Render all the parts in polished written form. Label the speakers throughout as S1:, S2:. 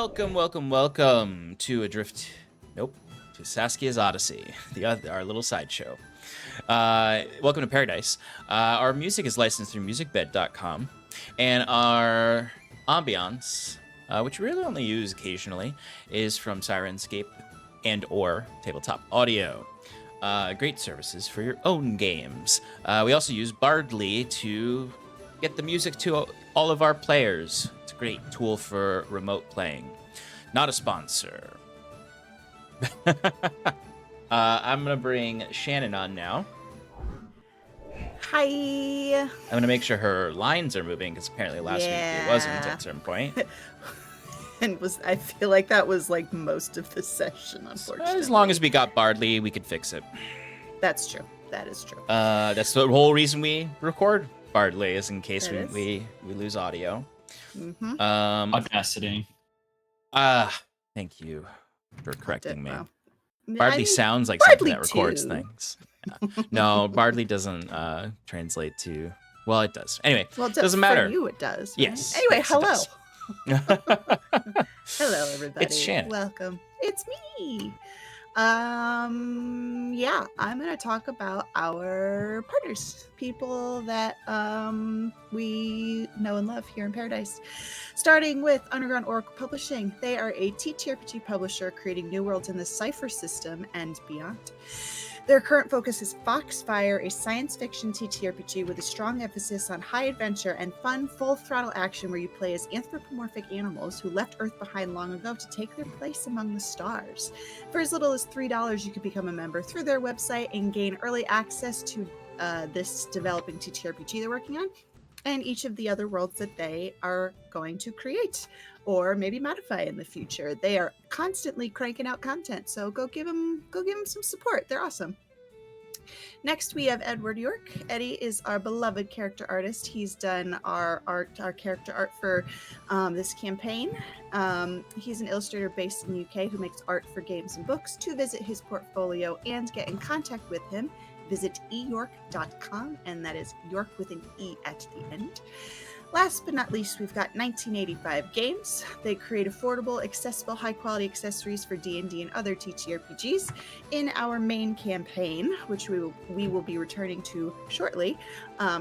S1: Welcome to Adrift. Nope, to Saskia's Odyssey, our little sideshow. Welcome to Paradice. Our music is licensed through musicbed.com, and our ambience, which we really only use occasionally, is from Syrinscape and/or TabletopAudio. Great services for your own games. We also use Bardly to get the music to all of our players. It's a great tool for remote playing. Not a sponsor. I'm going to bring Shannon on now.
S2: Hi.
S1: I'm going to make sure her lines are moving, because apparently last week it wasn't at a certain point.
S2: And I feel like that was like most of the session, unfortunately.
S1: As long as we got Bardly, we could fix it.
S2: That's true. That is true.
S1: That's the whole reason we record Bardly, is in case we lose audio.
S2: Mm-hmm.
S3: Audacity.
S1: Thank you for correcting me.
S2: Wow.
S1: Bardly sounds like
S2: Bardly
S1: something that records things. Yeah. No, Bardly doesn't translate to... Well, it does. Anyway,
S2: well,
S1: doesn't matter.
S2: For you, it does. Right?
S1: Yes.
S2: Anyway,
S1: yes,
S2: hello. Hello, everybody.
S1: It's Shannon.
S2: Welcome. It's me. Yeah, I'm going to talk about our partners, people that we know and love here in Paradise. Starting with Underground Oracle Publishing. They are a TTRPG publisher creating new worlds in the Cypher system and beyond. Their current focus is Foxfire, a science fiction TTRPG with a strong emphasis on high adventure and fun, full-throttle action where you play as anthropomorphic animals who left Earth behind long ago to take their place among the stars. For as little as $3, you can become a member through their website and gain early access to this developing TTRPG they're working on, and each of the other worlds that they are going to create or maybe modify in the future. They are constantly cranking out content, so go give them some support. They're awesome. Next, we have Edward Yorke. Eddie is our beloved character artist. He's done our character art for this campaign. He's an illustrator based in the UK who makes art for games and books. To visit his portfolio and get in contact with him, visit eyorke.com, and that is Yorke with an E at the end. Last but not least, we've got 1985 Games. They create affordable, accessible, high-quality accessories for D&D and other TTRPGs. In our main campaign, which we will be returning to shortly,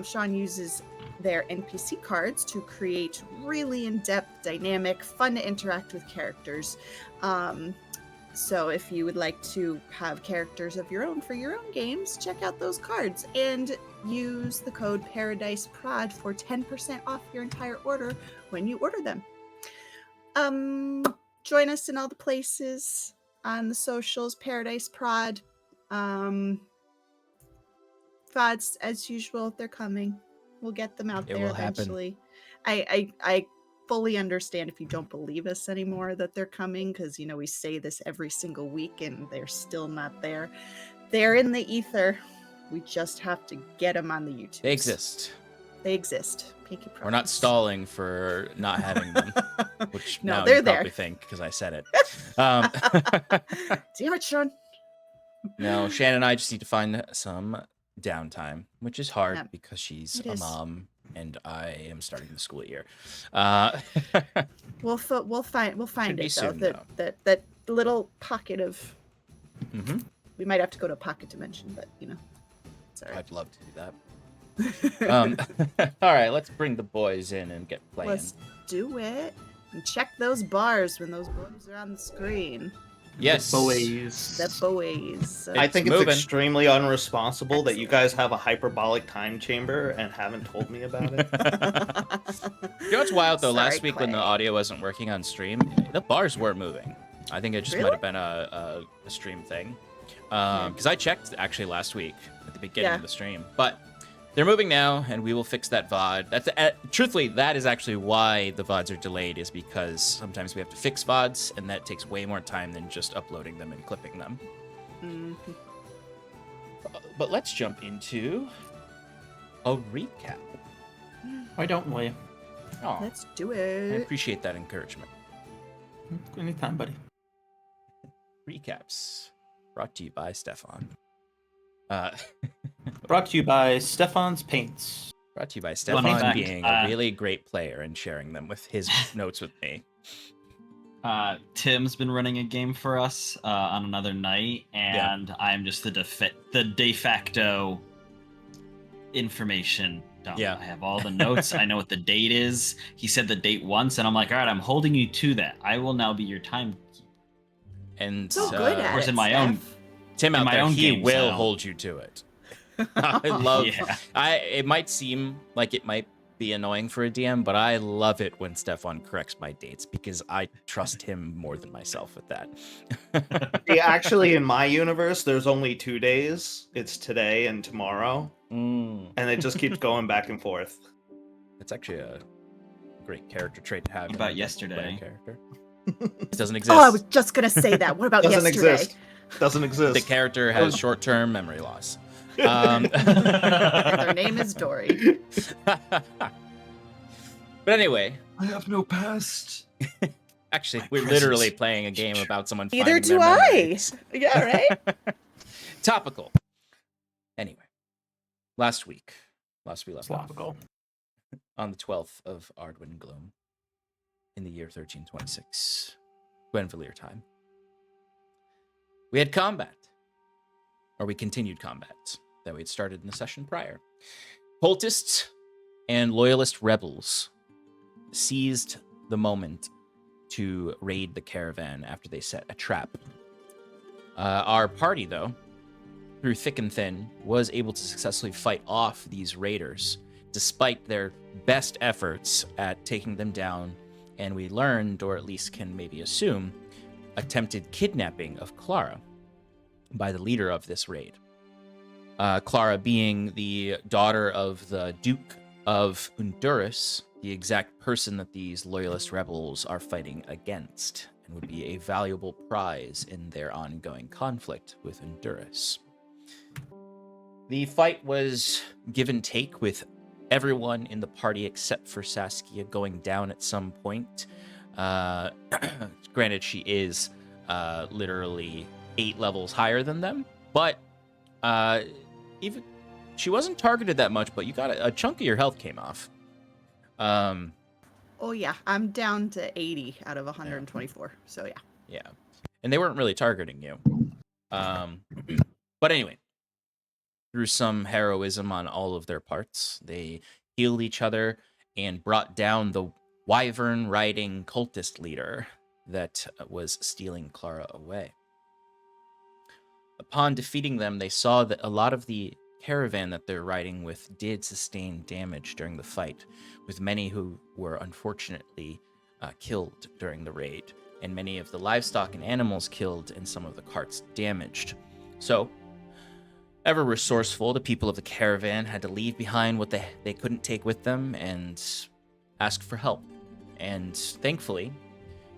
S2: Sean uses their NPC cards to create really in-depth, dynamic, fun to interact with characters. So if you would like to have characters of your own for your own games, check out those cards and use the code paradiceprod for 10% off your entire order when you order them. Join us in all the places on the socials, paradiceprod. VODs, as usual, they're coming. We'll get them out there eventually. I fully understand if you don't believe us anymore that they're coming, because we say this every single week and they're still not there. They're in the ether. We just have to get them on the YouTube.
S1: They exist.
S2: Pinky promise.
S1: We're not stalling for not having them, which
S2: no,
S1: now
S2: they're
S1: you
S2: there.
S1: probably think because I said it.
S2: Damn it, Sean.
S1: No, Shannon and I just need to find some downtime, which is hard because she's a mom and I am starting the school year.
S2: We'll find it
S1: soon,
S2: though. That little pocket of.
S1: Mm-hmm.
S2: We might have to go to a pocket dimension, but it's all right.
S1: I'd love to do that. All right, let's bring the boys in and get playing.
S2: Let's do it and check those bars when those boys are on the screen.
S1: Yes.
S3: The
S2: boys.
S3: I think it's extremely unresponsible that you guys have a hyperbolic time chamber and haven't told me about it.
S1: You know what's wild though?
S2: Sorry,
S1: last week
S2: Clay.
S1: when the audio wasn't working on stream, the bars were moving. I think it just might have been a stream thing. Because I checked actually last week at the beginning of the stream, but they're moving now, and we will fix that VOD. That's truthfully, that is actually why the VODs are delayed, is because sometimes we have to fix VODs, and that takes way more time than just uploading them and clipping them.
S2: Mm-hmm.
S1: But let's jump into a recap.
S3: Why don't we?
S1: Oh,
S2: Let's do
S1: I
S2: it.
S1: appreciate that encouragement.
S3: Anytime, buddy.
S1: Recaps brought to you by Stefan.
S3: Brought to you by Stefan's Paints.
S1: Brought to you by
S3: Let
S1: Stefan
S3: me back.
S1: being a really great player and sharing them with his notes with me.
S4: Tim's been running a game for us on another night, and I'm just the de facto information dump.
S1: Yeah.
S4: I have all the notes. I know what the date is. He said the date once, and I'm like, all right, I'm holding you to that. I will now be your timekeeper.
S1: And
S2: So good at
S4: of course,
S2: it,
S4: in my own
S2: Steph.
S1: Tim
S4: in
S1: out
S4: my
S1: there,
S4: own
S1: he
S4: games, I
S1: will
S4: don't-
S1: hold you to it. I love.
S4: Yeah.
S1: It might seem like it might be annoying for a DM, but I love it when Stefan corrects my dates because I trust him more than myself with that.
S3: Yeah, actually, in my universe, there's only 2 days. It's today and tomorrow, and it just keeps going back and forth.
S1: It's actually a great character trait to have.
S4: What
S1: in
S4: about
S1: a
S4: yesterday?
S1: character. It doesn't exist.
S2: Oh, I was just gonna say that. What about
S3: Doesn't
S2: yesterday?
S3: exist. Doesn't exist.
S1: The character has short-term memory loss.
S2: Their name is Dory.
S1: But anyway,
S4: I have no past.
S1: actually,
S4: My
S1: we're
S4: presence.
S1: literally playing a game about someone
S2: Neither
S1: finding
S2: do
S1: their
S2: I.
S1: memories.
S2: Yeah, right?
S1: Topical. Anyway, last we left off
S4: Topical.
S1: on the 12th of Ardwin Gloam in the year 1326, Gwenvalier time. We had combat, or we continued combat that we had started in the session prior. Cultists and loyalist rebels seized the moment to raid the caravan after they set a trap. Our party, though, through thick and thin, was able to successfully fight off these raiders, despite their best efforts at taking them down, and we learned, or at least can maybe assume, attempted kidnapping of Clara by the leader of this raid. Clara being the daughter of the Duke of Honduras, the exact person that these loyalist rebels are fighting against, and would be a valuable prize in their ongoing conflict with Honduras. The fight was give and take, with everyone in the party except for Saskia going down at some point. Granted, she is literally 8 levels higher than them, but even she wasn't targeted that much, but you got a chunk of your health came off.
S2: Oh, yeah. I'm down to 80 out of 124. So, yeah.
S1: Yeah, and they weren't really targeting you. But anyway, through some heroism on all of their parts, they healed each other and brought down the wyvern-riding cultist leader that was stealing Clara away. Upon defeating them, they saw that a lot of the caravan that they're riding with did sustain damage during the fight, with many who were unfortunately killed during the raid, and many of the livestock and animals killed and some of the carts damaged. So, ever resourceful, the people of the caravan had to leave behind what they couldn't take with them and ask for help. And thankfully,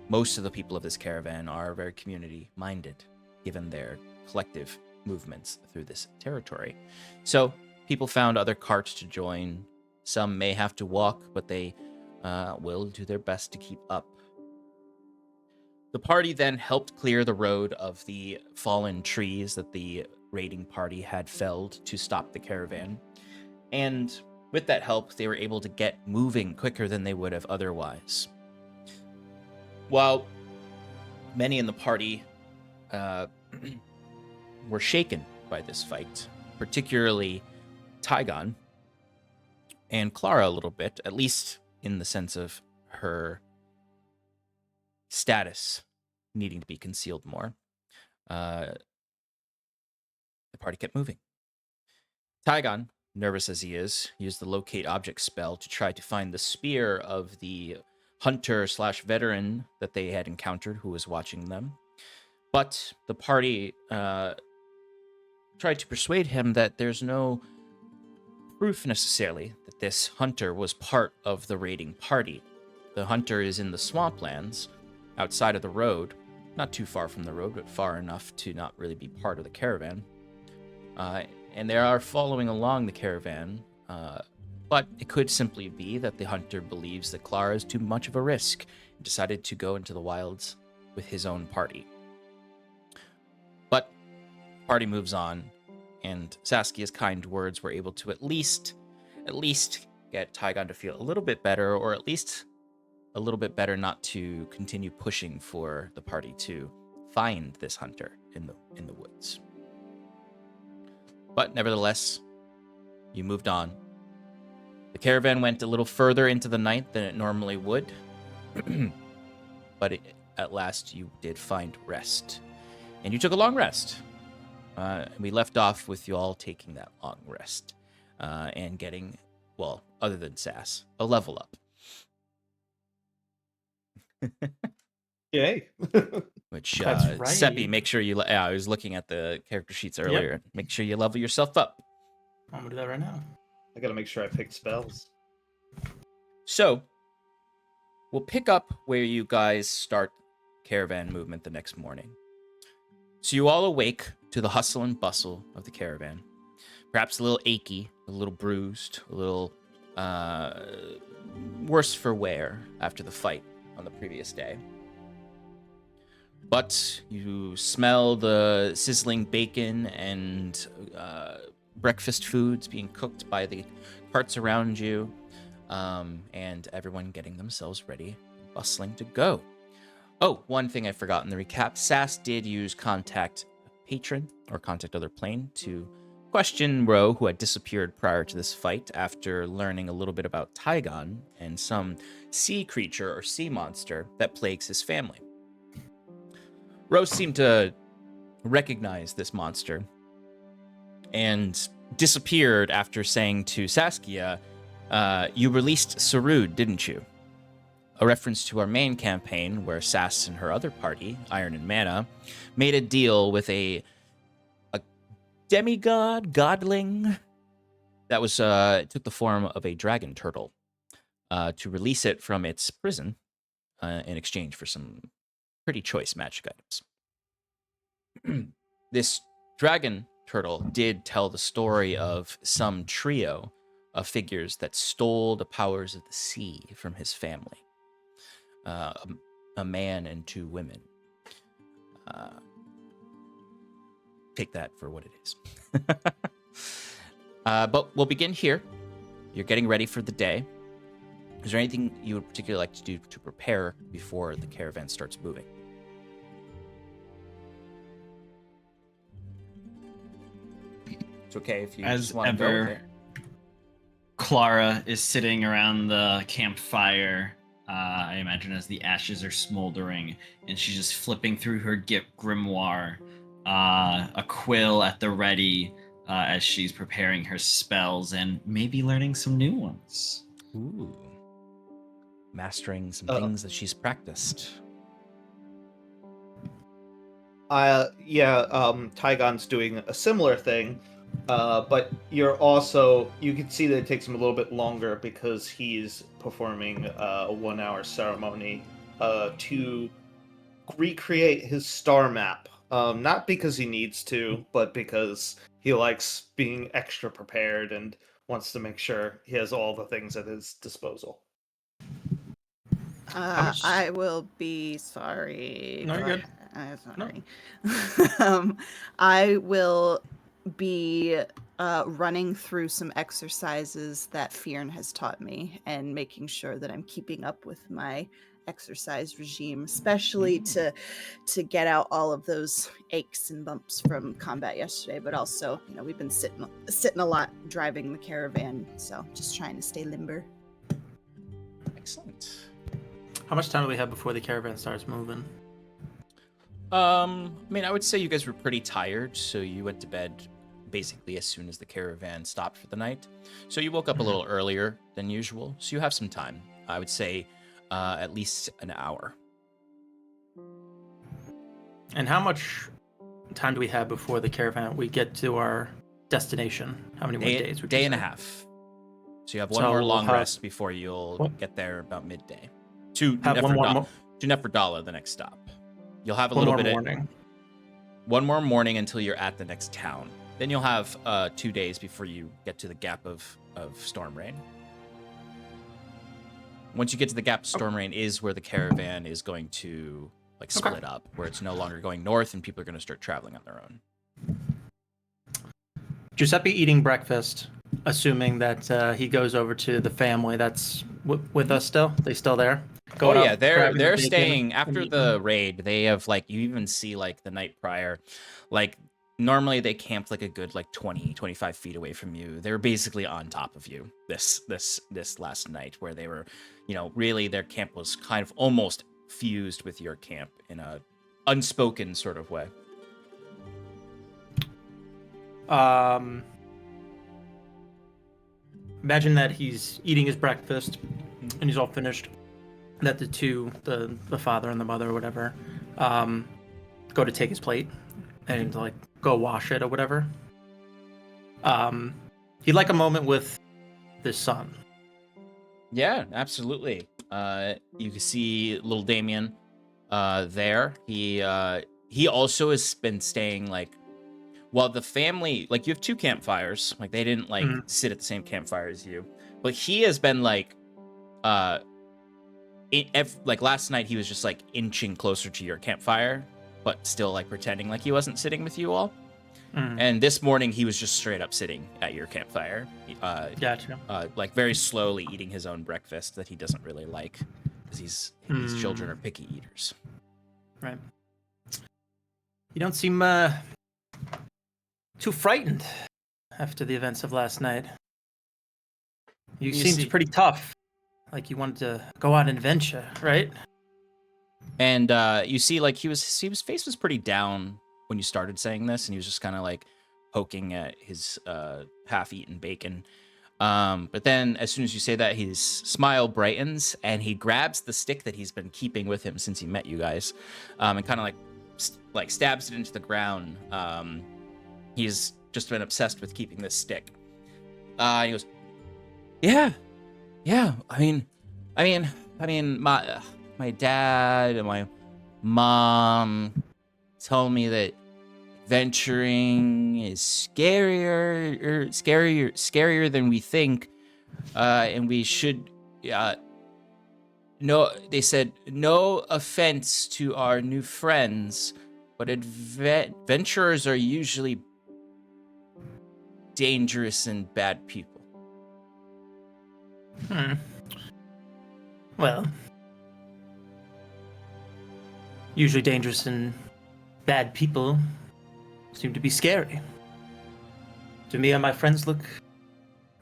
S1: most of the people of this caravan are very community-minded, given their collective movements through this territory. So people found other carts to join. Some may have to walk, but they will do their best to keep up. The party then helped clear the road of the fallen trees that the raiding party had felled to stop the caravan. And with that help, they were able to get moving quicker than they would have otherwise. While many in the party were shaken by this fight, particularly Tygon and Clara a little bit, at least in the sense of her status needing to be concealed more. The party kept moving. Tygon, nervous as he is, used the locate object spell to try to find the spear of the hunter/veteran that they had encountered who was watching them. But the party tried to persuade him that there's no proof necessarily that this hunter was part of the raiding party. The hunter is in the swamplands, outside of the road, not too far from the road, but far enough to not really be part of the caravan. And they are following along the caravan, but it could simply be that the hunter believes that Clara is too much of a risk and decided to go into the wilds with his own party. But the party moves on, and Saskia's kind words were able to at least get Tygon to feel a little bit better, or at least a little bit better not to continue pushing for the party to find this hunter in the woods. But nevertheless, you moved on. The caravan went a little further into the night than it normally would, but at last you did find rest, and you took a long rest. We left off with you all taking that long rest and getting, well, other than Sass, a level up.
S3: Yay.
S1: Which,
S5: That's right.
S1: Seppi, make sure you... Yeah, I was looking at the character sheets earlier. Yep. Make sure you level yourself up.
S5: I'm going to do that right now.
S3: I gotta make sure I pick spells.
S1: So, we'll pick up where you guys start caravan movement the next morning. So you all awake to the hustle and bustle of the caravan. Perhaps a little achy, a little bruised, a little worse for wear after the fight on the previous day. But you smell the sizzling bacon and breakfast foods being cooked by the carts around you, and everyone getting themselves ready, bustling to go. Oh, one thing I forgot in the recap. Sass did use Contact Patron, or Contact Other Plane, to question Ro, who had disappeared prior to this fight after learning a little bit about Tygon and some sea creature or sea monster that plagues his family. Ro seemed to recognize this monster and disappeared after saying to Saskia, you released Sarud, didn't you? A reference to our main campaign where Sass and her other party, Iron and Mana, made a deal with a demigod, godling, that was took the form of a dragon turtle to release it from its prison in exchange for some pretty choice magic items. This dragon turtle did tell the story of some trio of figures that stole the powers of the sea from his family. A man and two women. Take that for what it is. But we'll begin here. You're getting ready for the day. Is there anything you would particularly like to do to prepare before the caravan starts moving? It's okay if you just want to go there.
S4: Clara is sitting around the campfire, I imagine as the ashes are smoldering, and she's just flipping through her grimoire, a quill at the ready as she's preparing her spells and maybe learning some new ones.
S1: Ooh. Mastering some things that she's practiced.
S3: Tygon's doing a similar thing, but you can see that it takes him a little bit longer because he's performing a 1-hour ceremony to recreate his star map. Not because he needs to, but because he likes being extra prepared and wants to make sure he has all the things at his disposal.
S2: I will be sorry.
S5: No, you're good.
S2: I'm sorry. No. I will be running through some exercises that Fionn has taught me and making sure that I'm keeping up with my exercise regime, especially to get out all of those aches and bumps from combat yesterday, but also, we've been sitting a lot driving the caravan, so just trying to stay limber.
S1: Excellent.
S5: How much time do we have before the caravan starts moving?
S1: I would say you guys were pretty tired, so you went to bed basically as soon as the caravan stopped for the night. So you woke up a little earlier than usual, so you have some time. I would say at least an hour.
S5: And how much time do we have before the caravan we get to our destination? How many more days?
S1: Day and a half. So you have one more long rest before you'll get there about midday. To Nefradala, the next stop. You'll have a little bit of one more morning until you're at the next town. Then you'll have 2 days before you get to the Gap of Storm Rain. Once you get to the Gap of Storm Rain is where the caravan is going to split up, where it's no longer going north and people are going to start traveling on their own.
S5: Giuseppe eating breakfast assuming that he goes over to the family that's with us still. They still there?
S1: Oh yeah,
S5: up, grabbing the
S1: they're
S5: bacon
S1: staying
S5: and
S1: after
S5: eating.
S1: the raid. They have like you even see like the night prior, like normally they camped like a good like 20 25 feet away from you. They were basically on top of you this last night, where they were, really their camp was kind of almost fused with your camp in a unspoken sort of way.
S5: Imagine that he's eating his breakfast and he's all finished. That the father and the mother or whatever, go to take his plate and like go wash it or whatever. He'd like a moment with this son.
S1: Yeah, absolutely. You can see little Damien there. He also has been staying like, well, the family, like you have two campfires, like they didn't like sit at the same campfire as you, but he has been like like last night he was just like inching closer to your campfire, but still like pretending like he wasn't sitting with you all. And this morning he was just straight up sitting at your campfire,
S5: Gotcha.
S1: Like very slowly eating his own breakfast that he doesn't really like, because his children are picky eaters.
S5: Right. You don't seem too frightened after the events of last night. You seemed pretty tough. Like you wanted to go on an adventure, right?
S1: And you see, like his face was pretty down when you started saying this, and he was just kind of like poking at his half-eaten bacon. But then, as soon as you say that, his smile brightens, and he grabs the stick that he's been keeping with him since he met you guys, and kind of like stabs it into the ground. He's just been obsessed with keeping this stick. He goes, "Yeah. I mean, my dad and my mom told me that venturing is scarier than we think, and we should. No, they said no offense to our new friends, but adventurers are usually dangerous and bad people."
S5: Well, usually dangerous and bad people seem to be scary. Do me and my friends look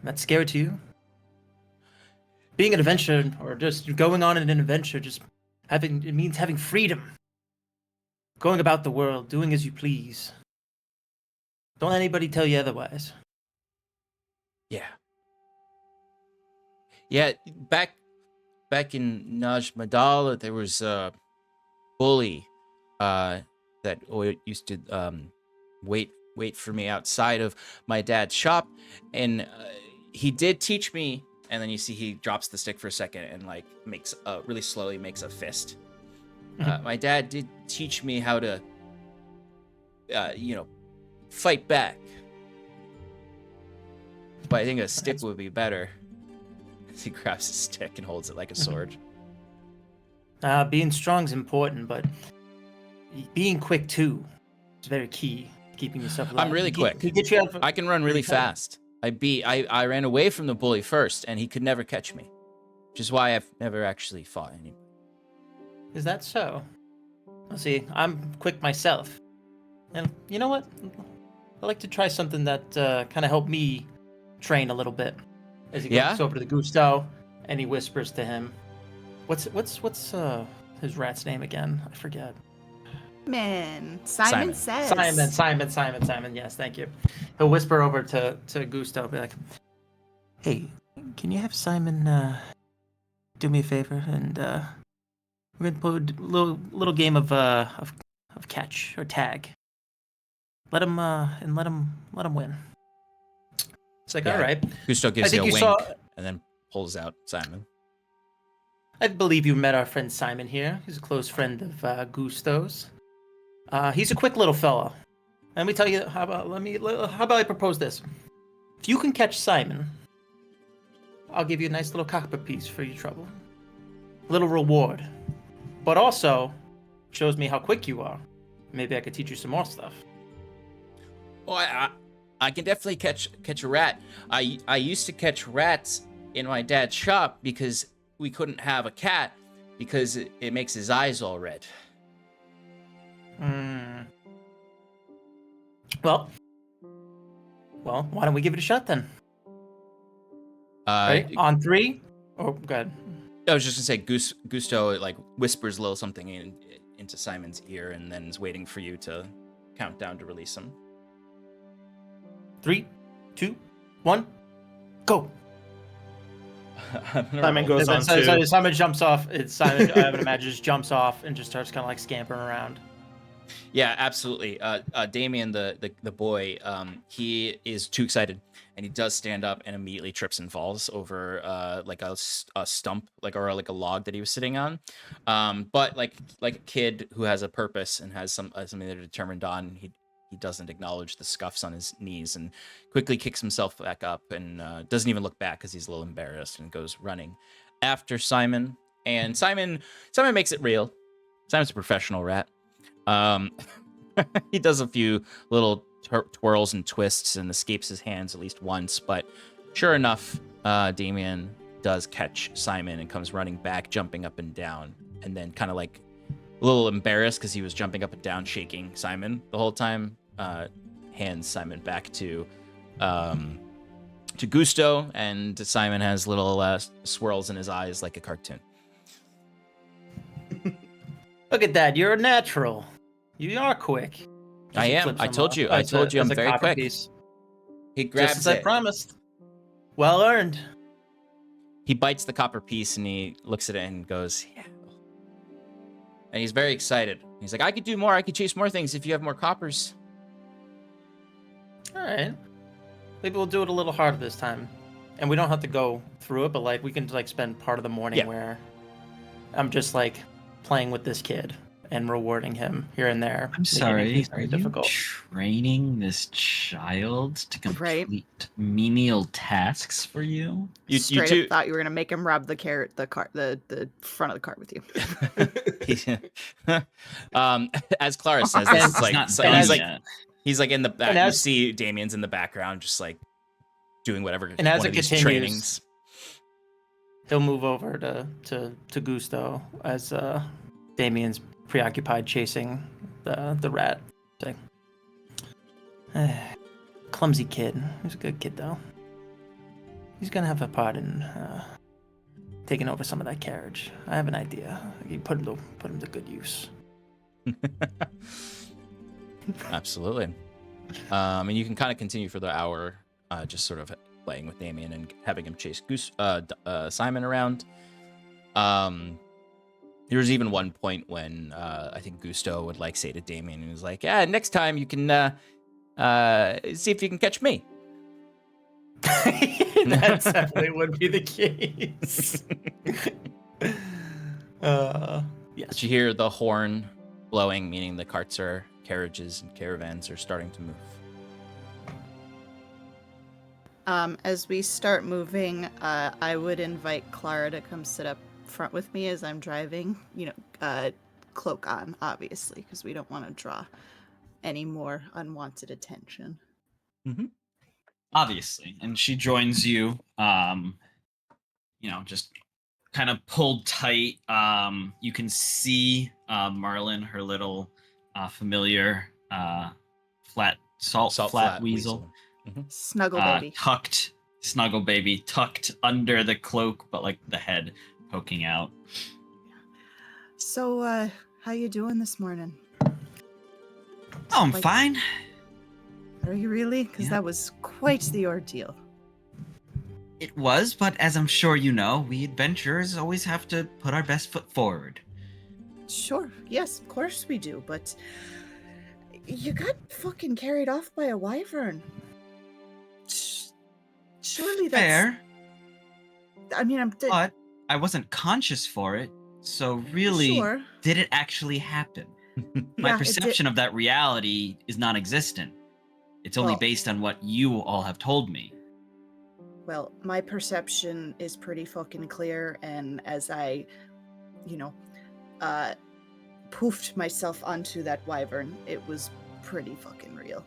S5: that scary to you? Being an adventurer, or just going on an adventure, it means having freedom. Going about the world, doing as you please. Don't let anybody tell you otherwise.
S1: Yeah, back in Nefradala, there was a bully that used to wait for me outside of my dad's shop, and he did teach me. And then you see he drops the stick for a second and like really slowly makes a fist. My dad did teach me how to, fight back. But I think a stick would be better. He grabs his stick and holds it like a sword.
S5: Being strong is important, but being quick too is very key. Keeping yourself alive.
S1: I'm really quick. I can run really fast. I ran away from the bully first, and he could never catch me, which is why I've never actually fought anybody.
S5: Is that so? Well, see, I'm quick myself, and you know what? I like to try something that kind of helped me train a little bit. As he goes over to the Gusteau, and he whispers to him, "What's his rat's name again? I forget."
S2: Simon says.
S5: Simon. Yes, thank you. He'll whisper over to Gusteau, be like, "Hey, can you have Simon do me a favor, and we're gonna play a little game of catch or tag. Let him win." It's like, all right.
S1: Gusteau gives you a wink and then pulls out Simon.
S5: I believe you met our friend Simon here. He's a close friend of Gusteau's. He's a quick little fellow. Let me tell you. How about I propose this? If you can catch Simon, I'll give you a nice little cockpit piece for your trouble. A little reward, but also shows me how quick you are. Maybe I could teach you some more stuff.
S1: Well, I can definitely catch a rat. I used to catch rats in my dad's shop because we couldn't have a cat because it makes his eyes all red.
S5: Well, why don't we give it a shot then? Right? On 3? Oh, go ahead.
S1: I was just gonna say, Gusteau like whispers a little something into Simon's ear, and then is waiting for you to count down to release him.
S5: 3, 2, 1, go.
S3: Simon goes on
S5: so Simon jumps off. Simon, I would imagine, just jumps off and just starts kind of like scampering around.
S1: Yeah, absolutely. Damien, the boy, he is too excited, and he does stand up and immediately trips and falls over like a stump, or like a log that he was sitting on. But like a kid who has a purpose and has something they're determined on, he doesn't acknowledge the scuffs on his knees and quickly kicks himself back up and doesn't even look back because he's a little embarrassed and goes running after Simon. And Simon makes it real. Simon's a professional rat. He does a few little twirls and twists and escapes his hands at least once, but sure enough, Damien does catch Simon and comes running back, jumping up and down, and then kind of like a little embarrassed because he was jumping up and down, shaking Simon the whole time, hands Simon back to Gusteau, and Simon has little swirls in his eyes like a cartoon.
S5: Look at that, you're a natural. You are quick.
S1: I am. I told you I'm very quick.
S5: Piece.
S1: He grabs
S5: Just as
S1: it.
S5: I promised. Well earned.
S1: He bites the copper piece and he looks at it and goes, yeah. And he's very excited. He's like, I could do more. I could chase more things if you have more coppers.
S5: All right. Maybe we'll do it a little harder this time. And we don't have to go through it, but like we can like spend part of the morning where I'm just like playing with this kid and rewarding him here and there.
S4: I'm sorry,
S5: very
S4: are
S5: difficult.
S4: you training this child to complete menial tasks for you?
S2: You straight up thought you were gonna make him rob the front of the cart with you.
S1: As Clara says, this is like he's like in the back. You see Damien's in the background, just like doing whatever.
S5: And as
S1: one
S5: it
S1: of these
S5: continues,
S1: trainings,
S5: he'll move over to Gusteau as Damien's preoccupied chasing the rat. Clumsy kid. He's a good kid though. He's gonna have a part in taking over some of that carriage. I have an idea. You put him to good use. Absolutely.
S1: And you can kind of continue for the hour, just sort of playing with Damien and having him chase Simon around. There was even one point when I think Gusteau would like say to Damien, and he was like, "Yeah, next time you can see if you can catch me."
S5: That definitely would be the case. Yes.
S1: But you hear the horn blowing, meaning the carriages and caravans are starting to move.
S2: As we start moving, I would invite Clara to come sit up front with me as I'm driving. Cloak on, obviously, because we don't want to draw any more unwanted attention.
S1: Mm-hmm.
S4: Obviously, and she joins you. Just kind of pulled tight. You can see Marlin, her little familiar flat weasel.
S1: Mm-hmm.
S2: Snuggle baby.
S4: Snuggle baby tucked under the cloak, but like the head poking out.
S2: So, how you doing this morning?
S4: Oh, I'm fine.
S2: Are you really? Because that was quite the ordeal.
S4: It was, but as I'm sure you know, we adventurers always have to put our best foot forward.
S2: Sure, yes, of course we do, but you got fucking carried off by a wyvern. Surely that's...
S4: Fair.
S2: I mean,
S4: but I wasn't conscious for it, so really, did it actually happen? My perception of that reality is non-existent. It's only based on what you all have told me.
S2: Well, my perception is pretty fucking clear, and as I, poofed myself onto that wyvern, it was pretty fucking real.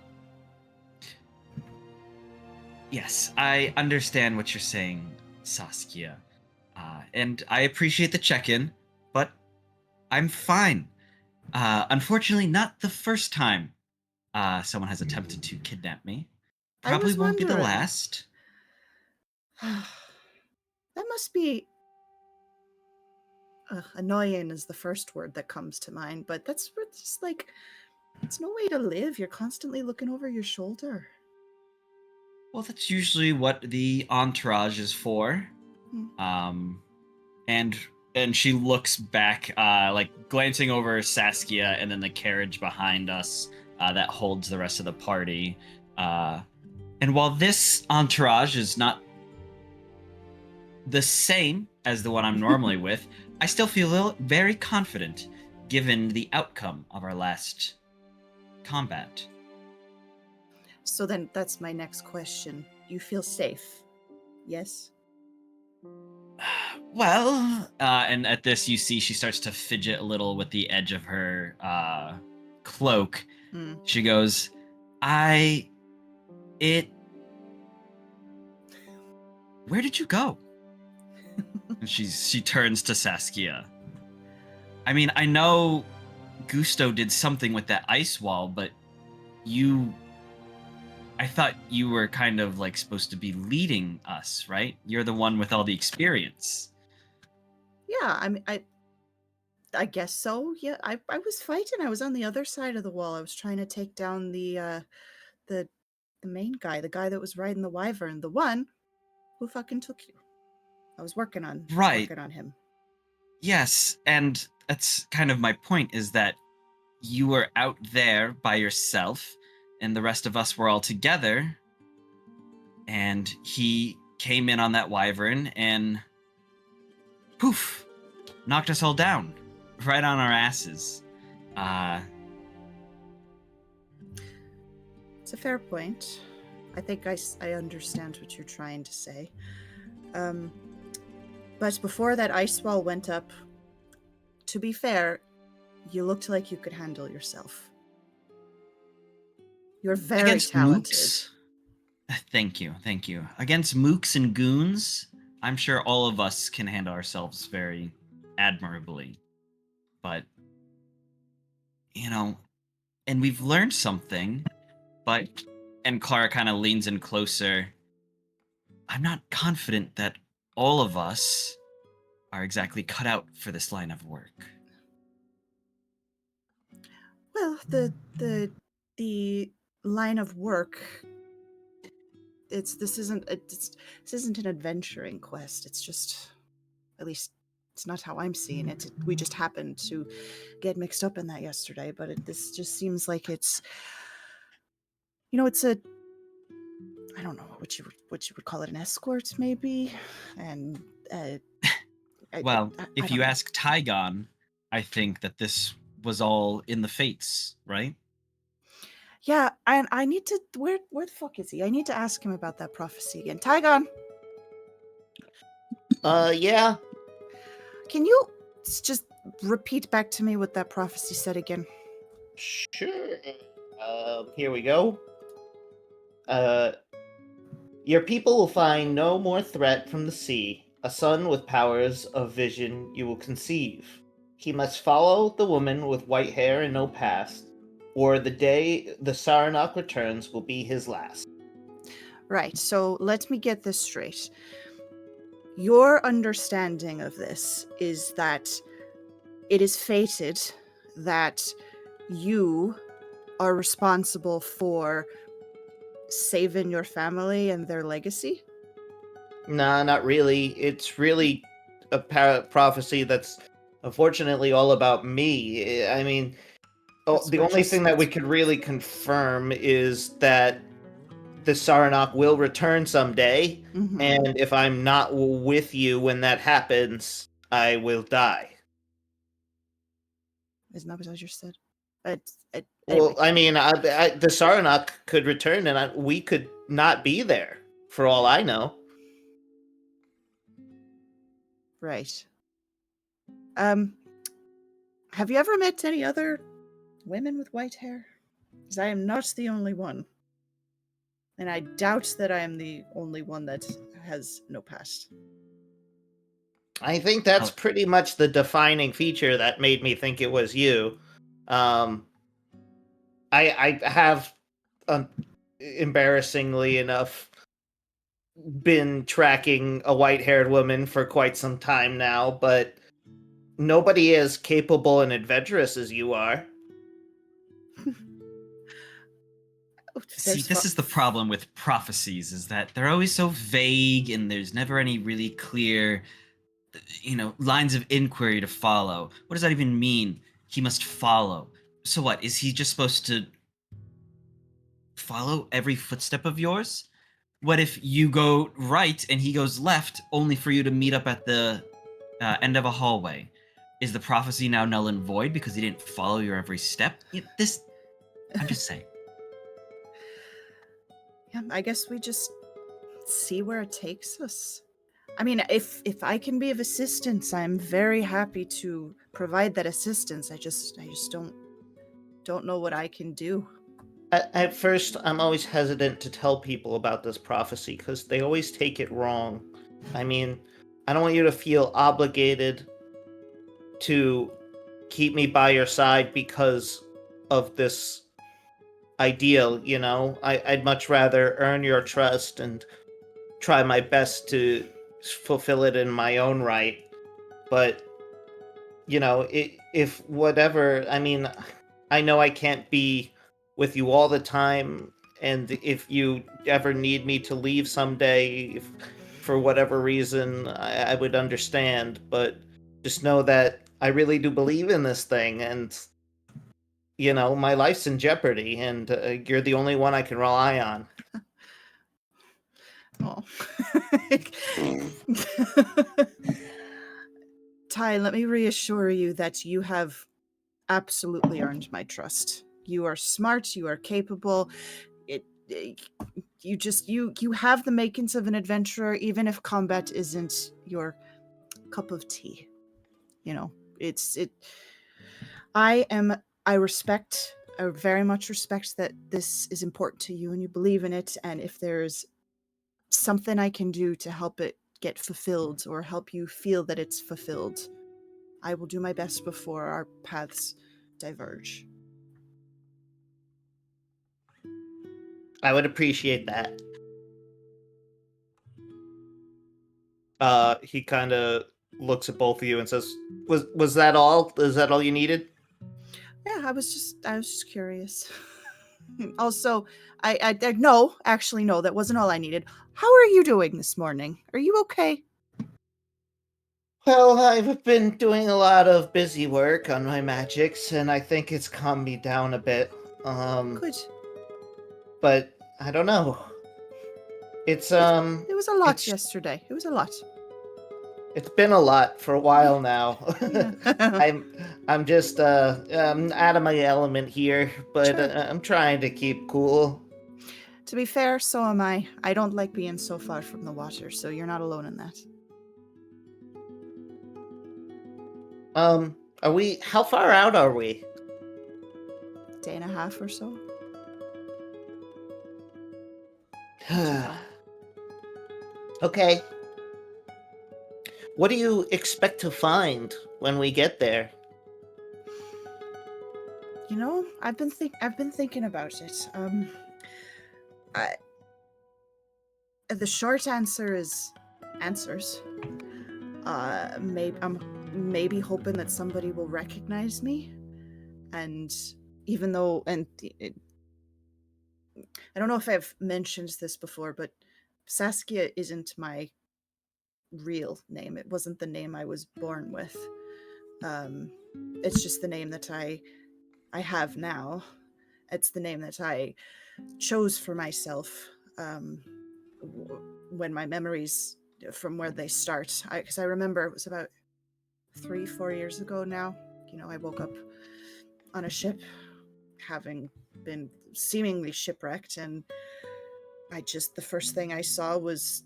S4: Yes, I understand what you're saying, Saskia. And I appreciate the check-in, but I'm fine. Unfortunately, not the first time someone has attempted to kidnap me.
S2: I
S4: Probably
S2: was
S4: won't be the
S2: wondering.
S4: last.
S2: That must be annoying is the first word that comes to mind, but that's just like, it's no way to live. You're constantly looking over your shoulder.
S4: Well, that's usually what the entourage is for.
S2: Hmm.
S4: And she looks back, like glancing over Saskia and then the carriage behind us that holds the rest of the party. And while this entourage is not the same as the one I'm normally with, I still feel very confident given the outcome of our last combat.
S2: So then that's my next question. You feel safe? Yes?
S4: Well, and at this you see she starts to fidget a little with the edge of her cloak.
S2: Hmm.
S4: She goes, where did you go? And she turns to Saskia. I mean, I know Gusteau did something with that ice wall, but I thought you were kind of like supposed to be leading us, right? You're the one with all the experience.
S2: Yeah, I mean, I guess so. Yeah, I was fighting. I was on the other side of the wall. I was trying to take down the main guy, the guy that was riding the wyvern, the one who fucking took you. I was working on
S4: Right.
S2: him.
S4: Yes, and that's kind of my point is that you were out there by yourself and the rest of us were all together and he came in on that wyvern and poof, knocked us all down right on our asses.
S2: It's a fair point. I think I understand what you're trying to say. But before that ice wall went up, to be fair, you looked like you could handle yourself. You're very
S4: Against
S2: talented.
S4: mooks, thank you. Against mooks and goons, I'm sure all of us can handle ourselves very admirably. But, and we've learned something, and Clara kind of leans in closer. I'm not confident that all of us are exactly cut out for this line of work.
S2: Well, the line of work, this isn't an adventuring quest. It's just, at least it's not how I'm seeing it. We just happened to get mixed up in that yesterday, but this just seems like it's, it's a, I don't know what you would call it, an escort maybe, and
S4: Well,
S2: I
S4: if
S2: don't
S4: you
S2: know.
S4: ask Tygon, I think that this was all in the fates, right?
S2: Yeah, and I need to, where the fuck is he? I need to ask him about that prophecy again. Tygon,
S3: Yeah.
S2: can you just repeat back to me what that prophecy said again?
S3: Sure. Here we go. Your people will find no more threat from the sea. A son with powers of vision you will conceive. He must follow the woman with white hair and no past, or the day the Saranac returns will be his last.
S2: Right, so let me get this straight. Your understanding of this is that it is fated that you are responsible for saving your family and their legacy?
S3: Nah, not really. It's really a prophecy that's unfortunately all about me. I mean, the only thing that we could really confirm is that the Saranac will return someday,
S2: Mhm.
S3: and if I'm not with you when that happens, I will die.
S2: Isn't that what I just said?
S3: Well,
S2: Anyway.
S3: I mean, the Saranac could return, and we could not be there, for all I know.
S2: Right. Have you ever met any other women with white hair? Because I am not the only one. And I doubt that I am the only one that has no past.
S3: I think that's
S4: Oh.
S3: pretty much the defining feature that made me think it was you. I have, embarrassingly enough, been tracking a white-haired woman for quite some time now, but nobody as capable and adventurous as you are.
S4: See, this is the problem with prophecies, is that they're always so vague and there's never any really clear, lines of inquiry to follow. What does that even mean? He must follow. So what, is he just supposed to follow every footstep of yours? What if you go right and he goes left, only for you to meet up at the end of a hallway? Is the prophecy now null and void because he didn't follow your every step? I'm just saying.
S2: Yeah, I guess we just see where it takes us. I mean, if I can be of assistance, I'm very happy to provide that assistance. I just don't know what I can do.
S3: At first, I'm always hesitant to tell people about this prophecy because they always take it wrong. I mean, I don't want you to feel obligated to keep me by your side because of this ideal, I'd much rather earn your trust and try my best to fulfill it in my own right. But, if whatever, I mean, I know I can't be with you all the time, and if you ever need me to leave someday, if for whatever reason, I would understand, but just know that I really do believe in this thing, and my life's in jeopardy, and you're the only one I can rely on.
S2: Oh. Ty, let me reassure you that you have absolutely earned my trust. You are smart, you are capable. You have the makings of an adventurer, even if combat isn't your cup of tea. I very much respect that this is important to you and you believe in it, and if there's something I can do to help it get fulfilled or help you feel that it's fulfilled, I will do my best before our paths diverge.
S3: I would appreciate that. He kind of looks at both of you and says, "Was that all? Is that all you needed?"
S2: Yeah, I was just curious. Also, I no, actually no, that wasn't all I needed. How are you doing this morning? Are you okay?
S3: Well, I've been doing a lot of busy work on my magics, and I think it's calmed me down a bit.
S2: Good.
S3: But I don't know. It's
S2: It was a lot
S3: it's-
S2: yesterday. It was a lot.
S3: It's been a lot for a while now.
S2: Yeah.
S3: I'm just out of my element here, but
S2: Sure.
S3: I'm trying to keep cool.
S2: To be fair, so am I. I don't like being so far from the water, so you're not alone in that.
S3: How far out are we?
S2: Day and a half or so.
S3: Okay. What do you expect to find when we get there?
S2: I've been thinking about it. The short answer is answers. I'm maybe hoping that somebody will recognize me, and even though I don't know if I've mentioned this before, but Saskia isn't my real name. It wasn't the name I was born with. It's just the name that I have now. It's the name that I chose for myself when my memories from where they start. Because I remember it was about 3-4 years ago now. I woke up on a ship, having been seemingly shipwrecked, and the first thing I saw was,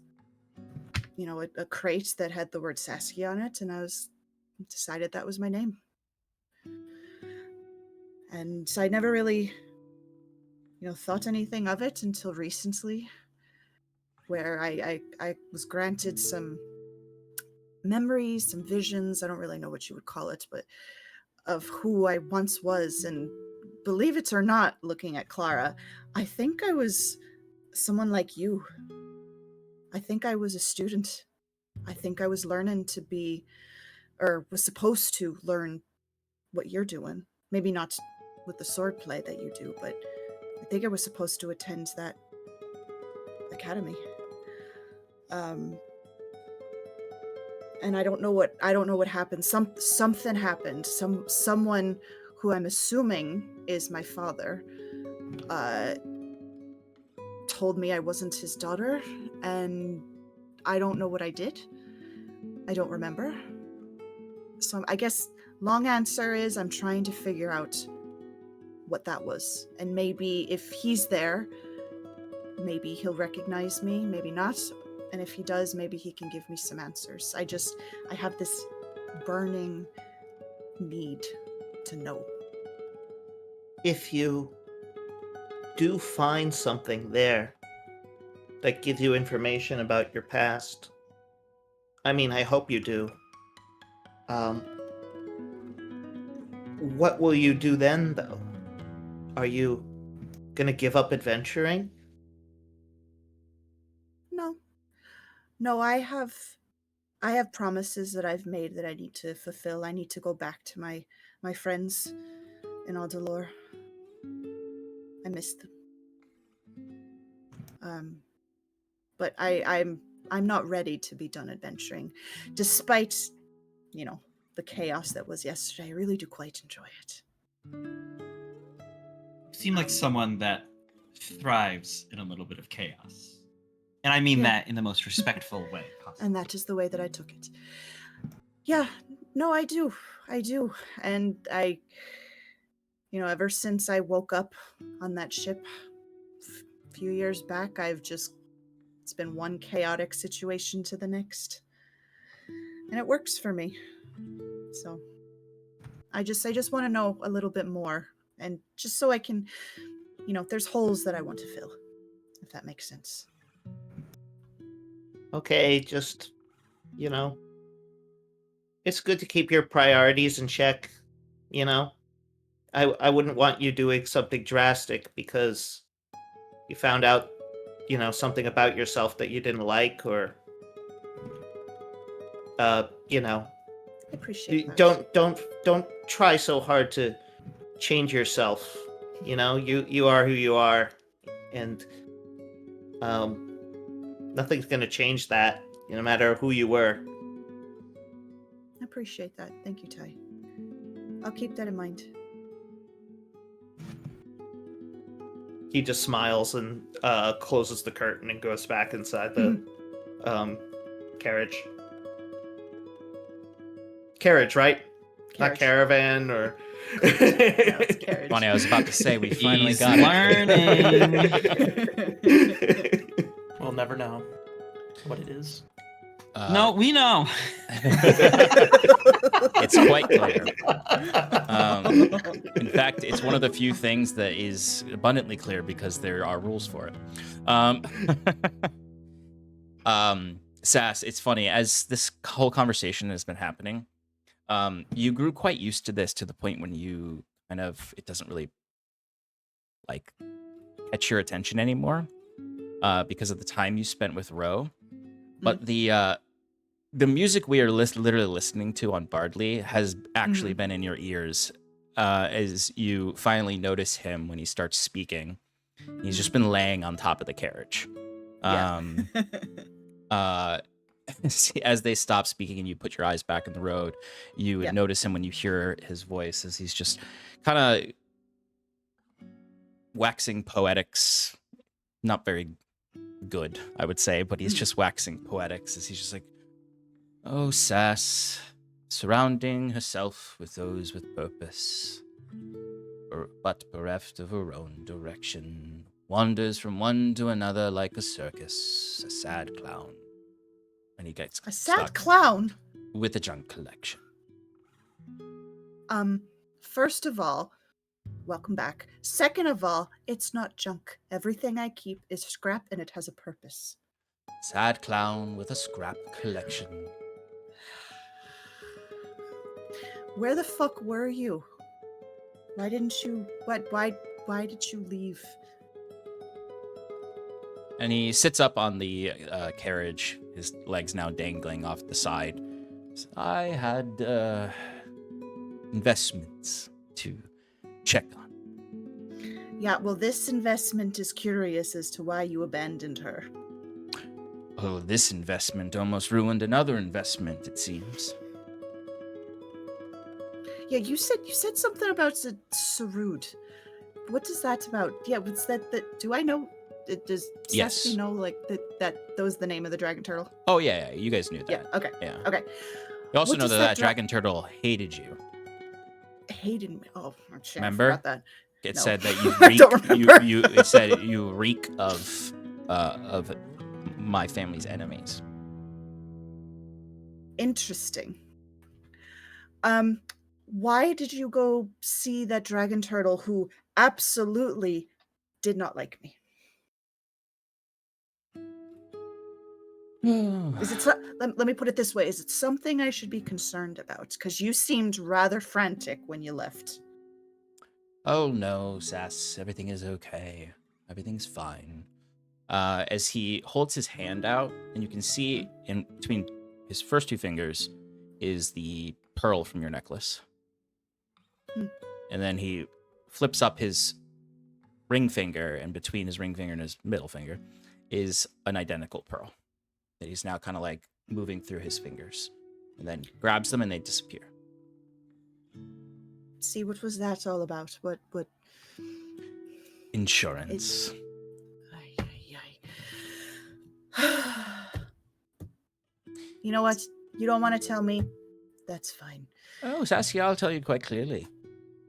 S2: a crate that had the word Saskia on it, and I decided that was my name. And I never really, thought anything of it until recently, where I was granted some memories, some visions, I don't really know what you would call it, but of who I once was. And believe it or not, looking at Clara, I think I was someone like you. I think I was a student. I think I was learning to be, or was supposed to learn what you're doing. Maybe not with the swordplay that you do, but I think I was supposed to attend that academy. And I don't know what happened. Something happened. Someone who I'm assuming is my father told me I wasn't his daughter, and I don't know what I did. I don't remember. So I guess long answer is I'm trying to figure out what that was. And maybe if he's there, maybe he'll recognize me, maybe not. And if he does, maybe he can give me some answers. I have this burning need to know.
S3: If you do find something there that gives you information about your past, I mean, I hope you do. What will you do then, though? Are you gonna give up adventuring?
S2: No, I have promises that I've made that I need to fulfill. I need to go back to my friends in Aldhalor. I miss them. But I'm not ready to be done adventuring, despite the chaos that was yesterday. I really do quite enjoy it.
S4: You seem like someone that thrives in a little bit of chaos. And I mean that in the most respectful way possible.
S2: And that is the way that I took it. Yeah, no, I do. And I, ever since I woke up on that ship a few years back, it's been one chaotic situation to the next. And it works for me. So I just want to know a little bit more. And just so I can, there's holes that I want to fill, if that makes sense.
S3: Okay, just, it's good to keep your priorities in check, I wouldn't want you doing something drastic because you found out, something about yourself that you didn't like, or,
S2: I appreciate that.
S3: Don't try so hard to change yourself. You are who you are, and nothing's gonna change that, no matter who you were.
S2: I appreciate that. Thank you, Ty. I'll keep that in mind.
S3: He just smiles and closes the curtain and goes back inside the carriage. Carriage, right?
S2: Carriage.
S3: Not caravan or.
S2: No, it's carriage.
S1: Funny, I was about to say we finally
S4: He's
S1: got
S4: learning.
S5: We'll never know what it is.
S4: No, we know.
S1: It's quite clear. In fact, it's one of the few things that is abundantly clear because there are rules for it. Sass, it's funny, as this whole conversation has been happening, you grew quite used to this to the point when you it doesn't really catch your attention anymore because of the time you spent with Ro. But the music we are literally listening to on Bardly has actually been in your ears as you finally notice him when he starts speaking. He's just been laying on top of the carriage. As they stop speaking and you put your eyes back in the road, you would notice him when you hear his voice as he's just kind of waxing poetics. Not very good, I would say, but he's just waxing poetics as he's just like, "Oh, Sass, surrounding herself with those with purpose, but bereft of her own direction, wanders from one to another like a circus, a sad clown." And he gets
S2: a sad
S1: stuck
S2: clown
S1: with a junk collection.
S2: First of all, welcome back. Second of all, it's not junk. Everything I keep is scrap and it has a purpose.
S1: Sad clown with a scrap collection.
S2: Where the fuck were you? Why didn't you? Why did you leave?
S1: And he sits up on the carriage, his legs now dangling off the side. I had investments to check on.
S2: Yeah, well, this investment is curious as to why you abandoned her.
S1: Oh, this investment almost ruined another investment, it seems.
S2: Yeah, you said something about Sarud. What is that about? Yeah, what's that? Do I know? Does
S1: Yes.
S2: Saskia know like that was the name of the dragon turtle?
S1: Oh, yeah, you guys knew that.
S2: Yeah. Okay.
S1: Yeah.
S2: Okay.
S1: You also
S2: What
S1: know
S2: does
S1: that
S2: that
S1: dragon turtle hated you.
S2: Hated me. Oh, shit,
S1: Remember?
S2: I forgot that.
S1: It
S2: No.
S1: said that you
S2: I
S1: reek.
S2: don't remember.
S1: It said you reek of my family's enemies.
S2: Interesting. Why did you go see that dragon turtle who absolutely did not like me? Is it? Let me put it this way: is it something I should be concerned about? Because you seemed rather frantic when you left.
S1: Oh no, Sass, everything is okay. Everything's fine. As he holds his hand out, and you can see in between his first two fingers is the pearl from your necklace. And then he flips up his ring finger, and between his ring finger and his middle finger is an identical pearl that he's now kind of like moving through his fingers, and then grabs them and they disappear.
S2: See, what was that all about? What?
S1: Insurance.
S2: You know what? You don't want to tell me? That's fine.
S1: Oh, Saskia, I'll tell you quite clearly.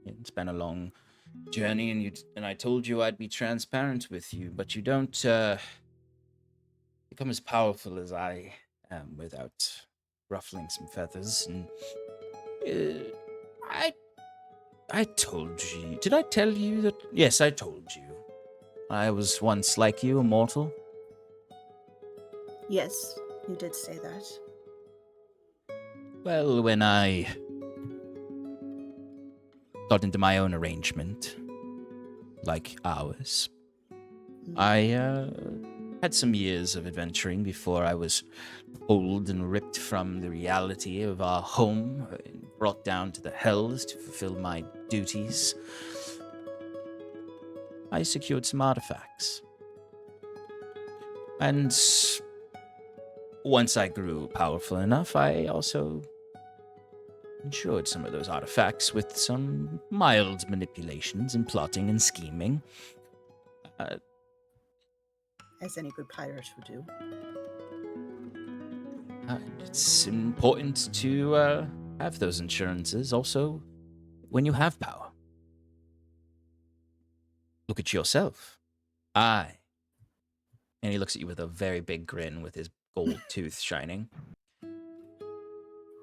S1: It's been a long journey, and I told you I'd be transparent with you, but you don't become as powerful as I am without ruffling some feathers. And I told you. Did I tell you that? Yes, I told you. I was once like you, a mortal.
S2: Yes, you did say that.
S1: Well, when I got into my own arrangement, like ours, I had some years of adventuring before I was pulled and ripped from the reality of our home and brought down to the hells to fulfill my duties. I secured some artifacts. And once I grew powerful enough, I also insured some of those artifacts with some mild manipulations and plotting and scheming.
S2: As any good pirate would do.
S1: It's important to have those insurances also when you have power. Look at yourself. And he looks at you with a very big grin with his gold tooth shining.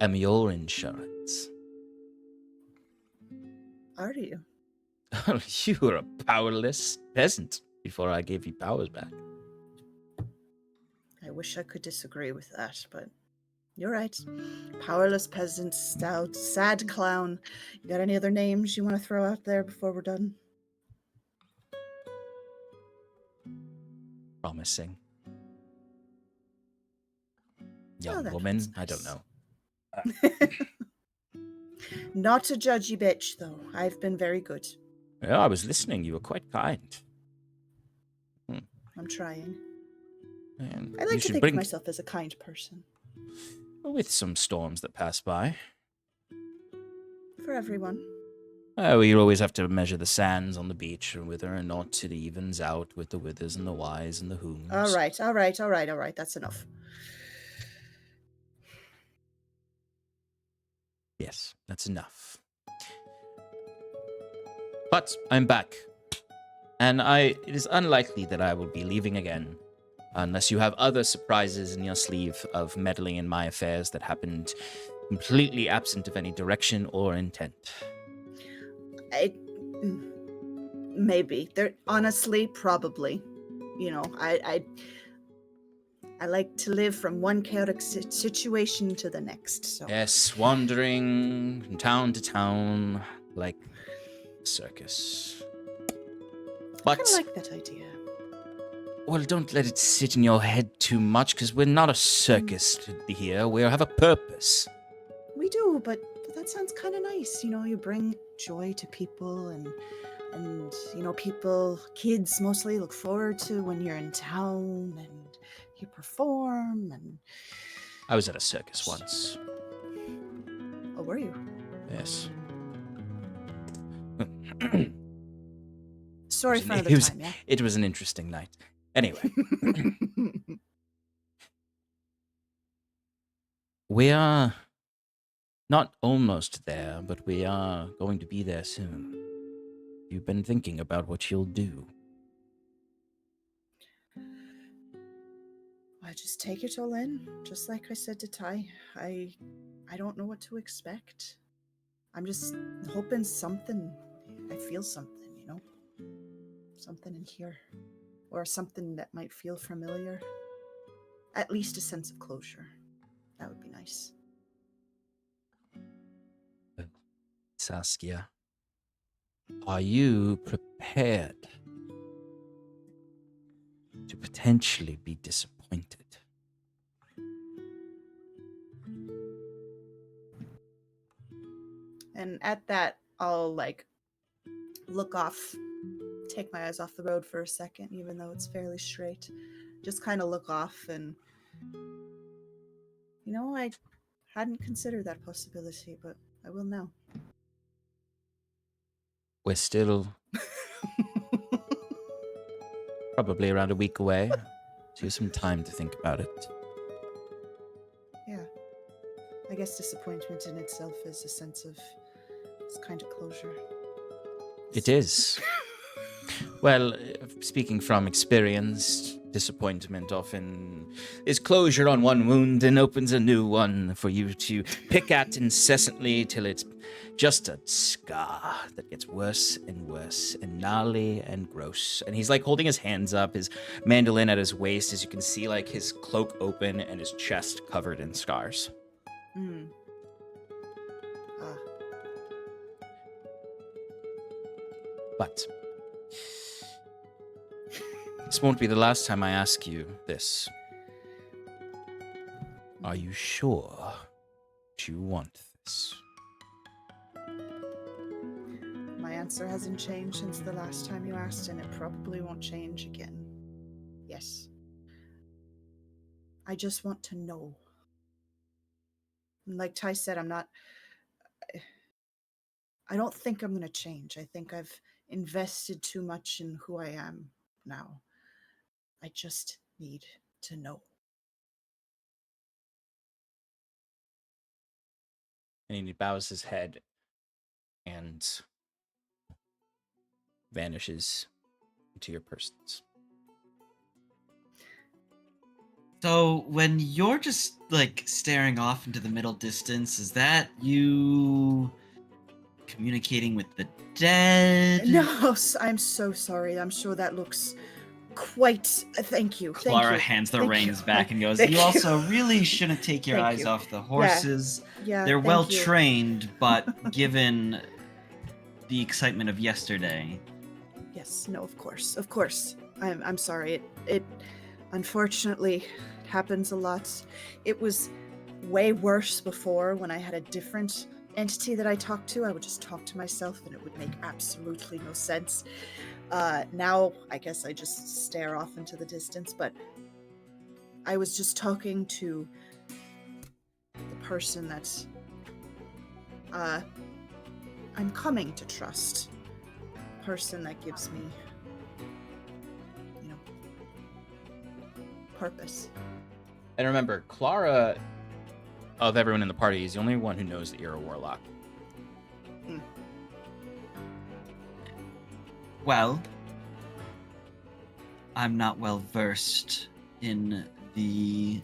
S1: Am your insurance.
S2: Are you?
S1: You were a powerless peasant before I gave you powers back.
S2: I wish I could disagree with that, but you're right. Powerless peasant, stout, sad clown. You got any other names you want to throw out there before we're done?
S1: Promising.
S2: Oh,
S1: Young
S2: that
S1: woman?
S2: sounds
S1: I don't
S2: nice.
S1: know.
S2: Not a judgy bitch, though. I've been very good.
S1: Yeah, I was listening. You were quite kind.
S2: I'm trying.
S1: And
S2: I
S1: you
S2: like to
S1: should
S2: think
S1: bring
S2: of myself as a kind person.
S1: with some storms that pass by.
S2: For everyone.
S1: We always have to measure the sands on the beach, and whether or not it evens out with the withers and the whys and the whos.
S2: All right. That's enough.
S1: Yes, that's enough. But I'm back. And it is unlikely that I will be leaving again, unless you have other surprises in your sleeve of meddling in my affairs that happened completely absent of any direction or intent.
S2: Maybe. There, honestly, probably. You know, I like to live from one chaotic situation to the next. So
S1: Yes, wandering from town to town like a circus.
S2: I kind
S1: But,
S2: of like that idea.
S1: well, don't let it sit in your head too much, because we're not a circus here. We have a purpose.
S2: We do, but that sounds kind of nice. You know, you bring joy to people, and you know, kids mostly look forward to when you're in town and you perform. And
S1: I was at a circus once.
S2: oh, were you?
S1: Yes.
S2: Story for another time, yeah.
S1: It was an interesting night. Anyway, we are not almost there, but we are going to be there soon. You've been thinking about what you'll do.
S2: I just take it all in, just like I said to Ty. I don't know what to expect. I'm just hoping I feel something, you know? Something in here. Or something that might feel familiar. At least a sense of closure. That would be nice.
S1: Saskia, are you prepared to potentially be disappointed?
S2: And at that, I'll look off, take my eyes off the road for a second, even though it's fairly straight. Just kind of look off, and you know, I hadn't considered that possibility, but I will now.
S1: We're still probably around a week away, so you have some time to think about it.
S2: Yeah. I guess disappointment in itself is a sense of this kind of closure.
S1: It is. Well, speaking from experience, disappointment often is closure on one wound and opens a new one for you to pick at incessantly till it's just a scar that gets worse and worse and gnarly and gross. And he's holding his hands up, his mandolin at his waist, as you can see his cloak open and his chest covered in scars.
S2: Hmm.
S1: But this won't be the last time I ask you this. Are you sure that you want this?
S2: My answer hasn't changed since the last time you asked, and it probably won't change again. Yes. I just want to know. And like Ty said, I don't think I'm going to change. I think I've invested too much in who I am now. I just need to know.
S1: And he bows his head and vanishes into your persons.
S4: So when you're just staring off into the middle distance, is that you communicating with the dead?
S2: No, I'm so sorry. I'm sure that looks quite... Thank you.
S4: Clara hands the reins back and goes, you also really shouldn't take your eyes off the horses.
S2: Yeah,
S4: they're well trained, but given the excitement of yesterday.
S2: Yes, no, of course. I'm sorry. It unfortunately happens a lot. It was way worse before when I had a different entity that I talked to. I would just talk to myself and it would make absolutely no sense. Now I guess I just stare off into the distance, but I was just talking to the person that I'm coming to trust. The person that gives me, purpose.
S1: And remember, Clara, of everyone in the party, is the only one who knows that you're a warlock.
S4: Well, I'm not well versed in the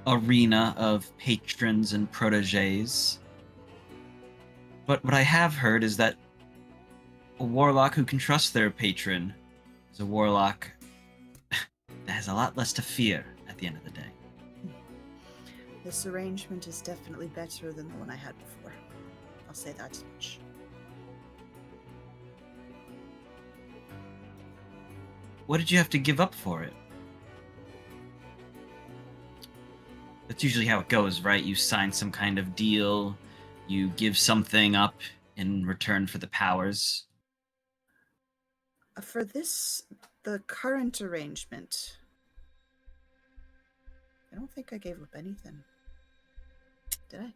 S4: arena of patrons and proteges. But what I have heard is that a warlock who can trust their patron is a warlock that has a lot less to fear at the end of the day.
S2: This arrangement is definitely better than the one I had before. I'll say that much.
S4: What did you have to give up for it? That's usually how it goes, right? You sign some kind of deal, you give something up in return for the powers.
S2: For the current arrangement, I don't think I gave up anything. Did I?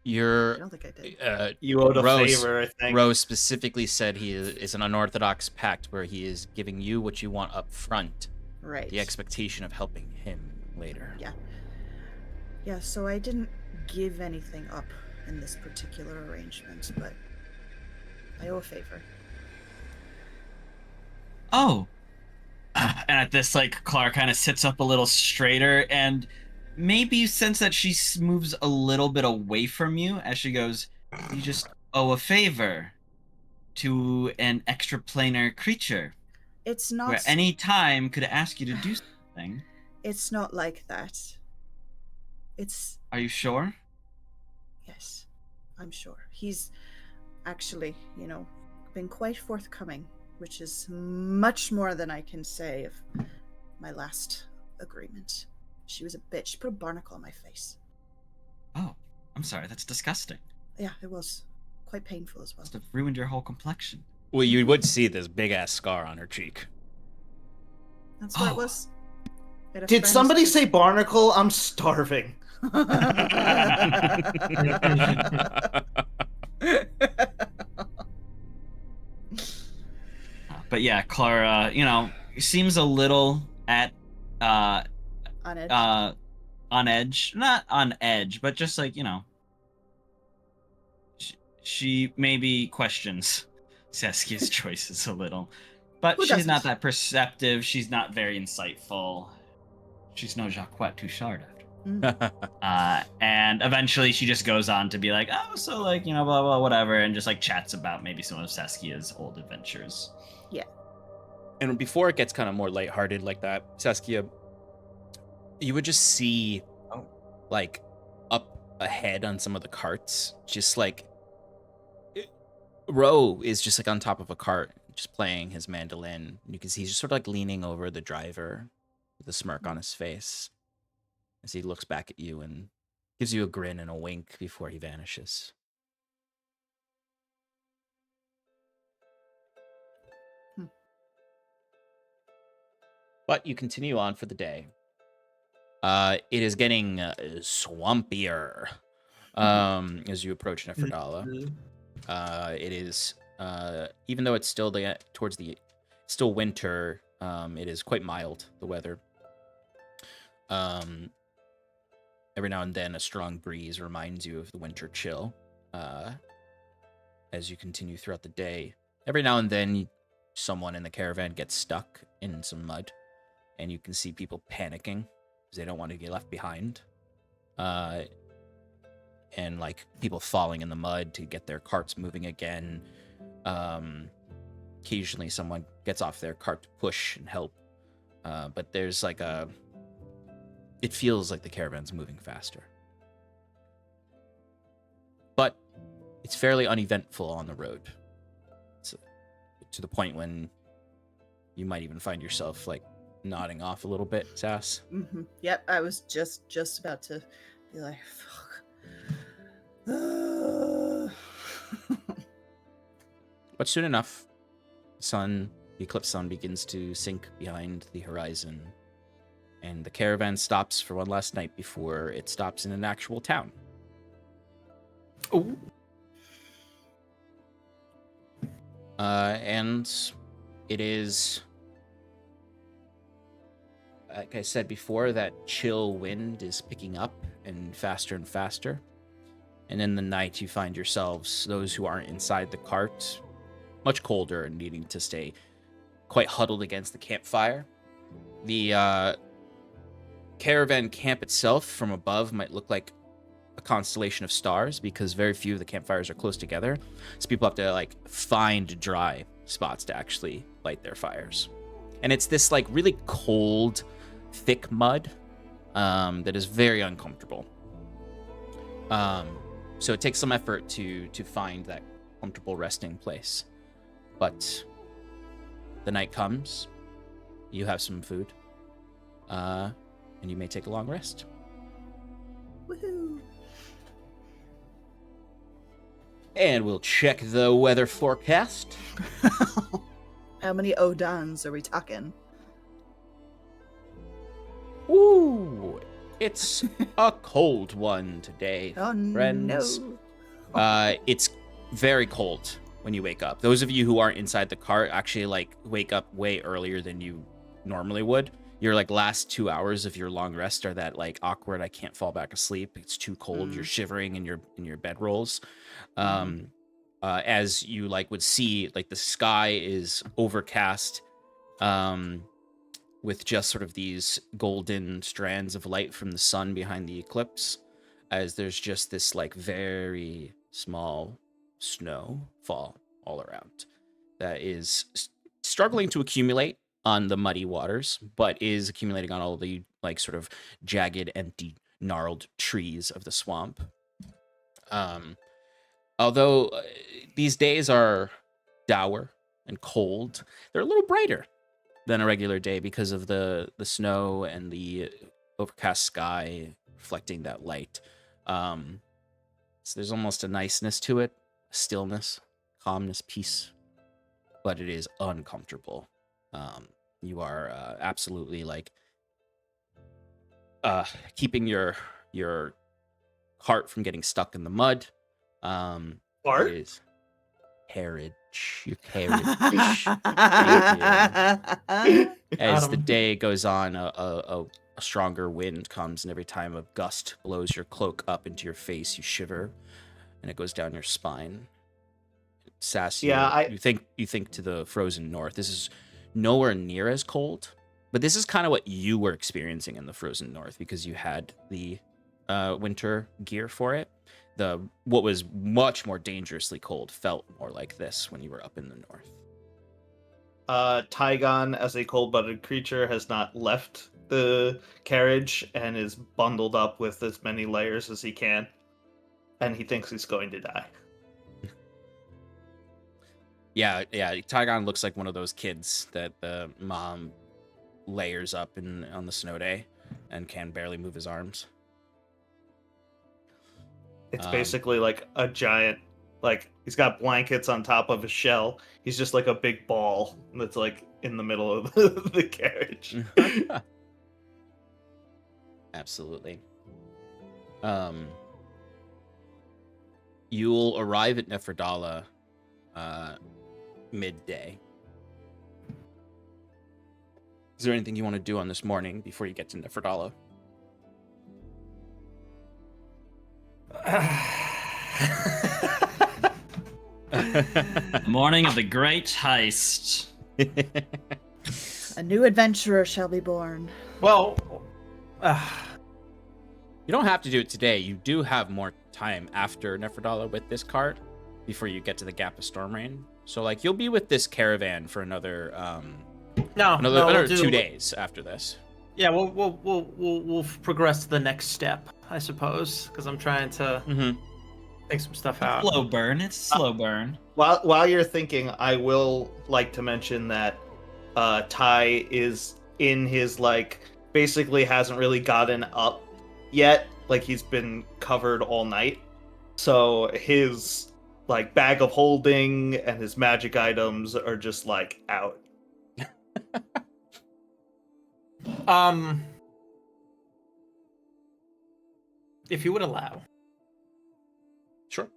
S2: I don't think I did.
S3: You owed a
S1: Rose,
S3: favor, I think.
S1: Rose specifically said he is an unorthodox pact where he is giving you what you want up front.
S2: Right.
S1: The expectation of helping him later.
S2: Yeah. Yeah, so I didn't give anything up in this particular arrangement, but I owe a favor.
S4: Oh. And at this, like, Clara kind of sits up a little straighter, and maybe you sense that she moves a little bit away from you as she goes, you just owe a favor to an extraplanar creature.
S2: It's not...
S4: Where any time could ask you to do something.
S2: It's not like that. It's...
S4: Are you sure?
S2: Yes, I'm sure. He's actually, been quite forthcoming, which is much more than I can say of my last agreement. She was a bitch. She put a barnacle on my face.
S4: Oh, I'm sorry. That's disgusting.
S2: Yeah, it was. Quite painful as well.
S4: Must have ruined your whole complexion.
S1: Well, you would see this big-ass scar on her cheek.
S2: That's what it was.
S3: Did somebody say barnacle? I'm starving.
S4: But yeah, Clara, seems a little
S2: on edge.
S4: On edge. Not on edge, but just like, she maybe questions Saskia's choices a little. But she's not that perceptive. She's not very insightful. She's no Jacques Touchard after. And eventually she just goes on to be like, oh, so like, blah, blah, whatever, and just like chats about maybe some of Saskia's old adventures.
S2: Yeah.
S1: And before it gets kind of more lighthearted like that, Saskia, you would just see, like, up ahead on some of the carts, just like, Ro is just like on top of a cart, just playing his mandolin. You can see he's just sort of like leaning over the driver with a smirk on his face as he looks back at you and gives you a grin and a wink before he vanishes. But you continue on for the day. It is getting swampier as you approach Nefradala. It is, even though it's still still winter, it is quite mild, the weather. Every now and then a strong breeze reminds you of the winter chill as you continue throughout the day. Every now and then someone in the caravan gets stuck in some mud, and you can see people panicking because they don't want to get left behind. And like people falling in the mud to get their carts moving again. Occasionally someone gets off their cart to push and help. But there's like it feels like the caravan's moving faster. But it's fairly uneventful on the road. To the point when you might even find yourself like nodding off a little bit, Sass.
S2: Mm-hmm. Yep, I was just about to be like, fuck.
S1: But soon enough, the eclipse sun begins to sink behind the horizon, and the caravan stops for one last night before it stops in an actual town.
S5: Ooh.
S1: And it is, like I said before, that chill wind is picking up and faster. And in the night, you find yourselves, those who aren't inside the cart, much colder and needing to stay quite huddled against the campfire. The caravan camp itself from above might look like a constellation of stars because very few of the campfires are close together. So people have to like find dry spots to actually light their fires. And it's this like really cold, thick mud that is very uncomfortable. So it takes some effort to find that comfortable resting place. But the night comes, you have some food, and you may take a long rest.
S2: Woohoo!
S1: And we'll check the weather forecast.
S2: How many Odans are we talking?
S1: Ooh, it's a cold one today,
S2: Oh
S1: friends.
S2: no!
S1: It's very cold when you wake up. Those of you who aren't inside the cart actually like wake up way earlier than you normally would. Your like last 2 hours of your long rest are that like awkward, I can't fall back asleep, it's too cold, you're shivering in your bedrolls. As you like would see, like the sky is overcast, with just sort of these golden strands of light from the sun behind the eclipse, as there's just this like very small snow fall all around that is struggling to accumulate on the muddy waters, but is accumulating on all the like sort of jagged, empty, gnarled trees of the swamp. Although these days are dour and cold, they're a little brighter than a regular day because of the snow and the overcast sky reflecting that light. So there's almost a niceness to it, stillness, calmness, peace, but it is uncomfortable. You are absolutely like keeping your cart from getting stuck in the mud.
S3: Cart?
S1: It is carriage. Your carriage. As the day goes on, a stronger wind comes, and every time a gust blows your cloak up into your face, you shiver, and it goes down your spine. Saskia,
S3: Yeah,
S1: you think to the frozen north. This is nowhere near as cold, but this is kind of what you were experiencing in the frozen north because you had the winter gear for it. What was much more dangerously cold felt more like this when you were up in the north.
S3: Tygon, as a cold-blooded creature, has not left the carriage and is bundled up with as many layers as he can, and he thinks he's going to die.
S1: Yeah. Tygon looks like one of those kids that the mom layers up on the snow day and can barely move his arms.
S3: It's basically like a giant, like he's got blankets on top of his shell. He's just like a big ball that's like in the middle of the carriage.
S1: Absolutely. You'll arrive at Nefradala midday. Is there anything you want to do on this morning before you get to Nefradala?
S4: Morning of the great heist.
S2: A new adventurer shall be born.
S5: Well,
S1: You don't have to do it today. You do have more time after Nefradala with this cart before you get to the Gap of Stormrain. So like you'll be with this caravan for another
S5: we'll
S1: 2 days after this.
S5: Yeah, we'll progress to the next step, I suppose, because I'm trying to think some stuff out.
S4: Slow burn. It's a slow burn.
S3: While you're thinking, I will like to mention that Ty is in his like basically hasn't really gotten up yet. Like he's been covered all night, so his like bag of holding and his magic items are just like out.
S5: If you would allow,
S1: Sure.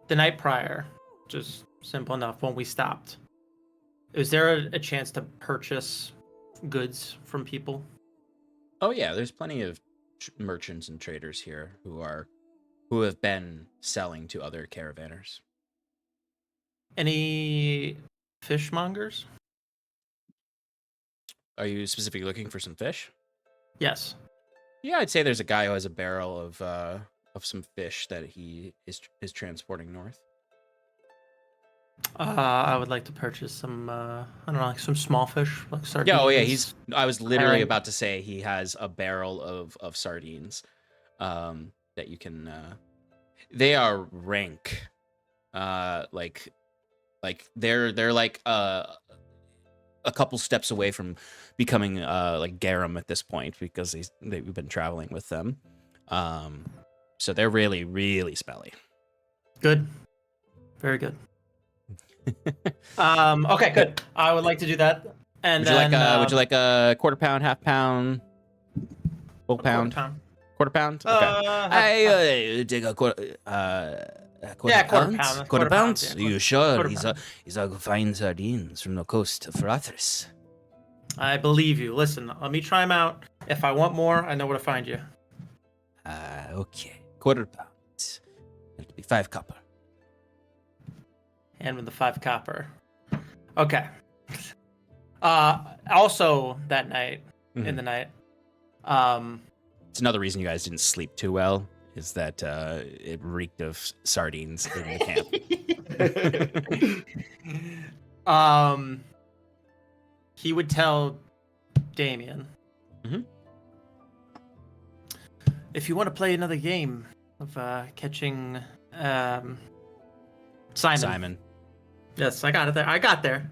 S5: the night prior, just simple enough, when we stopped, is there a chance to purchase goods from people?
S1: Oh yeah, there's plenty of merchants and traders here who have been selling to other caravanners.
S5: Any fishmongers?
S1: Are you specifically looking for some fish?
S5: Yes.
S1: Yeah, I'd say there's a guy who has a barrel of some fish that he is transporting north.
S5: I would like to purchase some, I don't know, like some small fish, like sardines.
S1: Yeah, oh yeah, I was literally
S5: herring.
S1: about to say he has a barrel of sardines, that you can. They are rank, like they're like a couple steps away from becoming like garum at this point because they've been traveling with them. So they're really, really smelly.
S5: Good. Very good. Okay, good. I would like to do that. And
S1: Would you like a quarter pound, half pound, full pound? Quarter pound? Okay. I take a quarter.
S5: Yeah,
S1: Quarter pound. Quarter pound?
S5: Yeah,
S1: You sure?
S5: quarter
S1: These are fine sardines from the coast of Paradice.
S5: I believe you. Listen, let me try them out. If I want more, I know where to find you.
S1: Okay. Quarter pound. It'll be 5 copper.
S5: And with the 5 copper. Okay. Also that night, in the night,
S1: it's another reason you guys didn't sleep too well, is that it reeked of sardines in the camp.
S5: He would tell Damien, if you want to play another game of catching Simon. Yes, I got it there. I got there.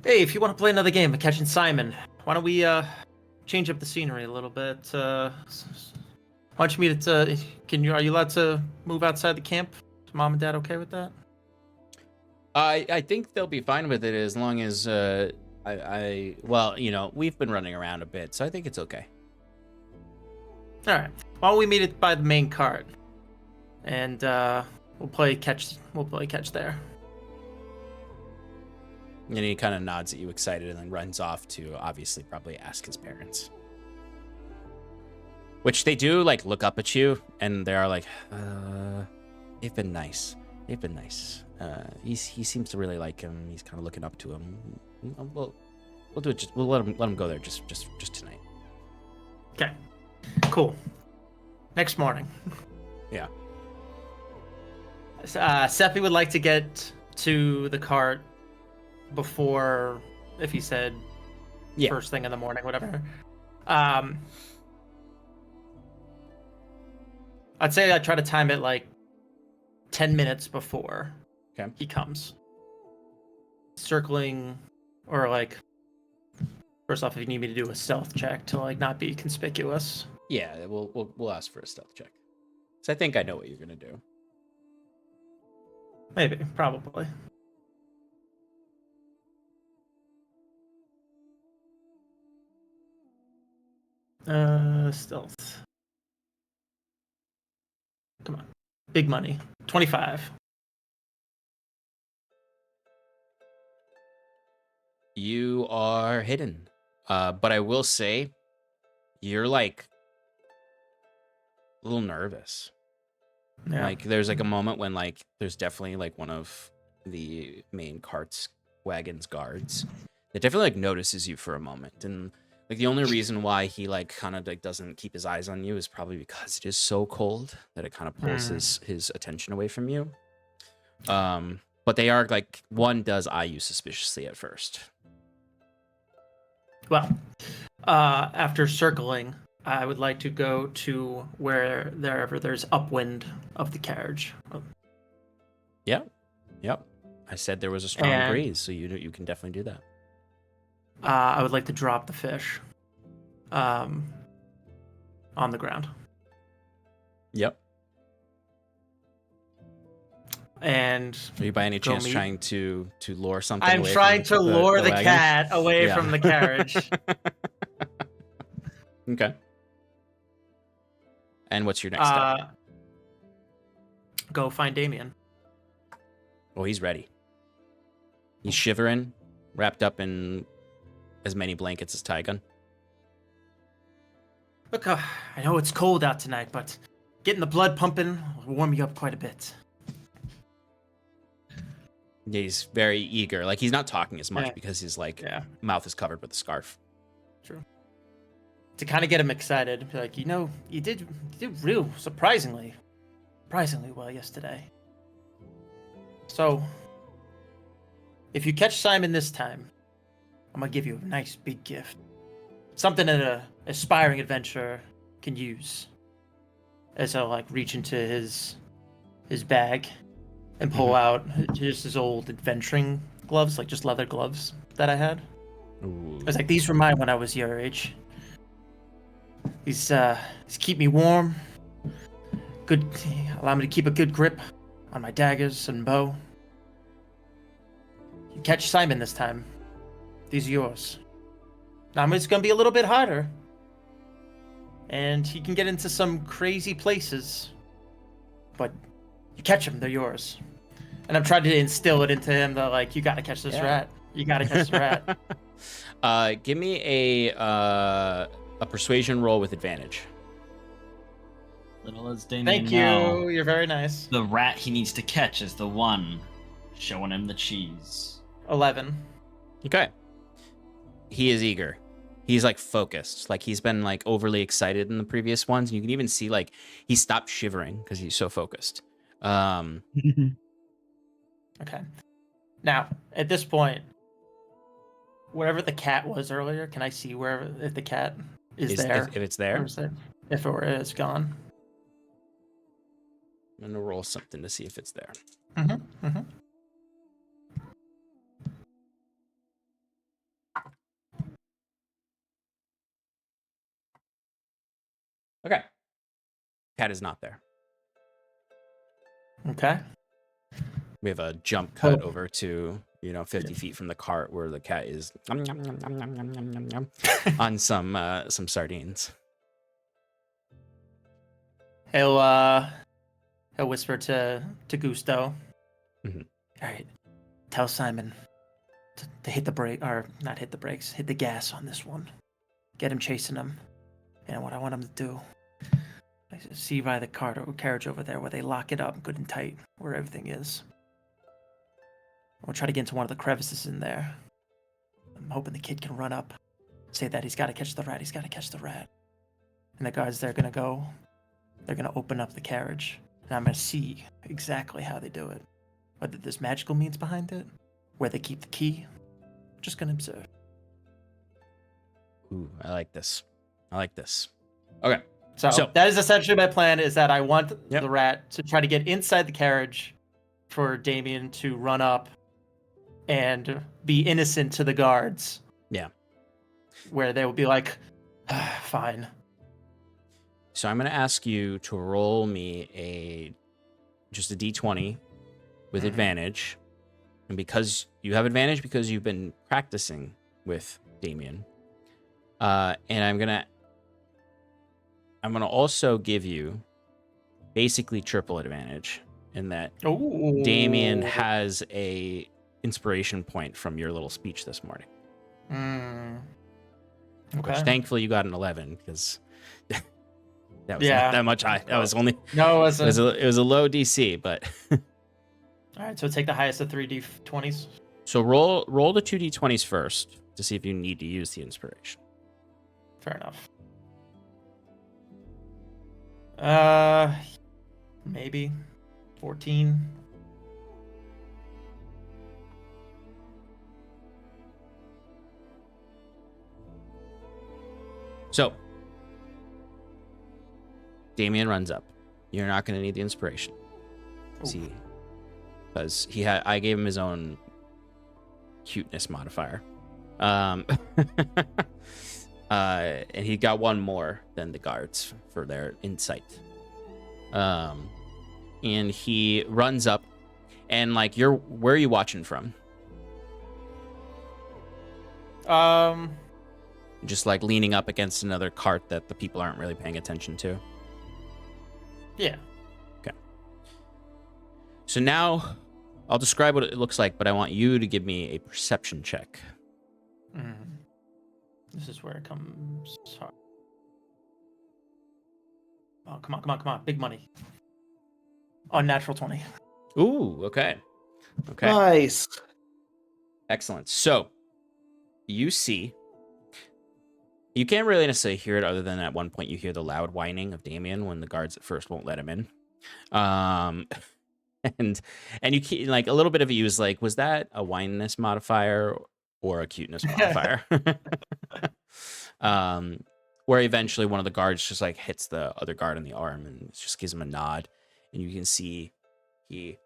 S5: Hey, if you want to play another game of catching Simon, why don't we change up the scenery a little bit? Why don't you meet at? Are you allowed to move outside the camp? Is Mom and Dad okay with that?
S1: I think they'll be fine with it as long as well, you know, we've been running around a bit, so I think it's okay.
S5: All right. Why don't we meet it by the main cart, and we'll play catch. We'll play catch there.
S1: And he kind of nods at you, excited, and then runs off to obviously probably ask his parents. Which they do, like, look up at you, and they are like, they've been nice. He seems to really like him. He's kind of looking up to him. We'll do it. We'll let him go there just tonight.
S5: Okay. Cool. Next morning.
S1: Yeah.
S5: Seppi would like to get to the cart before, if he said first thing in the morning, whatever. I'd say I try to time it like 10 minutes before he comes. Circling, or like, first off, if you need me to do a stealth check to like not be conspicuous.
S1: Yeah, we'll ask for a stealth check. So I think I know what you're gonna do.
S5: Maybe, probably. Stealth. Come on. Big money. 25.
S1: You are hidden. But I will say, you're like a little nervous.
S5: Yeah.
S1: Like there's like a moment when like there's definitely like one of the main cart's wagon's guards that definitely like notices you for a moment, and like the only reason why he like kind of like doesn't keep his eyes on you is probably because it is so cold that it kind of pulls his attention away from you. But they are like, one does eye you suspiciously at first.
S5: Well, after circling, I would like to go to wherever there's upwind of the carriage.
S1: Yep. I said there was a strong breeze, so you can definitely do that.
S5: I would like to drop the fish on the ground.
S1: Yep.
S5: And
S1: are you by any chance trying to lure something?
S5: I'm trying to lure the cat away from the carriage.
S1: Okay. And what's your next step?
S5: Go find Damien.
S1: Oh, he's ready. He's shivering, wrapped up in as many blankets as Tygon.
S5: Look, I know it's cold out tonight, but getting the blood pumping will warm you up quite a bit.
S1: He's very eager. Like, he's not talking as much because his, like, mouth is covered with a scarf.
S5: True. to kind of get him excited. Be like, you did real surprisingly well yesterday. So, if you catch Simon this time, I'm gonna give you a nice big gift. Something that an aspiring adventurer can use. As I like reach into his bag and pull out just his old adventuring gloves, like just leather gloves that I had.
S1: Ooh.
S5: I was like, these were mine when I was your age. These keep me warm. Good, allow me to keep a good grip on my daggers and bow. You catch Simon this time. These are yours. Now it's gonna be a little bit harder. And he can get into some crazy places. But you catch him, they're yours. And I'm trying to instill it into him that, like, you gotta catch this rat. You gotta catch the rat.
S1: Give me a persuasion roll with advantage.
S4: Little as Damien
S5: Thank
S4: know,
S5: you. You're very nice.
S4: the rat he needs to catch is the one showing him the cheese.
S5: 11.
S1: Okay. He is eager. He's like focused. Like he's been like overly excited in the previous ones. And you can even see like he stopped shivering because he's so focused.
S5: Okay. Now, at this point, wherever the cat was earlier, can I see if the cat is there?
S1: If it's there,
S5: Or is it, if it's gone?
S1: I'm gonna roll something to see if it's there.
S5: Mm-hmm. Mm-hmm.
S1: Okay. Cat is not there.
S5: Okay.
S1: We have a jump cut over to 50 feet from the cart where the cat is on some sardines.
S5: He'll whisper to Gusteau.
S1: Mhm.
S5: All right, tell Simon to hit the brake, or not hit the brakes, hit the gas on this one. Get him chasing him. And what I want him to do, I see by the carriage over there where they lock it up good and tight, where everything is. We'll try to get into one of the crevices in there. I'm hoping the kid can run up, say that he's got to catch the rat. He's got to catch the rat. And the guards, they're gonna open up the carriage, and I'm gonna see exactly how they do it. Whether there's magical means behind it, where they keep the key. Just gonna observe.
S1: Ooh, I like this. Okay.
S5: So that is essentially my plan, is that I want
S1: Yep.
S5: the rat to try to get inside the carriage for Damien to run up and be innocent to the guards.
S1: Yeah.
S5: Where they will be like, fine.
S1: So I'm going to ask you to roll me just a d20 with advantage. And because you have advantage because you've been practicing with Damien. And I'm going to also give you basically triple advantage in that
S5: Ooh.
S1: Damien has a inspiration point from your little speech this morning.
S5: Okay.
S1: Which thankfully you got an 11 because that was
S5: Yeah.
S1: not that much high. That was only
S5: No, it wasn't.
S1: it was a low DC, but
S5: All right, so take the highest of 3d20s.
S1: so roll the 2d20s first to see if you need to use the inspiration.
S5: Fair enough. Maybe 14.
S1: So Damien runs up. You're not going to need the inspiration. See, because I gave him his own cuteness modifier. And he got one more than the guards for their insight. And he runs up, and like where are you watching from? Just like leaning up against another cart that the people aren't really paying attention to.
S5: Yeah.
S1: Okay. So now I'll describe what it looks like, but I want you to give me a perception check.
S5: This is where it comes. Oh, come on. Big money. Unnatural 20.
S1: Ooh, okay. Okay.
S3: Nice.
S1: Excellent. So you see You can't really necessarily hear it other than at one point you hear the loud whining of Damien when the guards at first won't let him in. And you keep, like, a little bit of you is like, was that a wineness modifier or a cuteness modifier? Where eventually one of the guards just like hits the other guard on the arm and just gives him a nod, and you can see he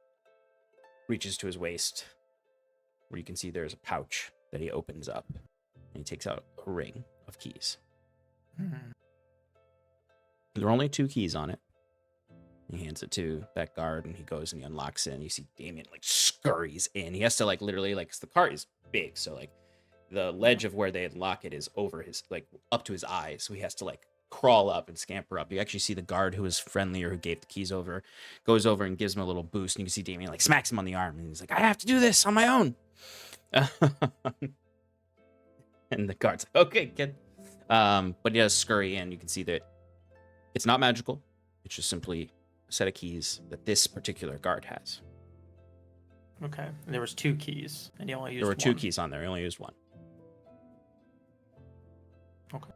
S1: reaches to his waist, where you can see there's a pouch that he opens up, and he takes out a ring of keys. There are only 2 keys on it. He hands it to that guard, and he goes and he unlocks it, and you see Damien like scurries in. He has to like literally, like, 'cause the cart is big, so like the ledge of where they unlock it is over his, like, up to his eyes, so he has to like crawl up and scamper up. You actually see the guard who was friendlier, who gave the keys over, goes over and gives him a little boost, and you can see Damien like smacks him on the arm, and he's like, I have to do this on my own. And the guard's like, okay, kid. But he does scurry in. You can see that it's not magical. It's just simply a set of keys that this particular guard has.
S5: Okay. And there was 2 keys, and you only used
S1: There were
S5: one.
S1: 2 keys on there. He only used 1.
S5: Okay.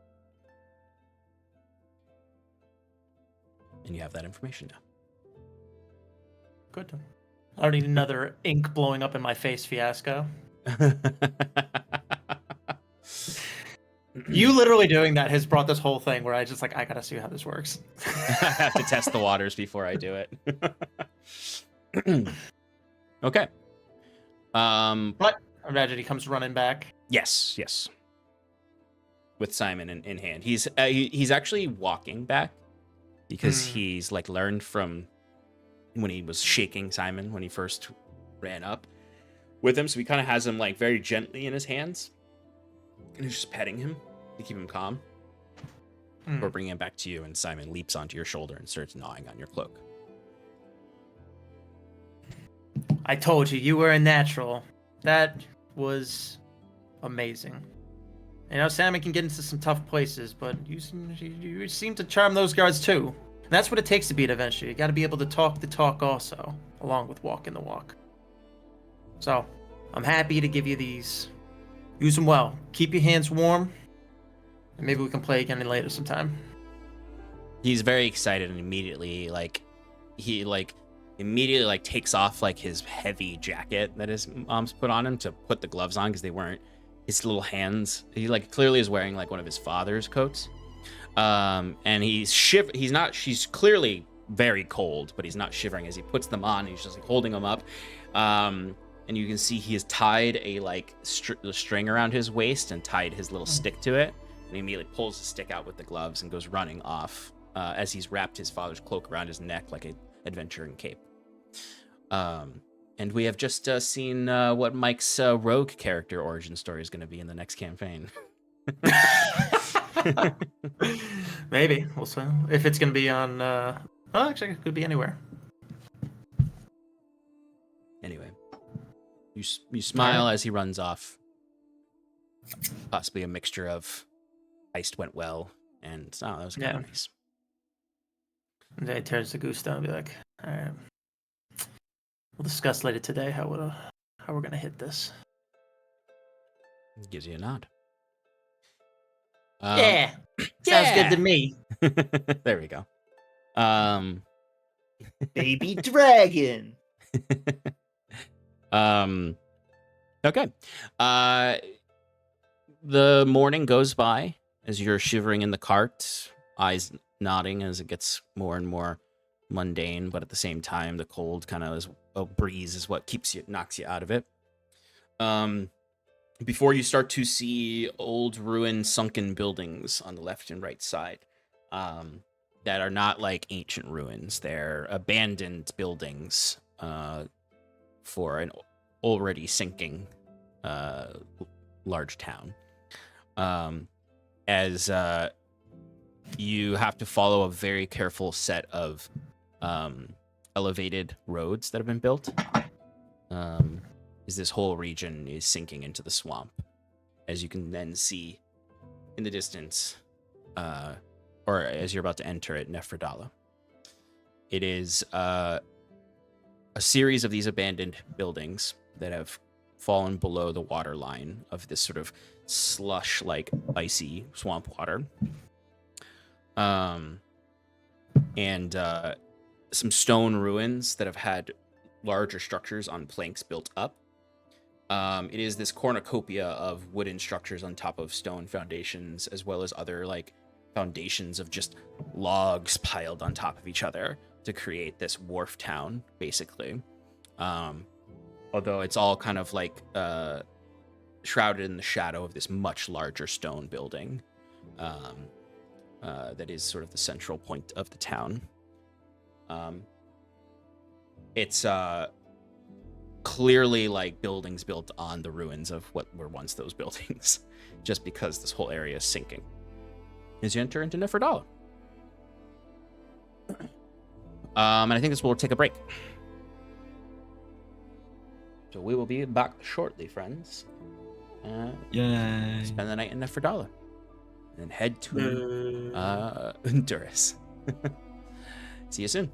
S1: And you have that information now.
S5: Good. I don't need another ink blowing up in my face fiasco. You literally doing that has brought this whole thing where I just like, I gotta see how this works.
S1: I have to test the waters before I do it. Okay.
S5: But I imagine he comes running back.
S1: Yes. With Simon in hand. He's actually walking back because he's like learned from when he was shaking Simon when he first ran up with him. So he kind of has him like very gently in his hands. And he's just petting him to keep him calm. Or bringing him back to you, and Simon leaps onto your shoulder and starts gnawing on your cloak.
S5: I told you were a natural. That was amazing. You know, Simon can get into some tough places, but you seem to charm those guards too. And that's what it takes to beat adventure. You got to be able to talk the talk also, along with walking the walk. So, I'm happy to give you these. Use them well. Keep your hands warm. And maybe we can play again later sometime.
S1: He's very excited, and immediately takes off like his heavy jacket that his mom's put on him to put the gloves on because they weren't his little hands. He like clearly is wearing like one of his father's coats. And she's clearly very cold, but he's not shivering as he puts them on. He's just like holding them up. And you can see he has tied a like string around his waist and tied his little stick to it. And he immediately pulls the stick out with the gloves and goes running off as he's wrapped his father's cloak around his neck like an adventuring cape. And we have just seen what Mike's rogue character origin story is going to be in the next campaign.
S5: Maybe. We'll see. If it's going to be on... actually, it could be anywhere.
S1: Anyway. You smile as he runs off. Possibly a mixture of heist went well and that was kind of nice.
S5: And then he turns to Gusteau and be like, all right. We'll discuss later today how we're going to hit this.
S1: Gives you a nod.
S5: Yeah. Sounds good to me.
S1: There we go.
S3: Baby dragon.
S1: Okay. The morning goes by as you're shivering in the cart, eyes nodding as it gets more and more mundane, but at the same time, the cold kind of is a breeze is what knocks you out of it. Before you start to see old ruined sunken buildings on the left and right side, that are not like ancient ruins. They're abandoned buildings, for an already sinking large town. As you have to follow a very careful set of elevated roads that have been built, as this whole region is sinking into the swamp. As you can then see in the distance, or as you're about to enter it, Nefradala. It is a series of these abandoned buildings that have fallen below the water line of this sort of slush like icy swamp water. And some stone ruins that have had larger structures on planks built up. It is this cornucopia of wooden structures on top of stone foundations, as well as other like foundations of just logs piled on top of each other to create this wharf town, basically. Although it's all kind of like shrouded in the shadow of this much larger stone building that is sort of the central point of the town. It's clearly like buildings built on the ruins of what were once those buildings, just because this whole area is sinking. As you enter into Nefradala. And I think this will take a break. So we will be back shortly, friends.
S4: Yay.
S1: Spend the night in Nefradala. And then head to Honduras. See you soon.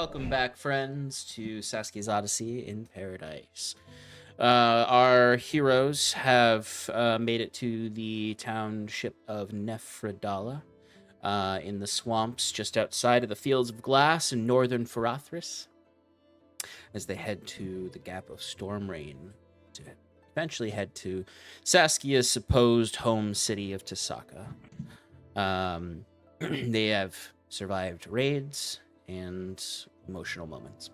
S1: Welcome back, friends, to Saskia's Odyssey in Paradise. Our heroes have made it to the township of Nefradala, in the swamps just outside of the Fields of Glass in northern Farathris, as they head to the Gap of Storm Rain to eventually head to Saskia's supposed home city of Tasaka. They have survived raids and emotional moments,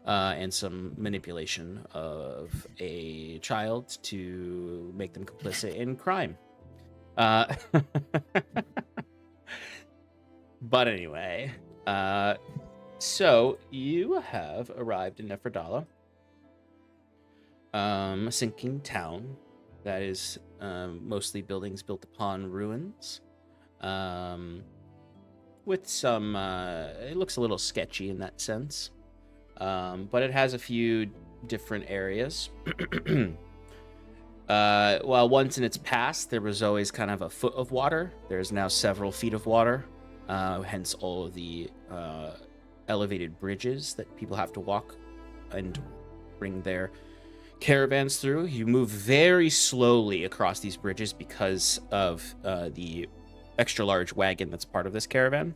S1: and some manipulation of a child to make them complicit in crime. But anyway, so you have arrived in Nefradala, a sinking town that is mostly buildings built upon ruins. With some, it looks a little sketchy in that sense, but it has a few different areas. While once in its past, there was always kind of a foot of water, there's now several feet of water, hence all of the elevated bridges that people have to walk and bring their caravans through. You move very slowly across these bridges because of the extra large wagon that's part of this caravan.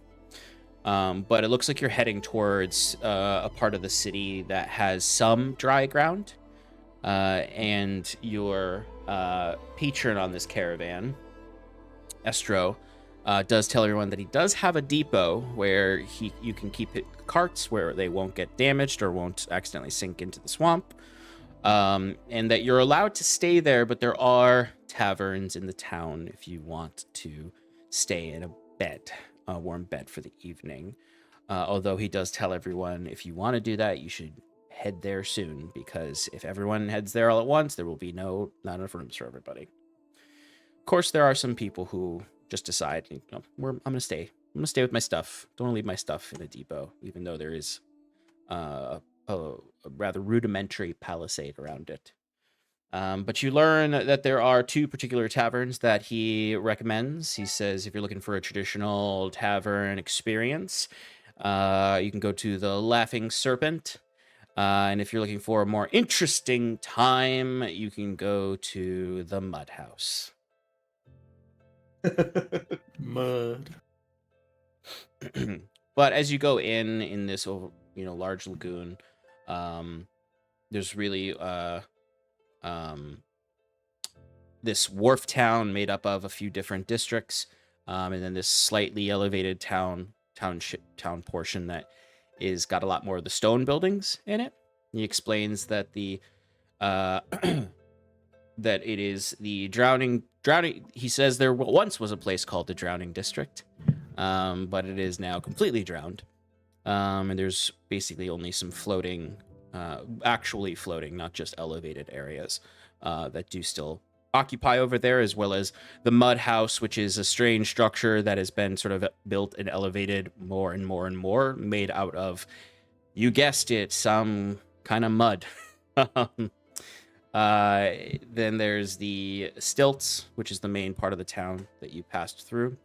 S1: But it looks like you're heading towards a part of the city that has some dry ground. And your patron on this caravan, Estro, does tell everyone that he does have a depot where you can keep carts where they won't get damaged or won't accidentally sink into the swamp. And that you're allowed to stay there, but there are taverns in the town if you want to stay in a warm bed for the evening. Although he does tell everyone, if you want to do that, you should head there soon, because if everyone heads there all at once, there will be not enough rooms for everybody. Of course, there are some people who just decide, I'm gonna stay with my stuff. Don't want to leave my stuff in a depot, even though there is a rather rudimentary palisade around it. But you learn that there are two particular taverns that he recommends. He says if you're looking for a traditional tavern experience, you can go to the Laughing Serpent. And if you're looking for a more interesting time, you can go to the Mud House.
S5: Mud.
S1: But as you go in this large lagoon, there's really this wharf town made up of a few different districts, and then this slightly elevated town portion that is got a lot more of the stone buildings in it. He explains that that it is the drowning. He says there once was a place called the Drowning District, but it is now completely drowned, and there's basically only some floating, actually floating, not just elevated areas that do still occupy over there, as well as the Mud House, which is a strange structure that has been sort of built and elevated more and more and more, made out of, you guessed it, some kind of mud. Then there's the Stilts, which is the main part of the town that you passed through,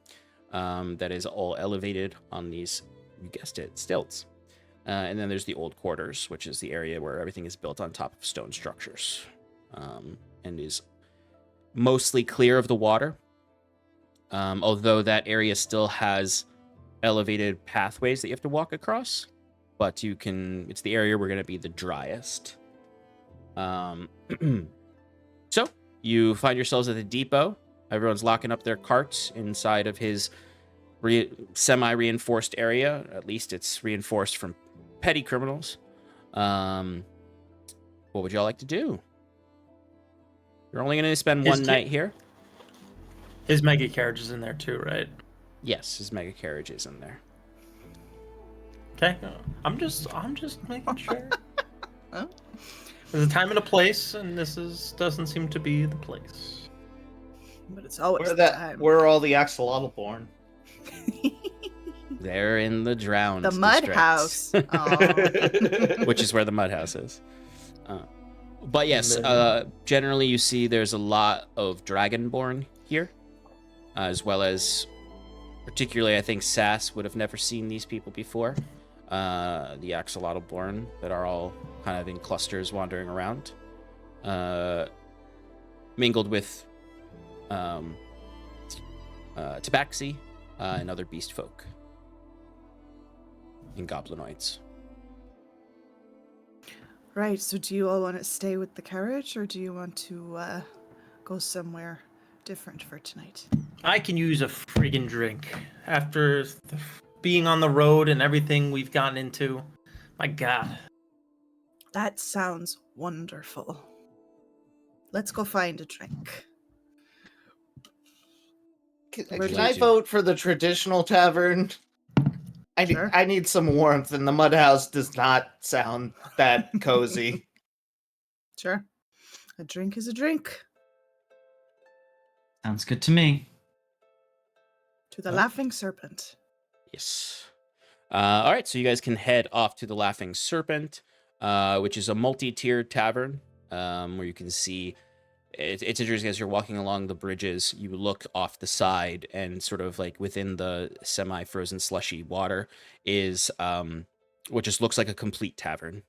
S1: that is all elevated on these, you guessed it, stilts. And then there's the Old Quarters, which is the area where everything is built on top of stone structures, and is mostly clear of the water, although that area still has elevated pathways that you have to walk across, but it's the area we're going to be the driest. So you find yourselves at the depot. Everyone's locking up their carts inside of his semi-reinforced area. At least it's reinforced from petty criminals. What would y'all like to do? You're only going to spend one night here.
S5: His mega carriage is in there too, right?
S1: Yes, his mega carriage is in there.
S5: Okay. I'm just making sure. There's a time and a place, and doesn't seem to be the place.
S2: But it's always
S3: Where are all the axolotl born?
S1: They're in the drowned
S2: The Mud
S1: district.
S2: House.
S1: Which is where the Mud House is. But yes, generally you see there's a lot of Dragonborn here, as well as, particularly I think Sass would have never seen these people before. the axolotl-born that are all kind of in clusters wandering around, mingled with tabaxi and other beast folk and goblinoids.
S2: Right, so do you all want to stay with the carriage, or do you want to go somewhere different for tonight?
S5: I can use a friggin' drink after being on the road and everything we've gotten into. My God.
S2: That sounds wonderful. Let's go find a drink.
S3: Can I vote for the traditional tavern?
S2: Sure.
S3: I need some warmth, and the mud house does not sound that cozy.
S2: Sure. A drink is a drink.
S4: Sounds good to me.
S2: To the Laughing Serpent.
S1: Yes. All right, so you guys can head off to the Laughing Serpent, which is a multi-tiered tavern, where you can see. It's interesting as you're walking along the bridges, you look off the side, and sort of like within the semi-frozen slushy water is what just looks like a complete tavern.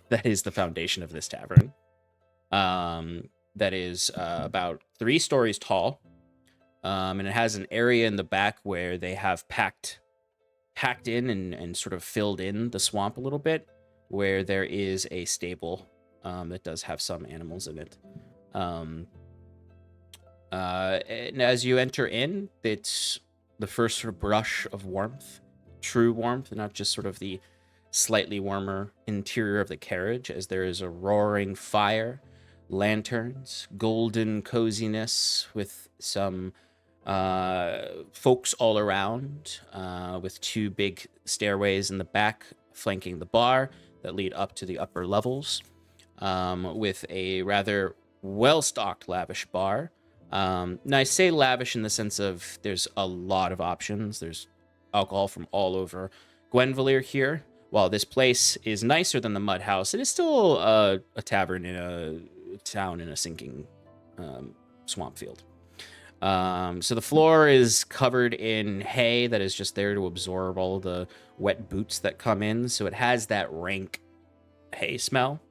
S1: That is the foundation of this tavern. That is about 3 stories tall, and it has an area in the back where they have packed in and sort of filled in the swamp a little bit, where there is a stable that does have some animals in it. And as you enter in, it's the first sort of brush of warmth, true warmth, and not just sort of the slightly warmer interior of the carriage, as there is a roaring fire, lanterns, golden coziness with some folks all around, with 2 big stairways in the back flanking the bar that lead up to the upper levels, with a rather well-stocked, lavish bar. Now, I say lavish in the sense of there's a lot of options. There's alcohol from all over Gwenvalir here. While this place is nicer than the Mud House, it is still a tavern in a town in a sinking swamp field. So the floor is covered in hay that is just there to absorb all the wet boots that come in. So it has that rank hay smell.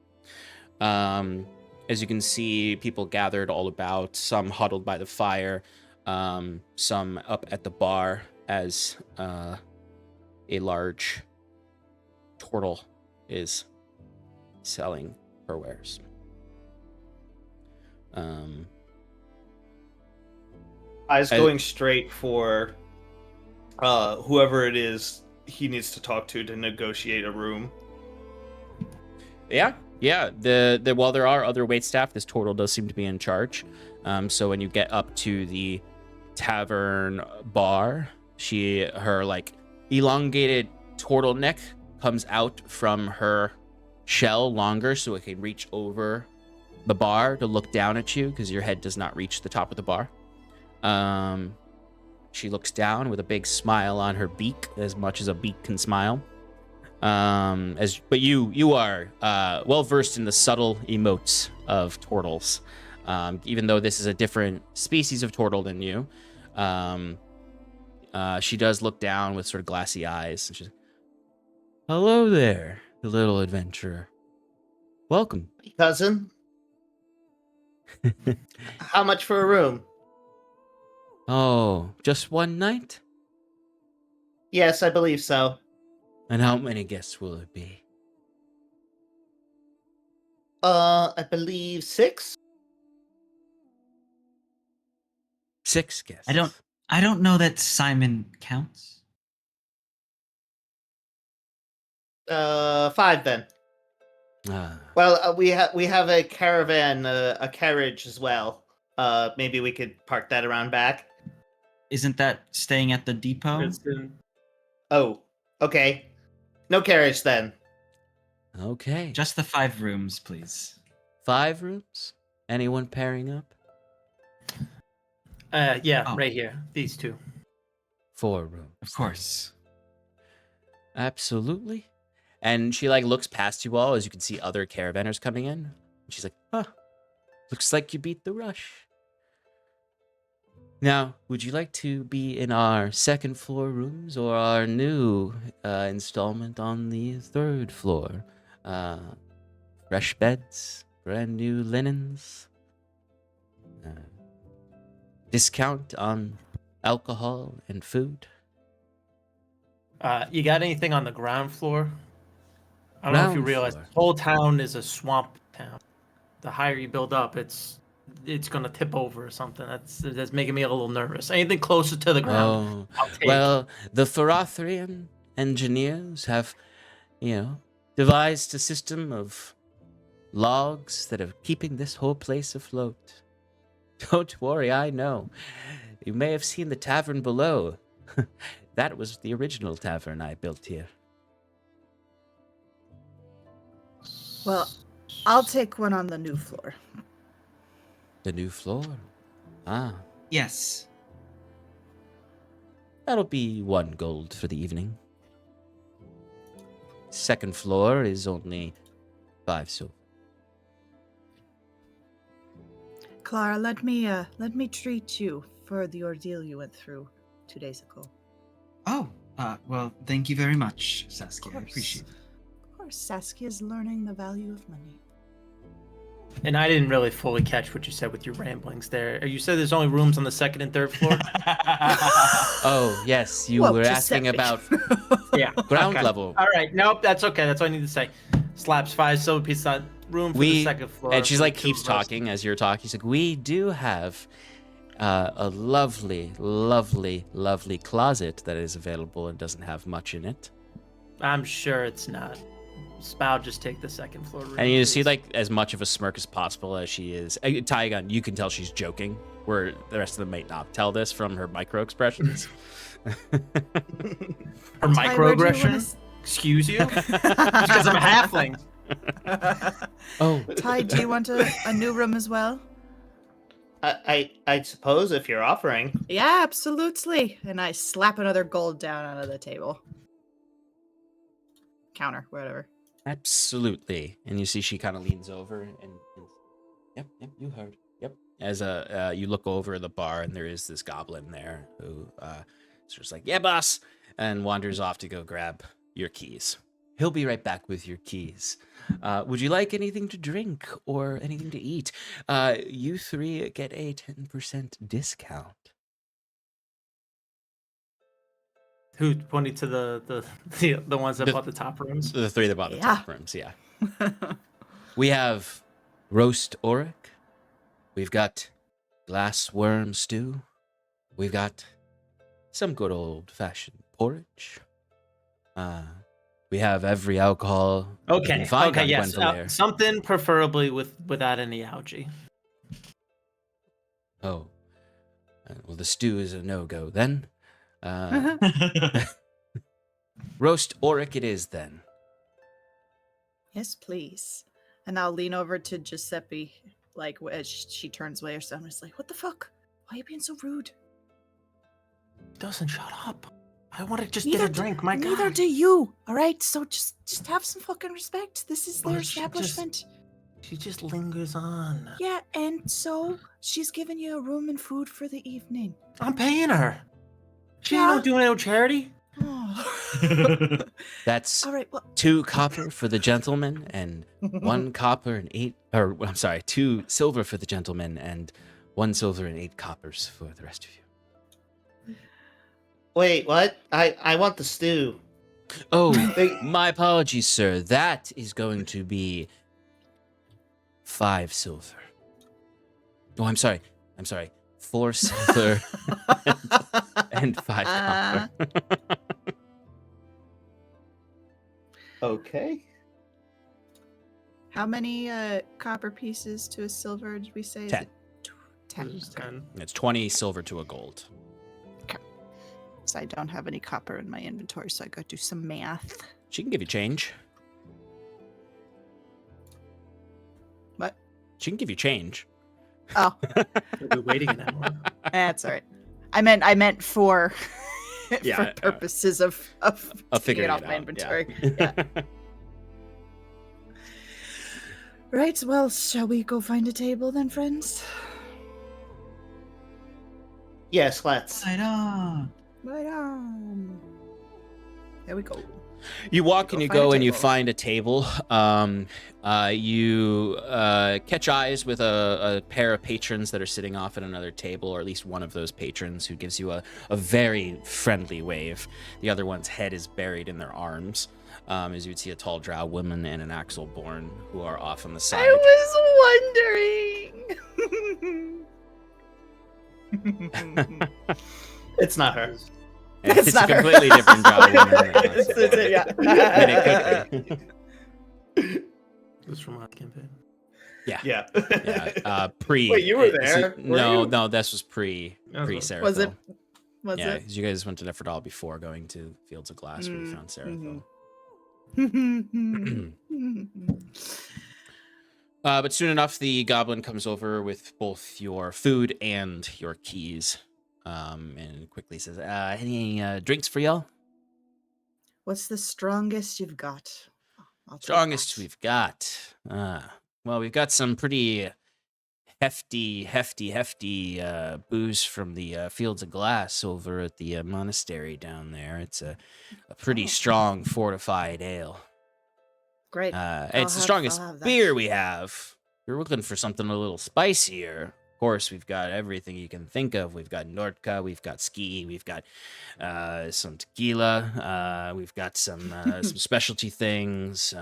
S1: As you can see, people gathered all about, some huddled by the fire, some up at the bar as a large turtle is selling her wares.
S3: Eyes going straight for whoever it is he needs to talk to negotiate a room.
S1: Yeah. The while there are other waitstaff, this turtle does seem to be in charge. So when you get up to the tavern bar, her like elongated turtleneck comes out from her shell longer, so it can reach over the bar to look down at you, because your head does not reach the top of the bar. She looks down with a big smile on her beak, as much as a beak can smile. But you are well versed in the subtle emotes of turtles, even though this is a different species of turtle than you. She does look down with sort of glassy eyes, and she's, "Hello there, the little adventurer. Welcome."
S3: Cousin, how much for a room?
S1: Oh, just one night?
S3: Yes, I believe so.
S1: And how many guests will it be?
S3: I believe 6.
S1: 6 guests.
S4: I don't know that Simon counts.
S3: 5 then.
S1: Ah.
S3: Well, we have a caravan, a carriage as well. Maybe we could park that around back.
S4: Isn't that staying at the depot?
S5: Princeton.
S3: Oh, okay. No carriage then.
S1: Okay.
S4: Just the 5 rooms, please.
S1: 5 rooms? Anyone pairing up?
S5: Yeah,
S4: Oh.
S5: right here. These 2.
S1: 4 rooms.
S4: Of course.
S1: Absolutely. And she like looks past you all as you can see other caravanners coming in. She's like, "Huh. Looks like you beat the rush." Now, would you like to be in our second floor rooms or our new installment on the third floor? Fresh beds, brand new linens, discount on alcohol and food.
S5: You got anything on the ground floor? I don't know if you
S1: Ground
S5: realize
S1: floor.
S5: this whole town is a swamp town. The higher you build up, it's gonna tip over or something. That's making me a little nervous. Anything closer to the ground,
S1: Oh,
S5: I'll take.
S1: well, the Farathrian engineers have, devised a system of logs that are keeping this whole place afloat. Don't worry, I know. You may have seen the tavern below. That was the original tavern I built here.
S2: Well, I'll take one on the new floor.
S1: The new floor? Ah,
S4: Yes.
S1: that'll be 1 gold for the evening. Second floor is only 5 silver.
S2: Clara, let me treat you for the ordeal you went through 2 days ago.
S4: Oh, well, thank you very much, Saskia. I
S2: course.
S4: appreciate it.
S2: Of course, Saskia's learning the value of money.
S5: And I didn't really fully catch what you said with your ramblings there. You said there's only rooms on the second and third floor?
S1: Oh, yes, you
S2: Whoa,
S1: were asking
S2: Giuseppe.
S1: about
S5: Yeah.
S1: ground
S5: okay.
S1: level.
S5: All right. Nope, that's okay. That's all I need to say. Slaps 5 silver pieces on room for the second floor.
S1: And she's
S5: for
S1: like,
S5: the
S1: keeps
S5: two of us.
S1: talking as you're talking. She's like, we do have a lovely, lovely, lovely closet that is available and doesn't have much in it.
S5: I'm sure it's not. Spout, just take the second floor room.
S1: And you see
S5: please.
S1: like as much of a smirk as possible as she is. Tygon, you can tell she's joking, where the rest of them might not tell this from her micro expressions.
S5: Her
S2: Ty, where do you
S5: microaggression?
S2: wanna
S5: Excuse you? Because I'm a halfling.
S1: Oh,
S2: Ty, do you want a new room as well?
S3: I suppose if you're offering.
S2: Yeah, absolutely. And I slap another gold down onto the table. Counter, whatever.
S1: absolutely. And you see she kind of leans over and yep, you heard. Yep. As you look over the bar and there is this goblin there who is just like, yeah, boss, and wanders off to go grab your keys. He'll be right back with your keys. Would you like anything to drink or anything to eat? You 3 get a 10% discount.
S5: Who pointed to the ones that
S1: The-
S5: bought the top rooms?
S1: The 3 that bought the
S2: Yeah.
S1: top rooms, yeah. We have roast auric. We've got glass worm stew. We've got some good old-fashioned porridge. We have every alcohol you
S5: Okay.
S1: can find
S5: Okay.
S1: on
S5: Yes.
S1: Gwendolyn.
S5: Something preferably without any algae.
S1: Oh. Well, the stew is a no-go then. Roast auric it is then.
S2: Yes, please. And I'll lean over to Giuseppe, like as she turns away or something. It's like, what the fuck? Why are you being so rude?
S5: Doesn't shut up. I want to just get a drink. My God.
S2: Neither do you. All right, so just have some fucking respect. This is their
S5: Well, she just-
S2: establishment.
S5: She just lingers on.
S2: Yeah, and so she's giving you a room and food for the evening.
S5: I'm paying her. She
S2: Yeah.
S5: ain't doing no charity.
S2: Oh.
S1: That's
S2: All right, well,
S1: 2 copper for the gentleman and 1 copper and 8, or I'm sorry, 2 silver for the gentleman and 1 silver and 8 coppers for the rest of you.
S3: Wait, what? I want the stew.
S1: Oh,
S3: They-
S1: my apologies, sir. That is going to be 5 silver. Oh, I'm sorry. 4 silver and 5 copper.
S3: Okay.
S2: how many copper pieces to a silver did we say? Is
S1: 10.
S2: it 10.
S5: This is
S2: Okay.
S5: 10.
S1: It's 20 silver to a gold.
S2: So I don't have any copper in my inventory, so I gotta do some math.
S1: She can give you change.
S2: What?
S1: She can give you change.
S2: Oh,
S5: We'll be waiting an hour.
S2: that's all right. I meant for
S1: Yeah,
S2: for purposes of taking
S1: figuring
S2: it off
S1: it
S2: my
S1: out,
S2: inventory.
S1: yeah.
S2: Yeah. Right. Well, shall we go find a table then, friends?
S3: Yes, let's.
S4: Right on.
S2: Right on. There we go.
S1: You walk and you
S2: Go find a
S1: go and you
S2: table.
S1: find a table. You catch eyes with a pair of patrons that are sitting off at another table, or at least one of those patrons who gives you a very friendly wave. The other one's head is buried in their arms. As you'd see a tall drow woman and an Axelborn who are off on the side.
S2: I was wondering.
S3: It's not her.
S1: It's
S2: not
S1: a
S2: her.
S1: completely different drow woman.
S2: Yeah.
S1: And it could be.
S5: It was from last campaign.
S3: Yeah.
S1: Yeah, pre.
S3: Wait, you were there? Were
S1: No,
S3: you?
S1: no, this was pre
S5: Okay.
S1: Seraphil.
S2: Was it? Was
S1: Yeah,
S2: it?
S1: because you guys went to Nefradala before going to Fields of Glass where you found Seraphil. But soon enough, the goblin comes over with both your food and your keys, and quickly says, "Any drinks for y'all?"
S2: What's the strongest you've got? I'll take
S1: Strongest
S2: that.
S1: we've got. Well, we've got some pretty hefty booze from the Fields of Glass over at the monastery down there. It's a pretty
S2: Oh.
S1: strong fortified ale.
S2: Great.
S1: It's the strongest
S2: I'll have that.
S1: beer we have. If you're looking for something a little spicier, of course, we've got everything you can think of. We've got Nordka, we've got ski, we've got some tequila, we've got some specialty things.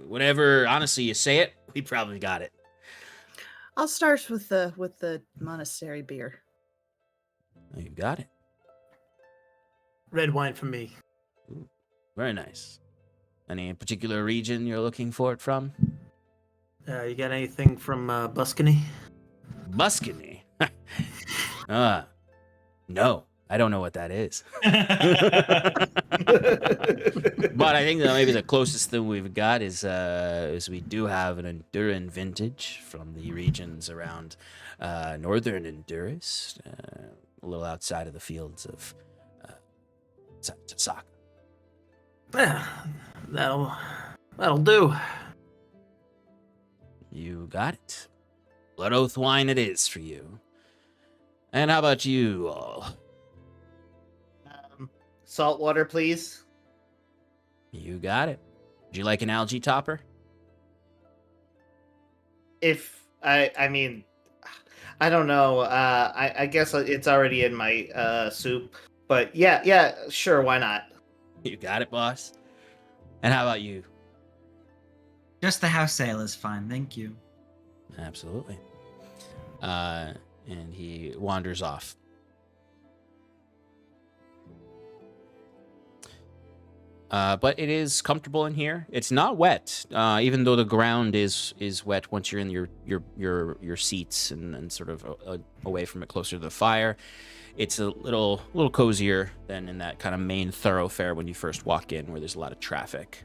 S1: Whatever, honestly, you say it, we probably got it.
S2: I'll start with the monastery beer.
S1: You got it.
S5: Red wine for me.
S1: Very nice. Any particular region you're looking for it from?
S5: You got anything from Bluesky?
S1: Bluesky. No, I don't know what that is. But I think that maybe the closest thing we've got is we do have an Enduran vintage from the regions around northern Endurus, a little outside of the fields of Saskia.
S5: That'll do.
S1: You got it. Blood Oath wine it is for you. And how about you all?
S3: Salt water, please.
S1: You got it. Would you like an algae topper?
S3: If I mean, I don't know. I guess it's already in my soup. But yeah, sure, why not?
S1: You got it, boss. And how about you?
S4: Just the house ale is fine, thank you.
S1: Absolutely. And he wanders off. But it is comfortable in here. It's not wet, even though the ground is wet once you're in your seats and sort of away from it, closer to the fire. It's a little cozier than in that kind of main thoroughfare when you first walk in, where there's a lot of traffic.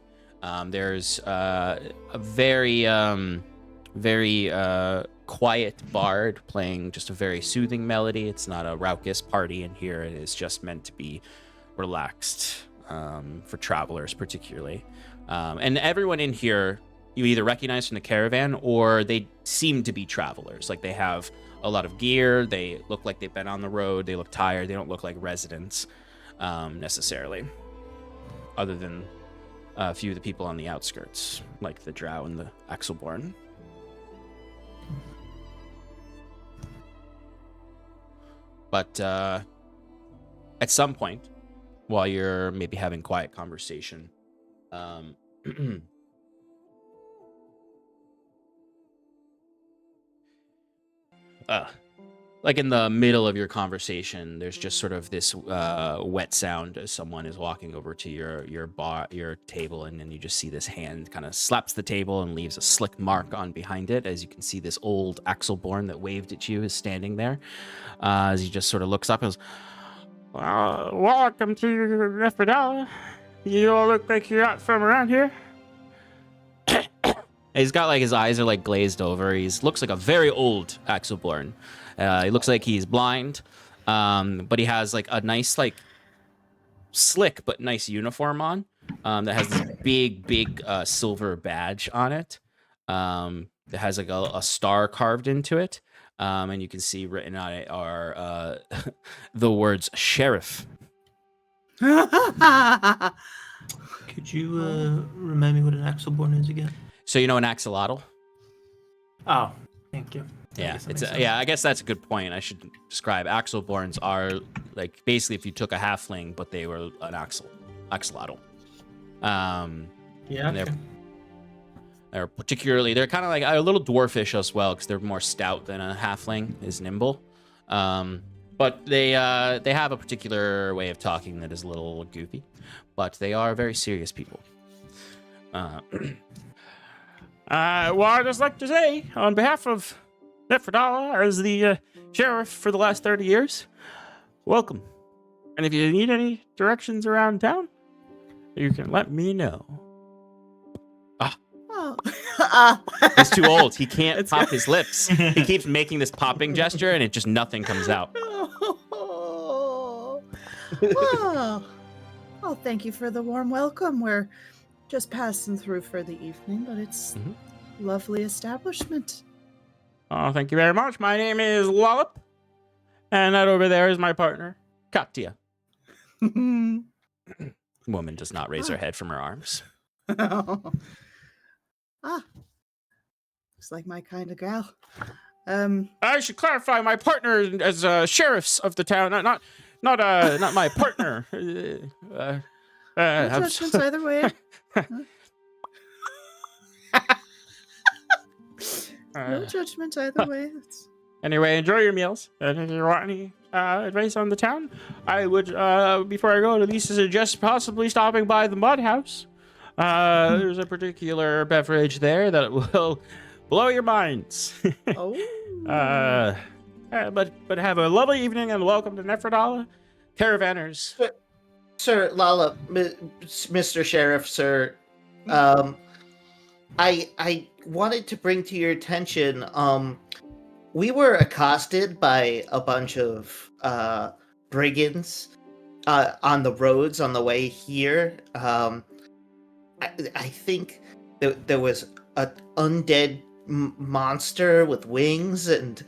S1: There's a very quiet bard playing just a very soothing melody. It's not a raucous party in here. It is just meant to be relaxed. For travelers particularly. And everyone in here you either recognize from the caravan or they seem to be travelers. Like they have a lot of gear, they look like they've been on the road, they look tired, they don't look like residents necessarily. Other than a few of the people on the outskirts, like the drow and the Axelborn. But at some point, while you're maybe having quiet conversation, like in the middle of your conversation, there's just sort of this wet sound as someone is walking over to your table, and then you just see this hand kind of slaps the table and leaves a slick mark on behind it. As you can see, this old Axelborn that waved at you is standing there. As he just sort of looks up and goes, welcome to Nefradala. You all look like you're not from around here. He's got like his eyes are like glazed over. Looks like a very old Axelborn. He looks like he's blind, but he has like a nice like slick but nice uniform on that has this big silver badge on it that has like a star carved into it. And you can see written on it are the words sheriff.
S5: Could you remind me what an axleborn is again?
S1: So you know an axolotl?
S5: Oh, thank you.
S1: Yeah, I guess that's a good point. I should describe axleborns are like basically if you took a halfling, but they were an axolotl.
S5: Yeah.
S1: And
S5: Okay.
S1: they're kind of like a little dwarfish as well because they're more stout than a halfling is nimble. But they have a particular way of talking that is a little goofy, but they are very serious people. Well, I'd just like to say, on behalf of Nefradala, as the sheriff for the last 30 years, welcome. And if you need any directions around town, you can let me know.
S2: Oh.
S1: He's too old. He can't pop his lips. He keeps making this popping gesture, and it just nothing comes out.
S2: Oh. Well, thank you for the warm welcome. We're just passing through for the evening, but it's lovely establishment.
S1: Oh, thank you very much. My name is Lollop, and that over there is my partner, Katya. Woman does not raise her head from her arms.
S2: Looks like my kind of gal.
S1: I should clarify, my partner as sheriffs of the town, not my partner.
S2: No judgments either way. No judgment either way.
S1: Anyway, enjoy your meals. And if you want any advice on the town, I would, before I go, at least suggest possibly stopping by the Mud House. There's a particular beverage there that will blow your minds.
S2: Oh.
S1: But have a lovely evening and welcome to Nefradala, caravanners.
S3: Sir Lala, Mr. Sheriff, sir, I wanted to bring to your attention, we were accosted by a bunch of brigands on the roads on the way here. I think there was an undead monster with wings, and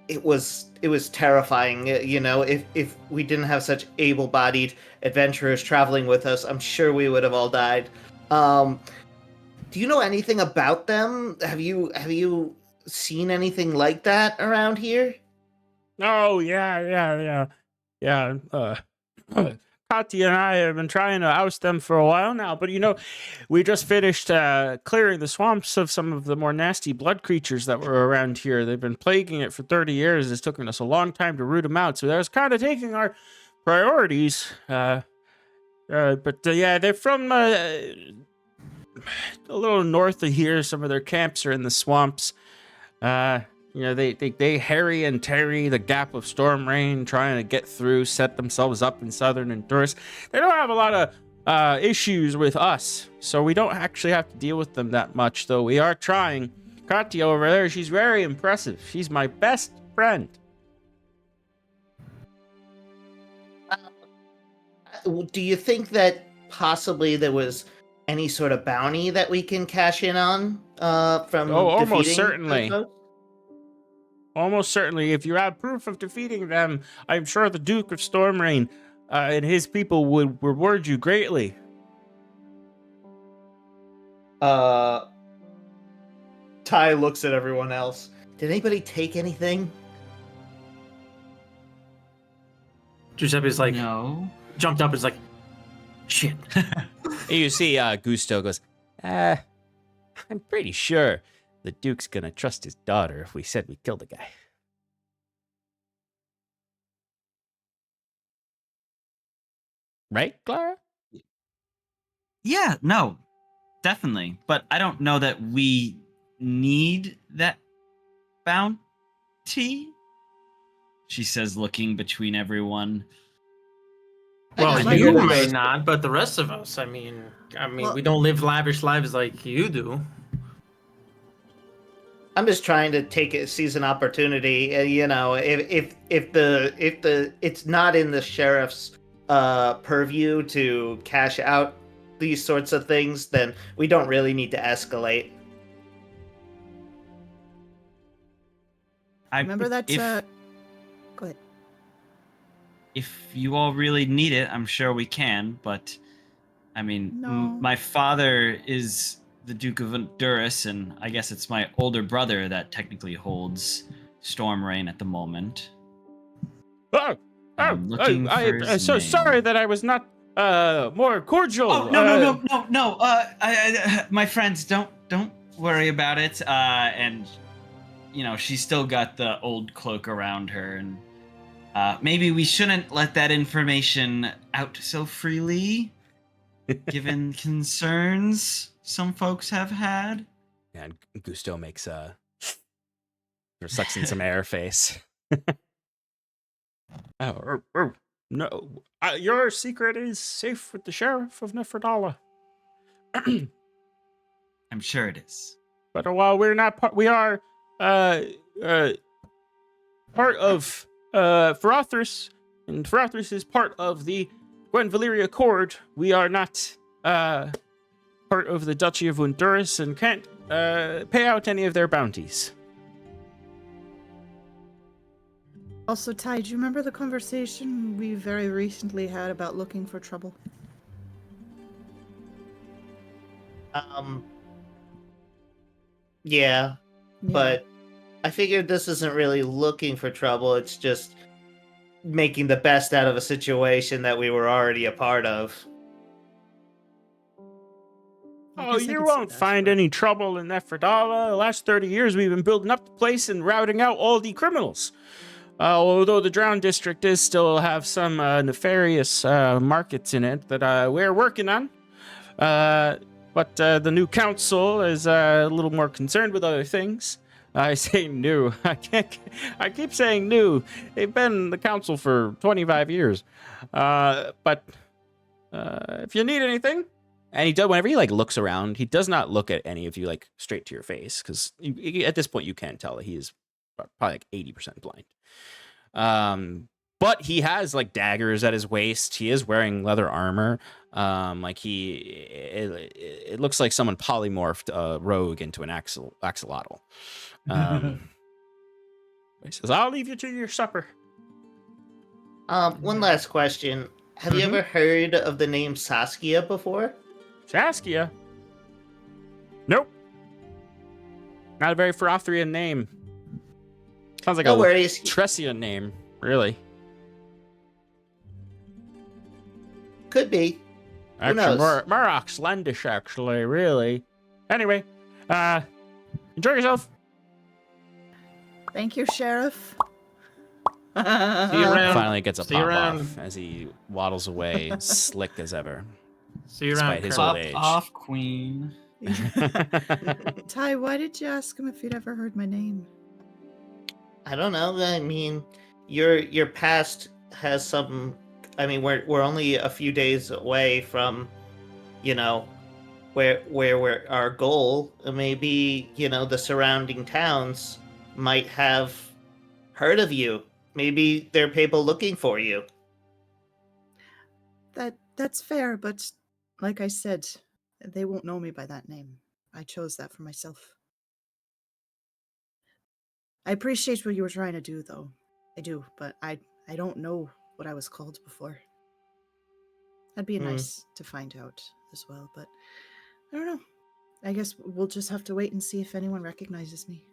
S3: it was terrifying. You know, if we didn't have such able-bodied adventurers traveling with us, I'm sure we would have all died. Do you know anything about them? Have you seen anything like that around here?
S1: Oh, yeah. Katya and I have been trying to oust them for a while now, but you know, we just finished clearing the swamps of some of the more nasty blood creatures that were around here. They've been plaguing it for 30 years. It's taken us a long time to root them out, so that was kind of taking our priorities. But yeah, they're from a little north of here. Some of their camps are in the swamps. You know, they harry and tarry the gap of storm rain, trying to get through, set themselves up in southern Honduras. They don't have a lot of issues with us, so we don't actually have to deal with them that much, though we are trying. Katya over there, she's very impressive. She's my best friend.
S3: Do you think that possibly there was any sort of bounty that we can cash in on from
S1: almost
S3: defeating
S1: certainly.
S3: those folks?
S1: Almost certainly. If you have proof of defeating them, I'm sure the Duke of Stormrain and his people would reward you greatly.
S3: Ty looks at everyone else. Did anybody take anything?
S5: Giuseppe's like,
S4: No.
S5: jumped up and is like, shit.
S1: You see Gusteau goes, I'm pretty sure the Duke's gonna trust his daughter if we said we killed the guy. Right, Clara?
S4: Yeah, no, definitely. But I don't know that we need that bounty, she says, looking between everyone.
S5: Well,
S2: Like
S5: you
S2: yours.
S5: may not, but the rest of us, I mean,
S2: Well-
S5: we don't live lavish lives like you do.
S3: I'm just trying to seize an opportunity. You know, if it's not in the sheriff's purview to cash out these sorts of things, then we don't really need to escalate.
S2: Remember that.
S4: If,
S2: Go ahead.
S4: if you all really need it, I'm sure we can. But I mean,
S2: No.
S4: my father is the Duke of Honduras, and I guess it's my older brother that technically holds Storm Reign at the moment. I'm looking for
S1: I'm
S4: his
S1: so
S4: name.
S1: sorry that I was not more cordial.
S4: Oh no! My friends, don't worry about it. And you know, she's still got the old cloak around her, and maybe we shouldn't let that information out so freely, given concerns some folks have had.
S1: And Gusteau makes or sucks in some air face. No, your secret is safe with the sheriff of Nefradala.
S4: I'm sure it is.
S1: But while we're not we are part of Farathris, and Farathris is part of the Gwen Valyria Court. We are not part of the Duchy of Honduras and can't pay out any of their bounties.
S2: Also, Ty, do you remember the conversation we very recently had about looking for trouble?
S3: Yeah, but I figured this isn't really looking for trouble. It's just making the best out of a situation that we were already a part of.
S1: Oh, you won't find any trouble in Nefradala. The last 30 years, we've been building up the place and routing out all the criminals. Although the Drowned District does still have some nefarious markets in it that we're working on. But the new council is a little more concerned with other things. I say new. I keep saying new. They've been in the council for 25 years. But if you need anything, and he does, whenever he looks around, he does not look at any of you straight to your face, because at this point you can tell that he is probably 80% blind. But he has daggers at his waist. He is wearing leather armor. It looks like someone polymorphed a rogue into an axolotl. He says, "I'll leave you to your supper."
S3: One last question. Have you ever heard of the name Saskia before?
S1: Saskia? Nope. Not a very Farathrian name. Sounds like
S3: No
S1: a
S3: worries.
S1: Tressian name, really.
S3: Could be. Who
S1: Actually,
S3: knows?
S1: more Oxlandish, actually, really. Anyway, enjoy yourself.
S2: Thank you, Sheriff.
S5: See you around.
S1: Finally gets a
S5: See you
S1: pop
S5: around.
S1: off as he waddles away, slick as ever.
S5: See you
S1: Despite
S5: around.
S1: his
S5: Kurt.
S1: old
S4: Pop
S1: age.
S4: off, queen.
S2: Ty, why did you ask him if he'd ever heard my name?
S3: I don't know. I mean, your past has some. I mean, we're only a few days away from, where we're our goal. Maybe the surrounding towns might have heard of you. Maybe there are people looking for you.
S2: That's fair, but like I said, they won't know me by that name. I chose that for myself. I appreciate what you were trying to do, though. I do, but I don't know what I was called before. That'd be nice to find out as well, but I don't know. I guess we'll just have to wait and see if anyone recognizes me.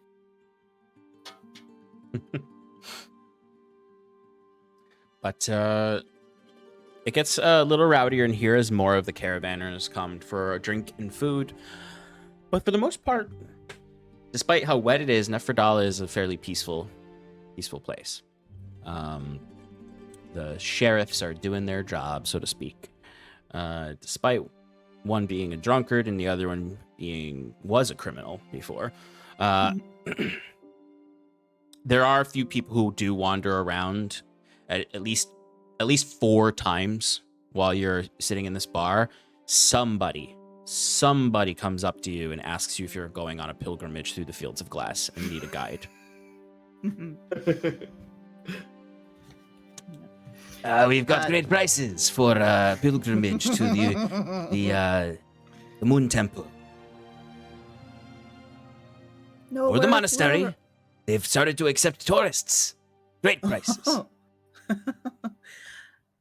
S1: But it gets a little rowdier in here as more of the caravanners come for a drink and food. But for the most part, despite how wet it is, Nefradala is a fairly peaceful place. The sheriffs are doing their job, so to speak. Despite one being a drunkard and the other one was a criminal before. There are a few people who do wander around at least 4 times while you're sitting in this bar. Somebody comes up to you and asks you if you're going on a pilgrimage through the fields of glass and need a guide. We've got great prices for pilgrimage to the Moon Temple.
S2: No,
S1: Or the monastery. They've started to accept tourists. Great prices.
S2: Oh.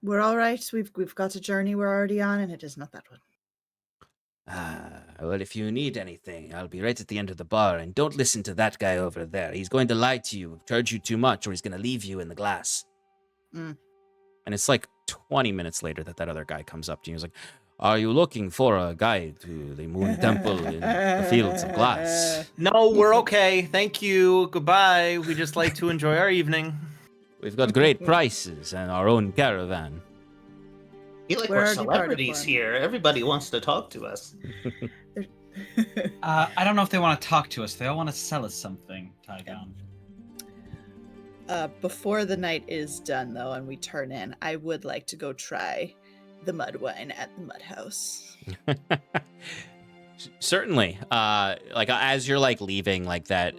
S2: We're all right. We've got a journey we're already on, and it is not that one.
S1: Well, if you need anything, I'll be right at the end of the bar. And don't listen to that guy over there. He's going to lie to you, charge you too much, or he's going to leave you in the glass.
S2: Mm.
S1: And it's like 20 minutes later that other guy comes up to you. He's like, are you looking for a guide to the Moon Temple in the Fields of Glass?
S5: No, we're okay. Thank you. Goodbye. We just like to enjoy our evening.
S1: We've got great prices and our own caravan.
S3: I feel like
S2: We're
S3: we're
S2: already
S3: celebrities
S2: party
S3: here. Everybody wants to talk to us.
S4: I don't know if they want to talk to us. They all want to sell us something, Tygon.
S2: Before the night is done, though, and we turn in, I would like to go try the mud wine at the mud house.
S1: Certainly. As you're like leaving, like that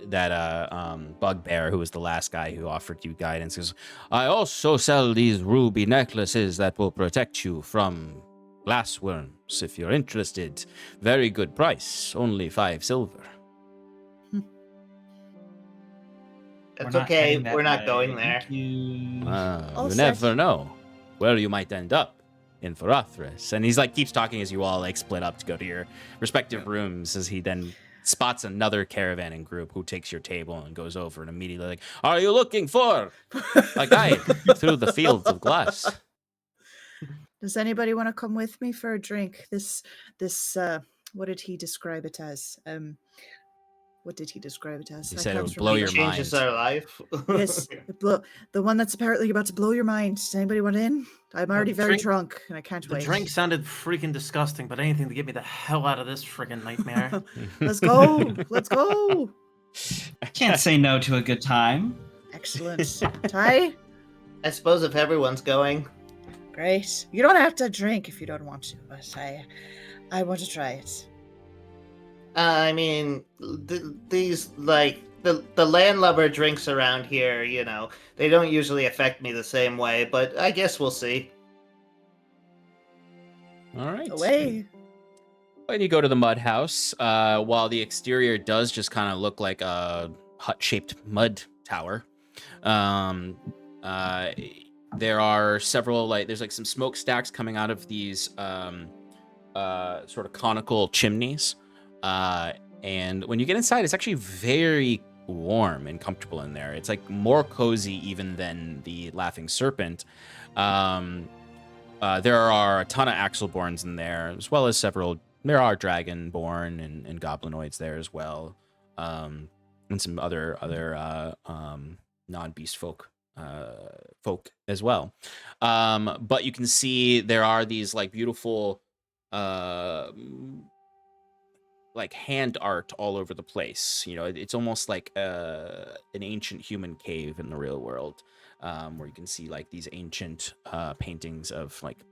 S1: bugbear who was the last guy who offered you guidance is, I also sell these ruby necklaces that will protect you from glassworms if you're interested. Very good price, only 5 silver.
S3: It's okay. We're not going there.
S4: Thank you.
S2: All
S1: You
S2: set.
S1: never know where you might end up in Farathris. And he's like keeps talking as you all like split up to go to your respective rooms, as he then spots another caravanning group who takes your table and goes over and immediately like, are you looking for a guide through the fields of glass?
S2: Does anybody want to come with me for a drink? This what did he describe it as? What did he describe it as?
S1: He
S2: I
S1: said it
S2: can't
S1: would blow your
S2: remember.
S3: Changes
S1: mind.
S3: our life.
S2: Yes, the one that's apparently about to blow your mind. Does anybody want in? I'm already very
S5: drink-
S2: drunk and I can't
S5: The
S2: wait.
S5: drink sounded freaking disgusting, but anything to get me the hell out of this freaking nightmare.
S2: Let's go. Let's go.
S4: Can't say no to a good time.
S2: Excellent. Ty?
S3: I suppose if everyone's going,
S2: Great. You don't have to drink if you don't want to, but I want to try it.
S3: I mean, these like the landlubber drinks around here, you know, they don't usually affect me the same way, but I guess we'll see.
S1: All right.
S2: Away.
S1: When you go to the mud house, while the exterior does just kind of look like a hut-shaped mud tower, there are several there's like some smokestacks coming out of these sort of conical chimneys. And when you get inside, it's actually very warm and comfortable in there. It's like more cozy even than the Laughing Serpent. There are a ton of Axelborns in there, as well as there are Dragonborn and Goblinoids there as well. And some other non-beast folk as well. But you can see there are these like beautiful like hand art all over the place. You know, it's almost like an ancient human cave in the real world, where you can see like these ancient paintings of like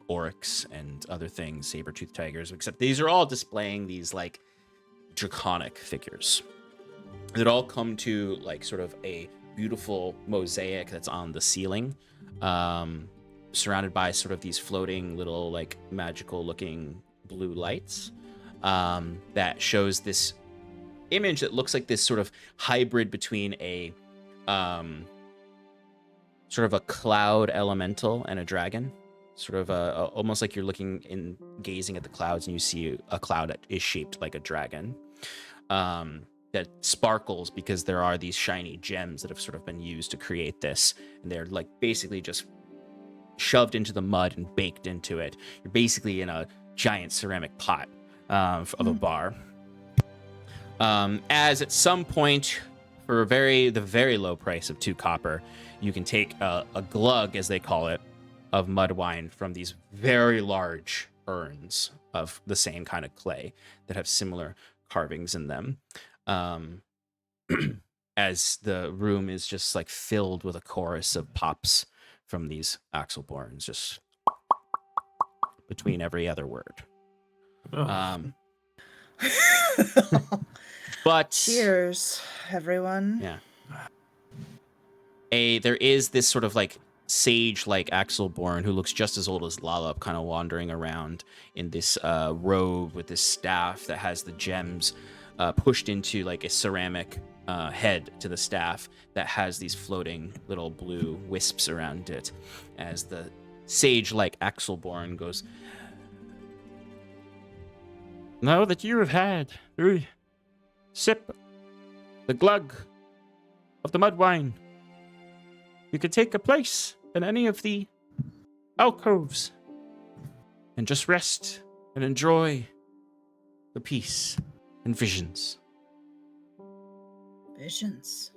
S1: oryx and other things, saber-toothed tigers, except these are all displaying these like draconic figures that all come to like sort of a beautiful mosaic that's on the ceiling, surrounded by sort of these floating little like magical looking blue lights. That shows this image that looks like this sort of hybrid between a sort of a cloud elemental and a dragon, sort of almost like you're gazing at the clouds and you see a cloud that is shaped like a dragon, that sparkles because there are these shiny gems that have sort of been used to create this, and they're like basically just shoved into the mud and baked into it. You're basically in a giant ceramic pot of a bar. As at some point, for the very low price of 2 copper, you can take a glug, as they call it, of mud wine from these very large urns of the same kind of clay that have similar carvings in them. As the room is just like filled with a chorus of pops from these Axelborns, just between every other word. But
S2: Cheers, everyone.
S1: yeah, there is this sort of like sage-like Axelborn who looks just as old as Lollop, kind of wandering around in this robe with this staff that has the gems pushed into like a ceramic head to the staff that has these floating little blue wisps around it, as the sage-like Axelborn goes, "Now that you have had the sip, the glug of the mud wine, you can take a place in any of the alcoves and just rest and enjoy the peace and visions."
S2: Visions.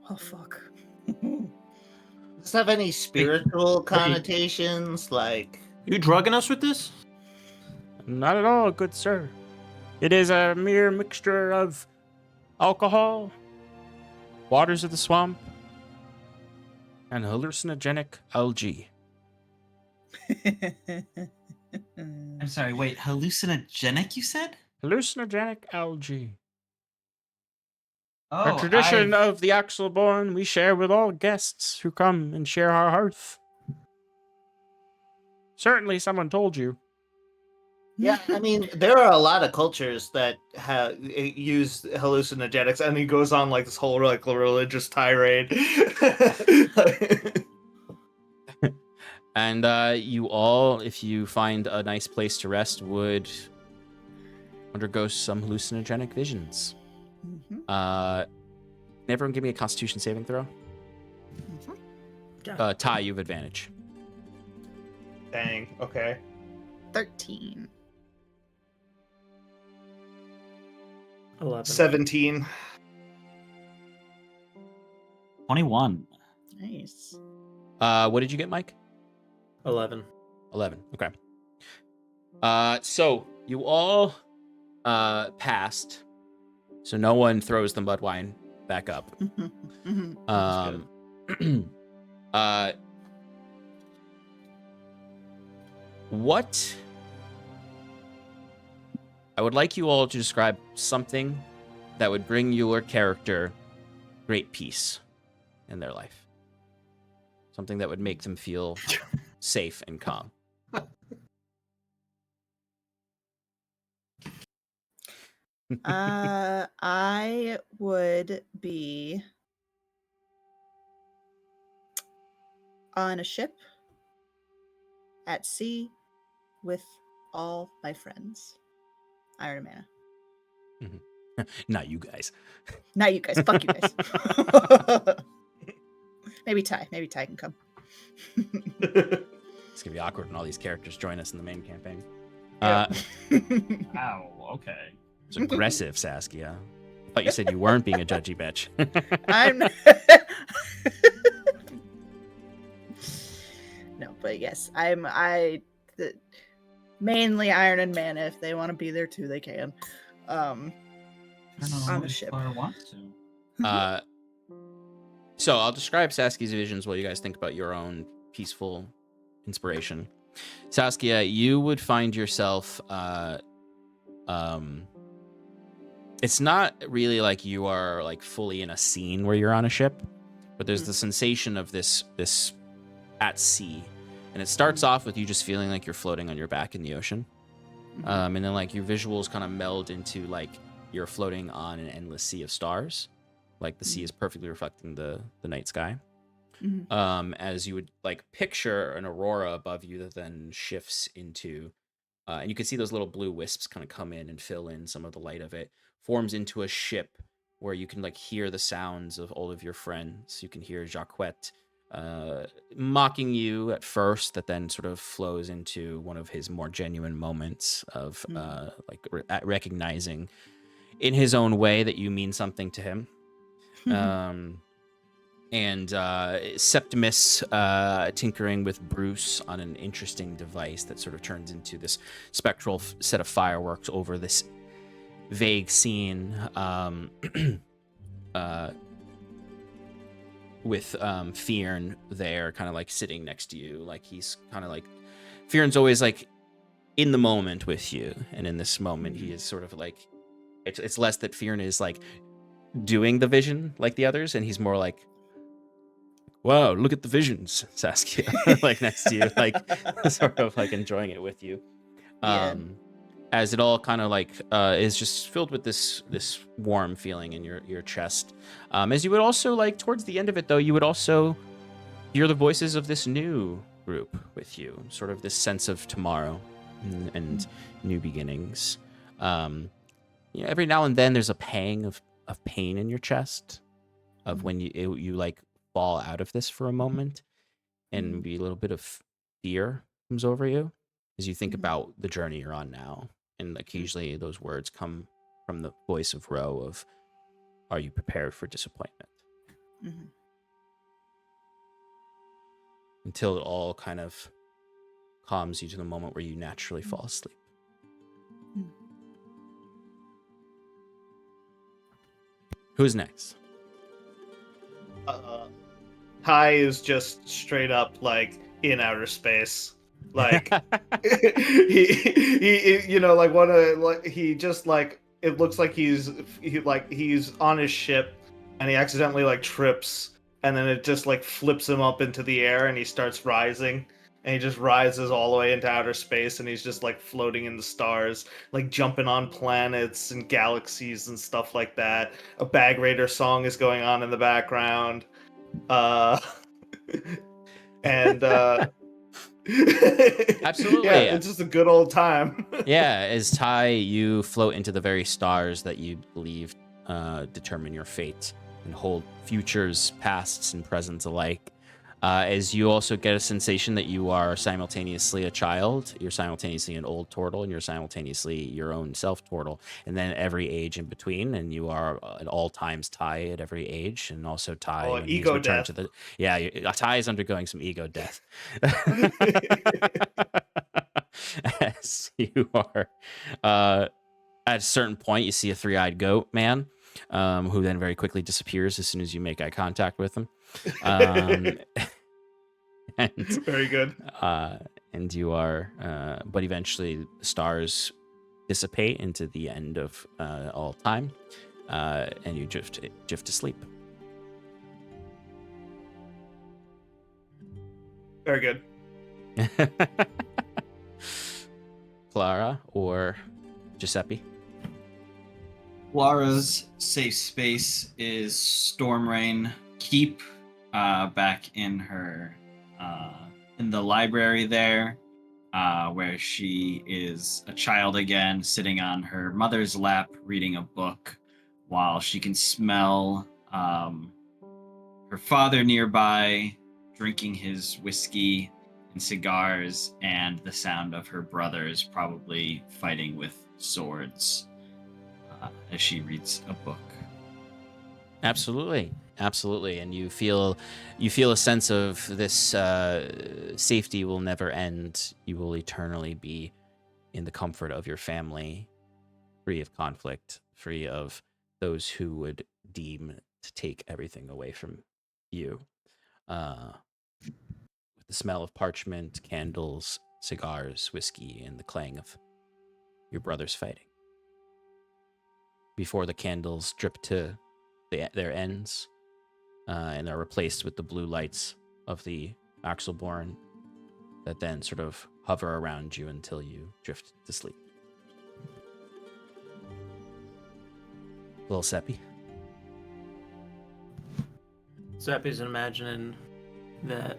S2: Oh fuck.
S3: Does this have any spiritual connotations? Like,
S5: You drugging us with this?
S1: Not at all, good sir. It is a mere mixture of alcohol, waters of the swamp, and hallucinogenic algae.
S4: I'm sorry, wait, hallucinogenic, you said?
S1: Hallucinogenic algae.
S4: Oh,
S1: A tradition of the Axelborn we share with all guests who come and share our hearth. Certainly someone told you.
S3: yeah, I mean, there are a lot of cultures that use hallucinogenics, and he goes on like this whole like religious tirade.
S1: And you all, if you find a nice place to rest, would undergo some hallucinogenic visions. Everyone give me a Constitution saving throw. Ty, you have advantage.
S3: Dang. Okay.
S2: 13.
S5: 11.
S3: 17.
S4: 21.
S2: Nice.
S1: What did you get, Mike?
S5: 11.
S1: 11. Okay. So you all passed. So no one throws the mud wine back up. What I would like you all to describe something that would bring your character great peace in their life. Something that would make them feel safe and calm.
S2: I would be on a ship at sea with all my friends. Iron Man.
S1: Not you guys.
S2: Not you guys. Fuck you guys. Maybe Ty. Maybe Ty can come.
S1: It's gonna be awkward when all these characters join us in the main campaign.
S4: Wow, okay.
S1: It's aggressive, Saskia. I thought you said you weren't being a judgy bitch.
S2: I'm no, but yes, mainly Iron and Mana. If they want to be there too, they can.
S4: I don't know
S2: On the
S4: if
S2: ship.
S4: Clara wants to.
S1: So I'll describe Saskia's visions while you guys think about your own peaceful inspiration. Saskia, you would find yourself it's not really like you are like fully in a scene where you're on a ship, but there's the sensation of this at sea. And it starts off with you just feeling like you're floating on your back in the ocean. And then like your visuals kind of meld into like you're floating on an endless sea of stars. Like the sea is perfectly reflecting the night sky. As you would like picture an aurora above you that then shifts into, and you can see those little blue wisps kind of come in and fill in some of the light of it, forms into a ship where you can like hear the sounds of all of your friends. You can hear Jacquette mocking you at first, that then sort of flows into one of his more genuine moments of recognizing in his own way that you mean something to him. And Septimus tinkering with Bruce on an interesting device that sort of turns into this spectral set of fireworks over this vague scene with Fearn there kind of like sitting next to you. Like he's kind of like, Fearn's always like in the moment with you, and in this moment he is sort of like, it's less that Fearn is like doing the vision like the others, and he's more like, wow, look at the visions, Saskia. Like next to you, like sort of like enjoying it with you.
S2: Yeah.
S1: as it all kind of like is just filled with this warm feeling in your chest. As you would also like towards the end of it, though, you would also hear the voices of this new group with you, sort of this sense of tomorrow and new beginnings. Every now and then there's a pang of pain in your chest of when you like fall out of this for a moment, and maybe a little bit of fear comes over you as you think about the journey you're on now. And occasionally those words come from the voice of Ro of, are you prepared for disappointment? Until it all kind of calms you to the moment where you naturally fall asleep. Who's next?
S3: Ty is just straight up like in outer space. Like he you know, like one of like he just like it looks like he's on his ship and he accidentally like trips and then it just like flips him up into the air and he starts rising and he just rises all the way into outer space and he's just like floating in the stars, like jumping on planets and galaxies and stuff like that. A Bag Raider song is going on in the background. And
S1: Absolutely.
S3: Yeah, it's just a good old time.
S1: Yeah, as Ty, you float into the very stars that you believe determine your fate and hold futures, pasts, and presents alike. As you also get a sensation that you are simultaneously a child, you're simultaneously an old turtle, and you're simultaneously your own self-turtle, and then every age in between, and you are at all times Ty at every age, and also Ty when he's
S3: ego
S1: returned
S3: death.
S1: to the... Yeah, Ty is undergoing some ego death. As you are... at a certain point, you see a three-eyed goat man, who then very quickly disappears as soon as you make eye contact with him. And,
S3: very good.
S1: And you are, but eventually the stars dissipate into the end of all time, and you drift to sleep.
S3: Very good.
S1: Clara or Giuseppe?
S4: Clara's safe space is Stormrain Keep, back in her in the library there, where she is a child again, sitting on her mother's lap reading a book, while she can smell her father nearby drinking his whiskey and cigars, and the sound of her brothers probably fighting with swords as she reads a book.
S1: Absolutely, and you feel a sense of this safety will never end. You will eternally be in the comfort of your family, free of conflict, free of those who would deem to take everything away from you. With the smell of parchment, candles, cigars, whiskey, and the clang of your brothers fighting. Before the candles drip to their ends, and are replaced with the blue lights of the Axelborn that then sort of hover around you until you drift to sleep. Little Seppi?
S5: Seppi's imagining that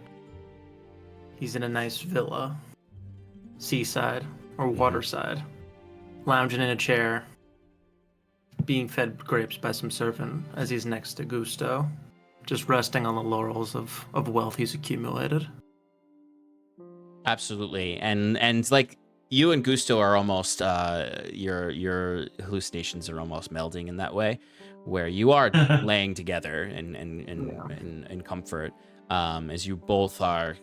S5: he's in a nice villa, seaside or waterside, lounging in a chair, being fed grapes by some servant as he's next to Gusteau, just resting on the laurels of wealth he's accumulated.
S1: Absolutely, and like you and Gusteau are almost your hallucinations are almost melding in that way, where you are laying together in comfort, as you both are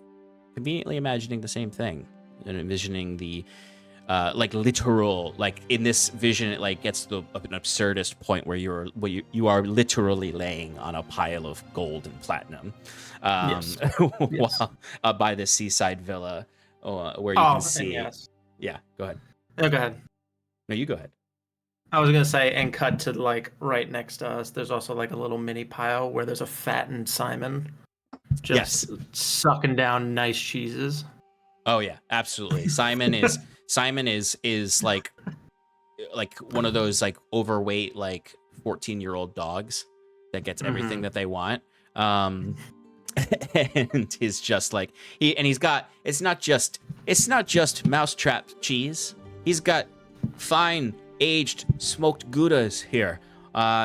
S1: conveniently imagining the same thing and envisioning the like literal, like in this vision, it like gets to an absurdist point where you are literally laying on a pile of gold and platinum,
S5: Yes.
S1: while, by this seaside villa, where you can see.
S5: Yes.
S1: Yeah, go ahead.
S5: Oh, go ahead.
S1: No, you go ahead.
S5: I was gonna say, and cut to like right next to us. There's also like a little mini pile where there's a fattened Simon, just sucking down nice cheeses.
S1: Oh yeah, absolutely. Simon Simon is like one of those like overweight like 14-year-old dogs that gets everything that they want. And is just like he's got it's not just mousetrap cheese. He's got fine aged smoked Goudas here.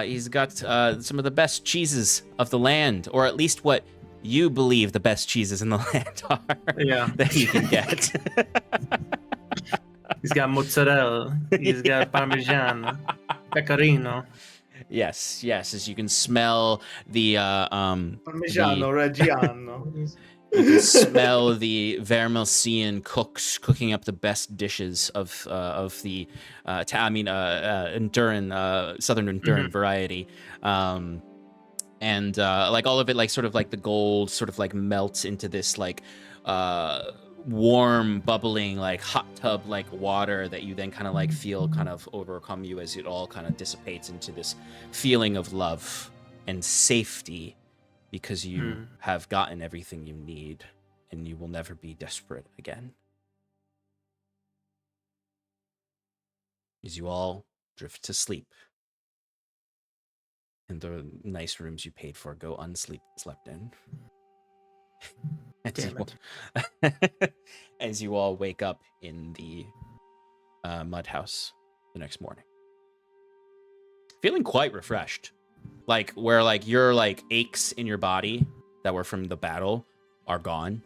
S1: He's got some of the best cheeses of the land, or at least what you believe the best cheeses in the land are.
S5: Yeah.
S1: That you can get.
S5: He's got mozzarella. He's got parmesan, pecorino.
S1: Yes, as you can smell the
S3: Parmigiano Reggiano.
S1: you can smell the Vermilcian cooks cooking up the best dishes of the Enduran southern Enduran variety. And like all of it, like sort of like the gold sort of like melts into this like warm, bubbling, like hot tub like water that you then kind of like feel kind of overcome you as it all kind of dissipates into this feeling of love and safety, because you have gotten everything you need and you will never be desperate again. As you all drift to sleep, and the nice rooms you paid for go slept in. As you all wake up in the mud house the next morning, feeling quite refreshed, like where like your like aches in your body that were from the battle are gone.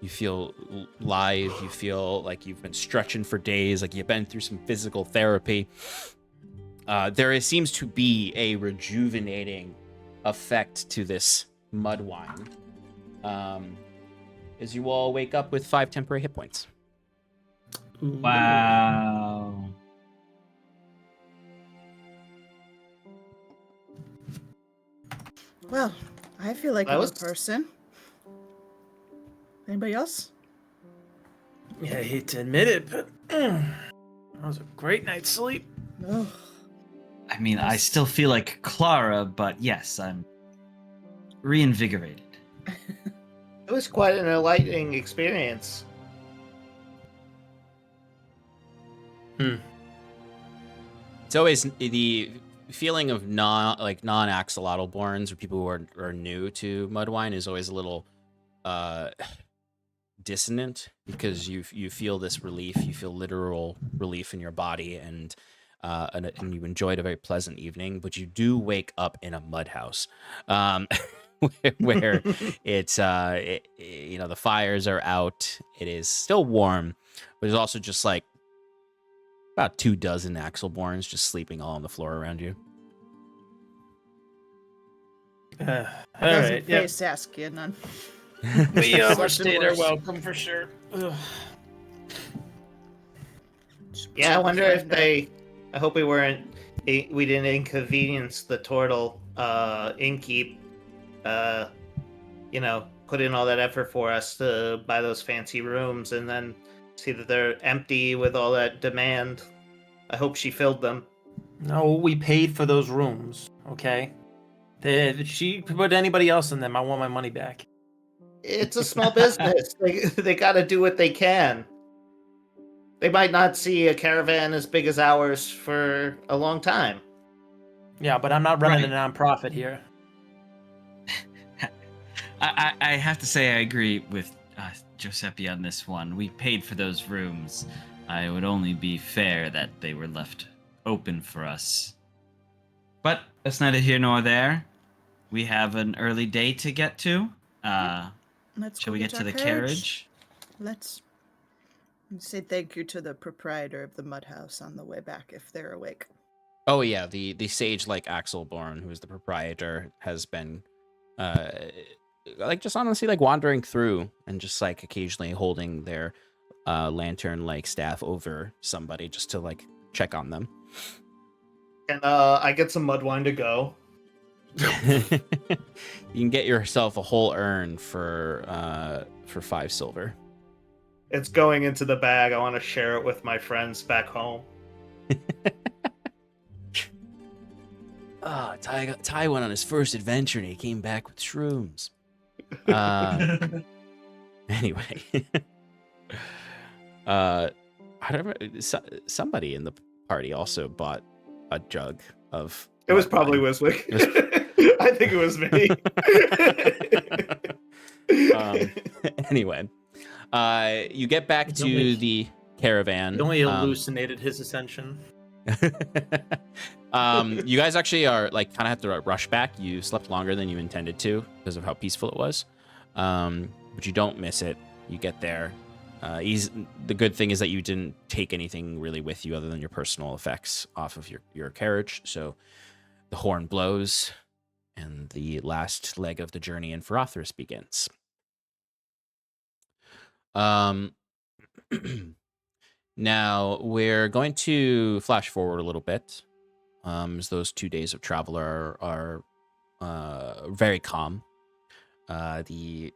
S1: You feel live. You feel like you've been stretching for days, like you've been through some physical therapy. Seems to be a rejuvenating effect to this mud wine. As you all wake up with 5 temporary hit points.
S4: Wow.
S2: Well, I feel like a good person. Anybody else?
S5: Yeah, I hate to admit it, but that was a great night's sleep.
S2: Oh,
S4: I mean, I still feel like Clara, but yes, I'm reinvigorated.
S3: It was quite an enlightening experience.
S1: It's always the feeling of non-axolotl-borns or people who are new to Mudwine is always a little dissonant, because you feel this relief, you feel literal relief in your body, and you enjoyed a very pleasant evening, but you do wake up in a mud house. Where it's the fires are out. It is still warm, but there's also just like about 24 Axelborns just sleeping all on the floor around you.
S5: All right, yeah.
S2: Saskia, none.
S5: We overstayed our welcome for sure. Ugh.
S3: Yeah, I wonder if I hope we didn't inconvenience the turtle innkeep. Put in all that effort for us to buy those fancy rooms and then see that they're empty with all that demand. I hope she filled them.
S5: No, we paid for those rooms, okay? If she put anybody else in them, I want my money back.
S3: It's a small business. They got to do what they can. They might not see a caravan as big as ours for a long time.
S5: Yeah, but I'm not running a nonprofit here.
S4: I have to say I agree with Giuseppe on this one. We paid for those rooms. It would only be fair that they were left open for us. But that's neither here nor there. We have an early day to get to. Shall we get to the carriage?
S2: Let's say thank you to the proprietor of the mud house on the way back if they're awake.
S1: Oh yeah, the sage like Axelborn, who is the proprietor, has been like just honestly like wandering through and just like occasionally holding their lantern like staff over somebody just to like check on them.
S3: And I get some mud wine to go.
S1: You can get yourself a whole urn for 5 silver.
S3: It's going into the bag. I want to share it with my friends back home.
S1: Ty went on his first adventure and he came back with shrooms. Anyway, I don't know. Somebody in the party also bought a jug of.
S3: It was
S1: mud
S3: probably
S1: wine.
S3: Wiswick.
S1: It was-
S3: I think it was me.
S1: Anyway, you get back
S5: Don't we-
S1: to the caravan.
S5: It only hallucinated his ascension.
S1: You guys actually are like kind of have to rush back. You slept longer than you intended to because of how peaceful it was, but you don't miss it. You get there. The good thing is that you didn't take anything really with you other than your personal effects off of your carriage. So the horn blows, and the last leg of the journey in Ferothris begins. Now we're going to flash forward a little bit, as those 2 days of travel are very calm. The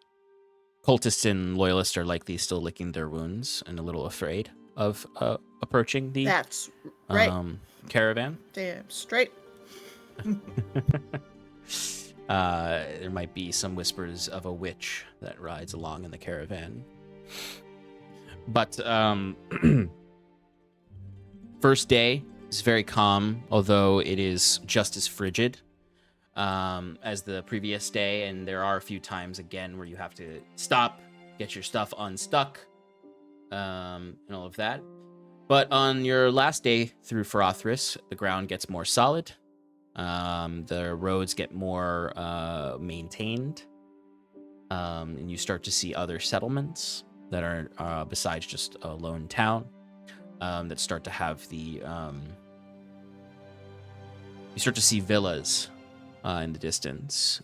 S1: cultists and loyalists are likely still licking their wounds and a little afraid of approaching the
S2: That's right.
S1: caravan.
S2: Damn straight.
S1: There might be some whispers of a witch that rides along in the caravan. But first day is very calm, although it is just as frigid as the previous day, and there are a few times again where you have to stop, get your stuff unstuck, and all of that. But on your last day through Ferothris, the ground gets more solid. The roads get more maintained, and you start to see other settlements that are besides just a lone town, that start to have the you start to see villas in the distance,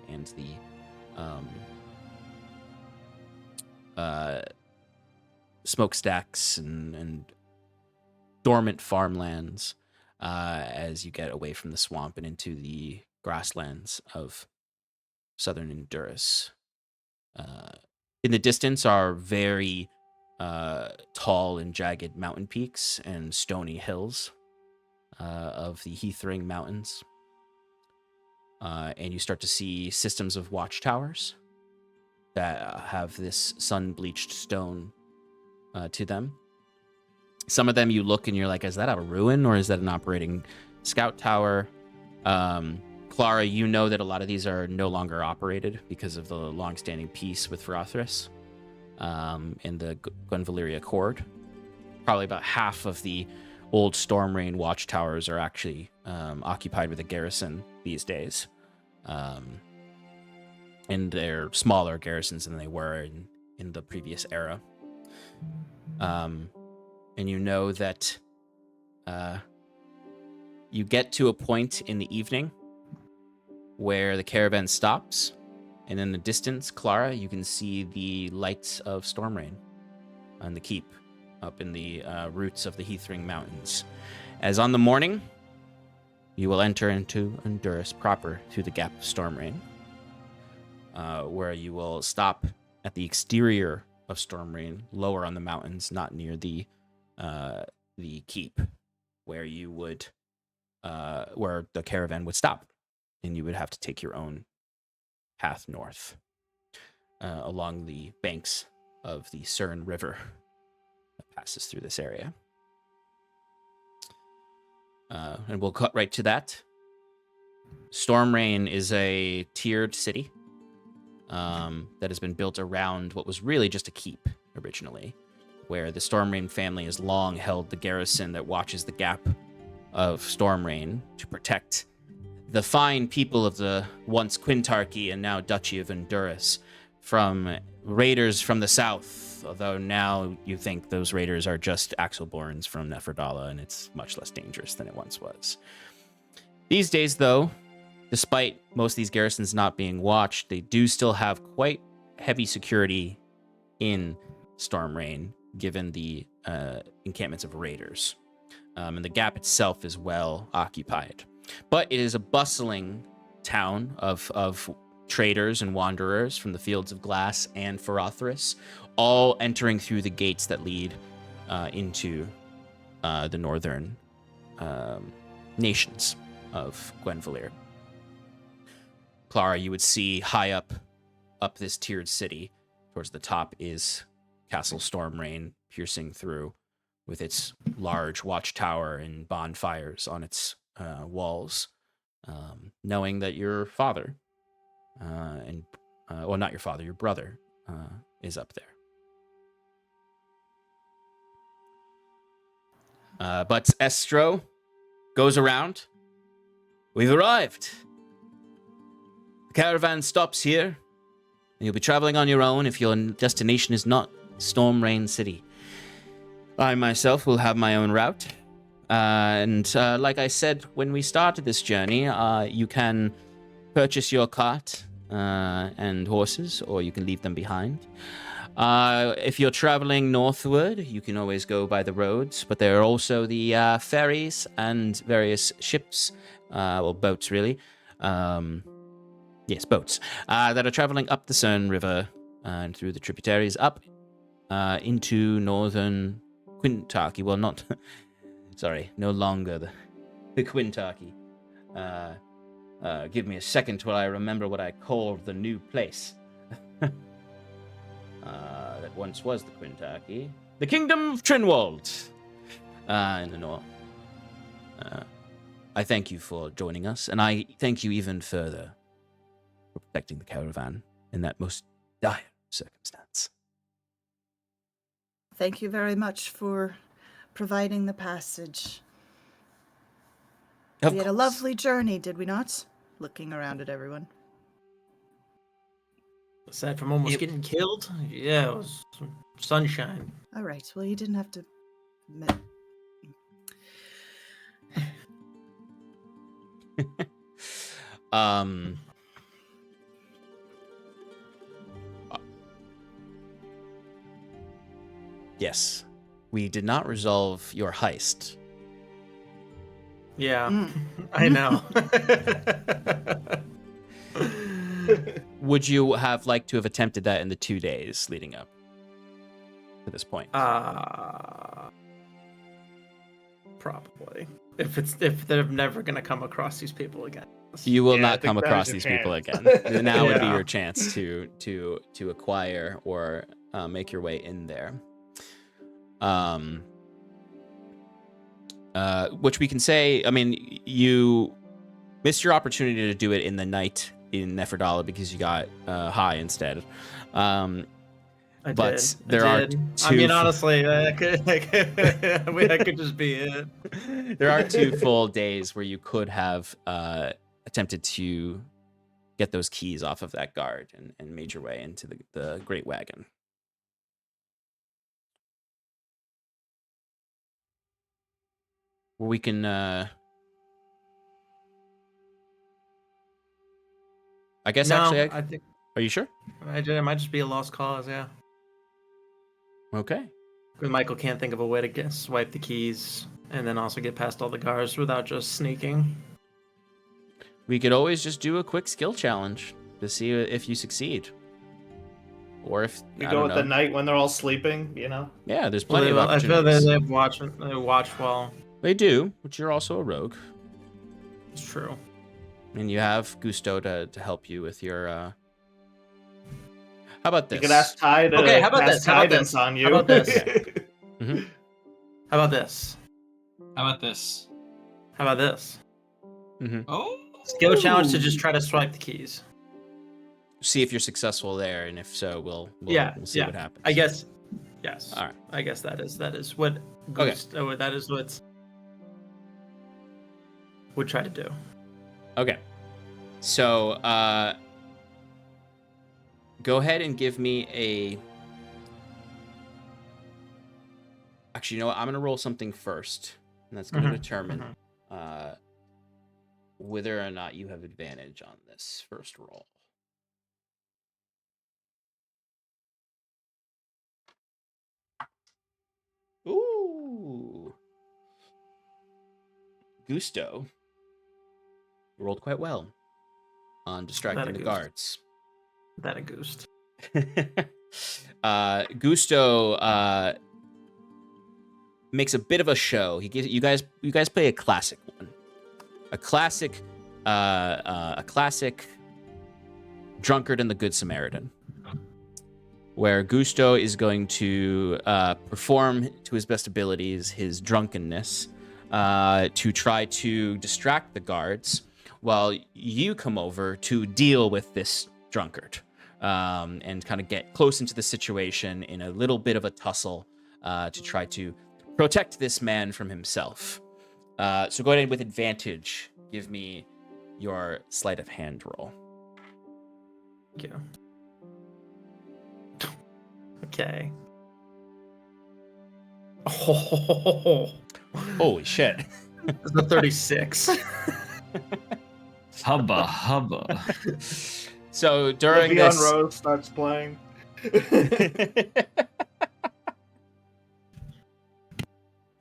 S1: and the smokestacks and dormant farmlands, as you get away from the swamp and into the grasslands of southern Honduras. In the distance are very tall and jagged mountain peaks and stony hills of the Heathring Mountains. And you start to see systems of watchtowers that have this sun-bleached stone to them. Some of them you look and you're like, is that a ruin or is that an operating scout tower? Clara, you know that a lot of these are no longer operated because of the long-standing peace with Ferothris in the Gwenvaleria Accord. Probably about half of the old Stormrain watchtowers are actually occupied with a garrison these days. And they're smaller garrisons than they were in the previous era. And you know that you get to a point in the evening where the caravan stops, and in the distance, Clara, you can see the lights of Stormrain on the keep up in the roots of the Heathring Mountains. As on the morning, you will enter into Honduras proper through the Gap of Stormrain, where you will stop at the exterior of Stormrain, lower on the mountains, not near the keep, where you would where the caravan would stop, and you would have to take your own path north along the banks of the Syrin River that passes through this area. And we'll cut right to that. Stormrain is a tiered city that has been built around what was really just a keep originally, where the Stormrain family has long held the garrison that watches the Gap of Stormrain to protect the fine people of the once Quintarchy and now Duchy of Honduras from raiders from the south, although now you think those raiders are just Axelborns from Nefradala, and it's much less dangerous than it once was. These days, though, despite most of these garrisons not being watched, they do still have quite heavy security in Stormrain, given the encampments of raiders. And the Gap itself is well occupied. But it is a bustling town of traders and wanderers from the Fields of Glass and Ferothris, all entering through the gates that lead into the northern nations of Gwenvalir. Clara, you would see high up this tiered city, towards the top is Castle Stormrain, piercing through with its large watchtower and bonfires on its walls, knowing that your father, well, not your father, your brother, is up there. But Estro goes around. We've arrived. The caravan stops here, and you'll be traveling on your own if your destination is not Storm Rain City. I myself will have my own route. And like I said when we started this journey, you can purchase your cart and horses, or you can leave them behind. If you're traveling northward, you can always go by the roads, but there are also the ferries and various ships, well, boats really. Yes, boats that are traveling up the Cern River and through the tributaries up into northern Quintaki. Well, not, sorry, no longer the Quintaki. Give me a second while I remember what I called the new place. That once was the Quintaki. The Kingdom of Trinwald in the north. I thank you for joining us, and I thank you even further for protecting the caravan in that most dire circumstance.
S2: Thank you very much for providing the passage.
S1: Of
S2: We had a
S1: course.
S2: lovely journey, did we not? Looking around at everyone.
S5: Aside from almost
S4: Yep.
S5: getting killed, yeah, it was some sunshine.
S2: All right. Well, you didn't have to.
S1: Yes, we did not resolve your heist.
S5: Yeah,
S2: Mm.
S5: I know.
S1: Would you have liked to have attempted that in the 2 days leading up to this point?
S5: Probably. If they're never gonna come across these people again.
S1: You will
S3: Yeah, I
S1: not
S3: think
S1: come
S3: that
S1: across
S3: is
S1: these
S3: your
S1: people
S3: chance.
S1: again. Now would be
S5: Yeah.
S1: your chance to acquire or make your way in there. Which we can say, I mean, you missed your opportunity to do it in the night in Nefradala because you got high instead.
S5: I
S1: But
S5: did.
S1: there
S5: I
S1: are
S5: did. I
S1: two
S5: mean,
S1: fu-
S5: honestly, that could just be it.
S1: There are 2 full days where you could have attempted to get those keys off of that guard and made your way into the Great Wagon. We can I guess
S5: No,
S1: actually
S5: I think
S1: are you sure?
S5: it might just be a lost cause. Yeah,
S1: Okay.
S5: because Michael can't think of a way to swipe the keys and then also get past all the guards without just sneaking.
S1: We could always just do a quick skill challenge to see if you succeed. Or if
S3: You
S1: I
S3: go
S1: don't
S3: at the
S1: know.
S3: night when they're all sleeping, you know?
S1: Yeah, there's plenty of
S5: I feel
S1: opportunities.
S5: they watch well.
S1: They do, but you're also a rogue.
S5: It's true.
S1: And you have Gusteau to help you with your how about this?
S3: You could ask Ty to
S5: Okay, how about
S3: cast
S5: this? How about
S3: guidance
S5: this?
S3: on you.
S5: How about this?
S1: Mm-hmm.
S5: How about this?
S4: How about this?
S5: How about this?
S1: Mm-hmm.
S4: Oh,
S5: Skill challenge to just try to swipe the keys.
S1: See if you're successful there, and if so, we'll see what happens.
S5: I guess. Yes.
S1: All right.
S5: I guess that is what
S1: Okay.
S5: that is what would try to do.
S1: Okay. So go ahead and give me a. Actually, you know what? I'm gonna roll something first, and that's gonna determine whether or not you have advantage on this first roll. Ooh. Gusteau rolled quite well on distracting the
S5: Goose.
S1: guards.
S5: That a goose.
S1: Gusteau makes a bit of a show. He gives you guys play a classic one. A classic drunkard and the Good Samaritan. where Gusteau is going to perform to his best abilities his drunkenness to try to distract the guards while you come over to deal with this drunkard and kind of get close into the situation in a little bit of a tussle to try to protect this man from himself. So go ahead with advantage. Give me your sleight of hand roll.
S5: Yeah. Okay. Oh,
S1: Holy shit.
S5: it's a 36.
S4: Hubba hubba.
S1: So during
S3: Le'Veon
S1: this...
S3: Rose starts playing.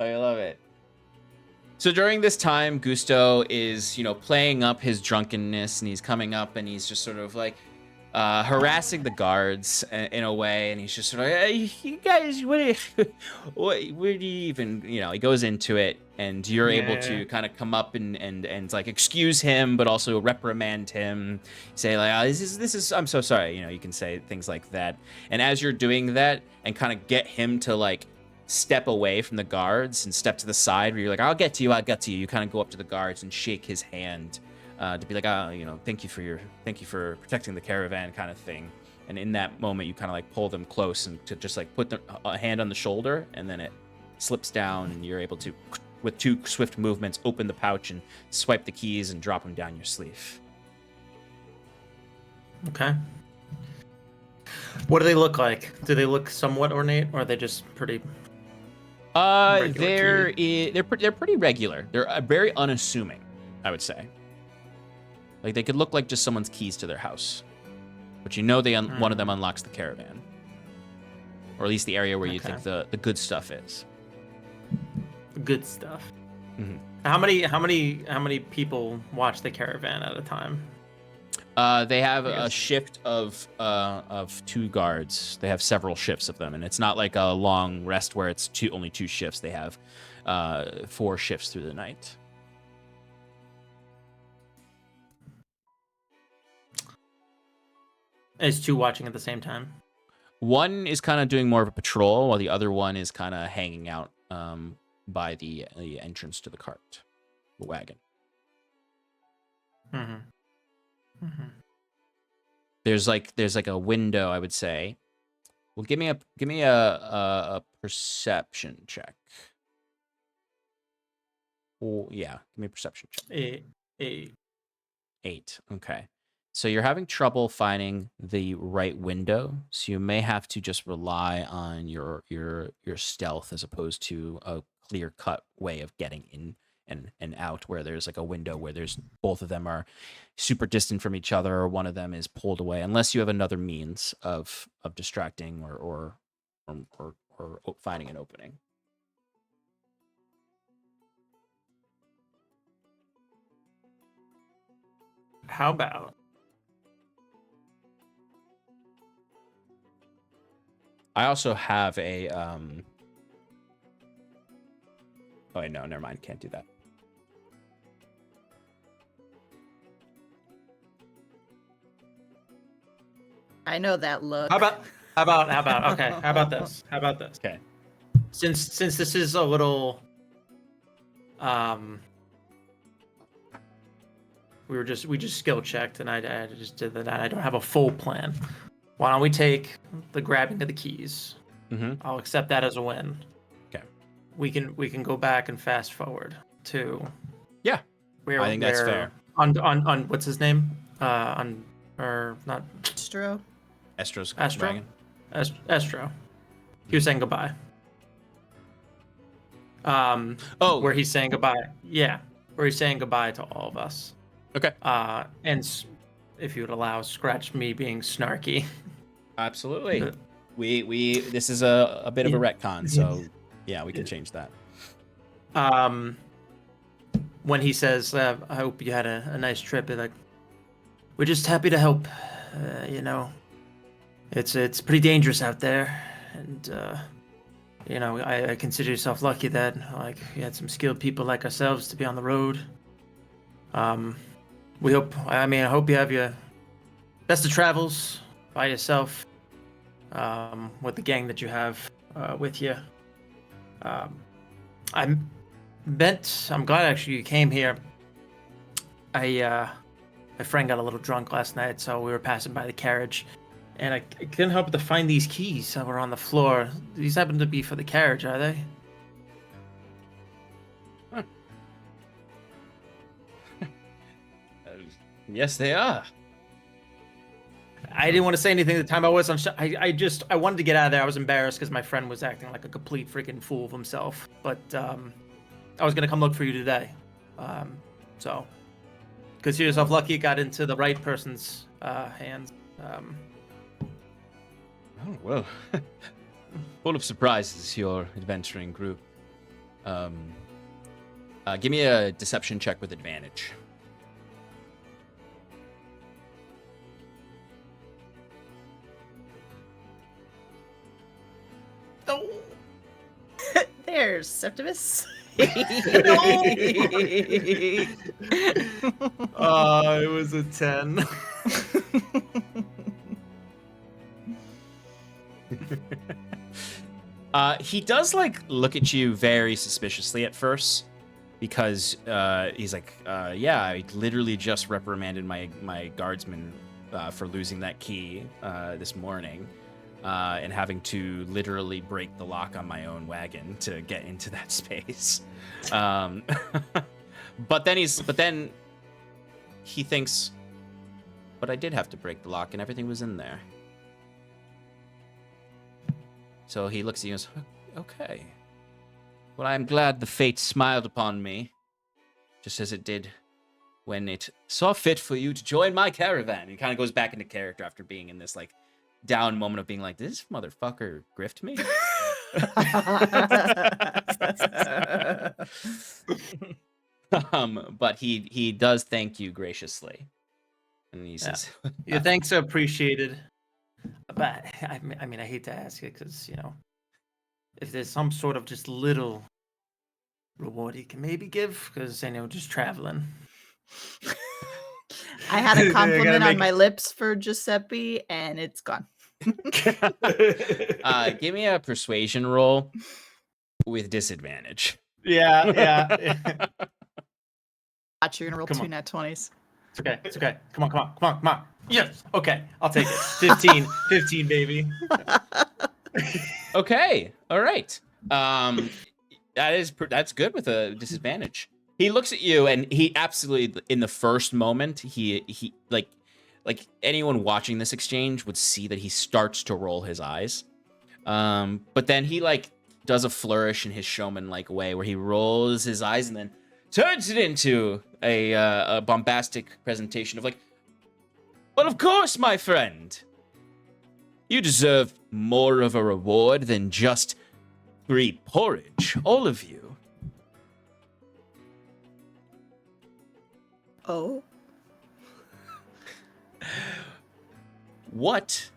S1: I love it. So during this time, Gusteau is, playing up his drunkenness, and he's coming up and he's just sort of like harassing the guards in a way, and he's just sort of like, hey, you guys, where do you even, he goes into it, and you're able to kind of come up and like excuse him, but also reprimand him, say like, oh, this is, I'm so sorry, you can say things like that. And as you're doing that and kind of get him to like step away from the guards and step to the side where you're like, I'll get to you. You kind of go up to the guards and shake his hand to be like, thank you for protecting the caravan kind of thing. And in that moment, you kind of like pull them close and to just like put a hand on the shoulder, and then it slips down, and you're able to, with 2 swift movements, open the pouch and swipe the keys and drop them down your sleeve.
S5: Okay. What do they look like? Do they look somewhat ornate, or are they just pretty?
S1: They're pretty regular. They're very unassuming, I would say. Like they could look like just someone's keys to their house, but one of them unlocks the caravan, or at least the area where you think the good stuff is.
S5: The good stuff.
S1: Mm-hmm.
S5: How many people watch the caravan at a time?
S1: They have a shift of 2 guards. They have several shifts of them, and it's not like a long rest where it's only 2 shifts. They have 4 shifts through the night.
S5: Is 2 watching at the same time?
S1: One is kind of doing more of a patrol, while the other one is kind of hanging out by the entrance to the cart, the wagon.
S5: Mm-hmm. Mm-hmm.
S1: There's like a window, I would say. Well, give me a perception check. Oh yeah, give me a perception check. 8. Okay. So you're having trouble finding the right window, so you may have to just rely on your stealth as opposed to a clear-cut way of getting in and out, where there's like a window where there's both of them are super distant from each other, or one of them is pulled away, unless you have another means of distracting or finding an opening.
S5: How about
S1: I also have a oh wait, no, never mind, can't do that.
S2: I know that look.
S5: How about okay, how about this?
S1: Okay.
S5: Since this is a little we just skill checked, and I just did that. I don't have a full plan. Why don't we take the grabbing of the keys?
S1: Mm-hmm.
S5: I'll accept that as a win.
S1: Okay.
S5: We can go back and fast forward to
S1: Yeah.
S5: where
S1: I think that's fair.
S5: On what's his name? Or not
S2: Astro.
S1: Estro's
S5: Astro?
S1: wagon.
S5: Estro. He was saying goodbye. Where he's saying goodbye. Yeah, where he's saying goodbye to all of us.
S1: Okay.
S5: And if you would allow, scratch me being snarky.
S1: Absolutely. We this is a bit of a retcon, so yeah, we can change that.
S5: When he says, "I hope you had a nice trip," like, we're just happy to help. It's pretty dangerous out there, and I consider yourself lucky that you had some skilled people like ourselves to be on the road. I hope you have your best of travels by yourself. with the gang that you have with you. I'm glad actually you came here. My friend got a little drunk last night, so we were passing by the carriage, and I couldn't help but to find these keys that were on the floor. These happen to be for the carriage, are they?
S1: Huh. Yes, they are.
S5: I didn't want to say anything at the time. I was I wanted to get out of there. I was embarrassed because my friend was acting like a complete freaking fool of himself. But I was gonna come look for you today. So consider yourself lucky it got into the right person's hands.
S1: Oh, well. Full of surprises, your adventuring group. Give me a deception check with advantage.
S2: Oh. There's Septimus.
S5: It was a 10.
S1: He does look at you very suspiciously at first, because he's like, yeah, I literally just reprimanded my guardsman for losing that key this morning, and having to literally break the lock on my own wagon to get into that space. But then he thinks, but I did have to break the lock and everything was in there. So he looks at you and says, okay. Well, I'm glad the fate smiled upon me, just as it did when it saw fit for you to join my caravan. He kind of goes back into character after being in this, down moment of being like, did this motherfucker grift me? But he does thank you graciously. And he says,
S5: Your thanks are appreciated. But I mean, I hate to ask it because, if there's some sort of just little reward you can maybe give, because just traveling.
S2: I had a compliment on my lips for Giuseppe, and it's gone.
S1: give me a persuasion roll with disadvantage.
S5: Yeah.
S2: Watch, you're gonna roll two nat 20s.
S5: It's okay. Come on. Yes. Okay, I'll take it. 15, baby.
S1: Okay. All right. That's good with a disadvantage. He looks at you, and he absolutely, in the first moment, he like anyone watching this exchange would see that he starts to roll his eyes. But then he does a flourish in his showman-like way where he rolls his eyes and then turns it into a bombastic presentation of well, of course, my friend. You deserve more of a reward than just free porridge, all of you.
S2: Oh.
S1: What,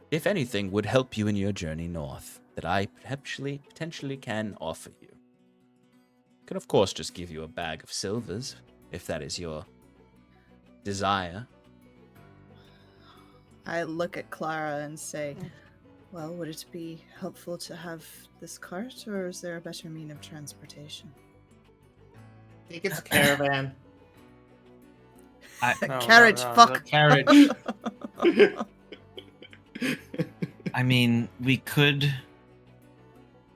S1: if anything, would help you in your journey north that I potentially can offer you? Could, of course, just give you a bag of silvers, if that is your desire.
S2: I look at Clara and say, well, would it be helpful to have this cart, or is there a better mean of transportation?
S3: I think it's a caravan.
S2: Carriage, fuck.
S5: Carriage.
S4: I mean, we could...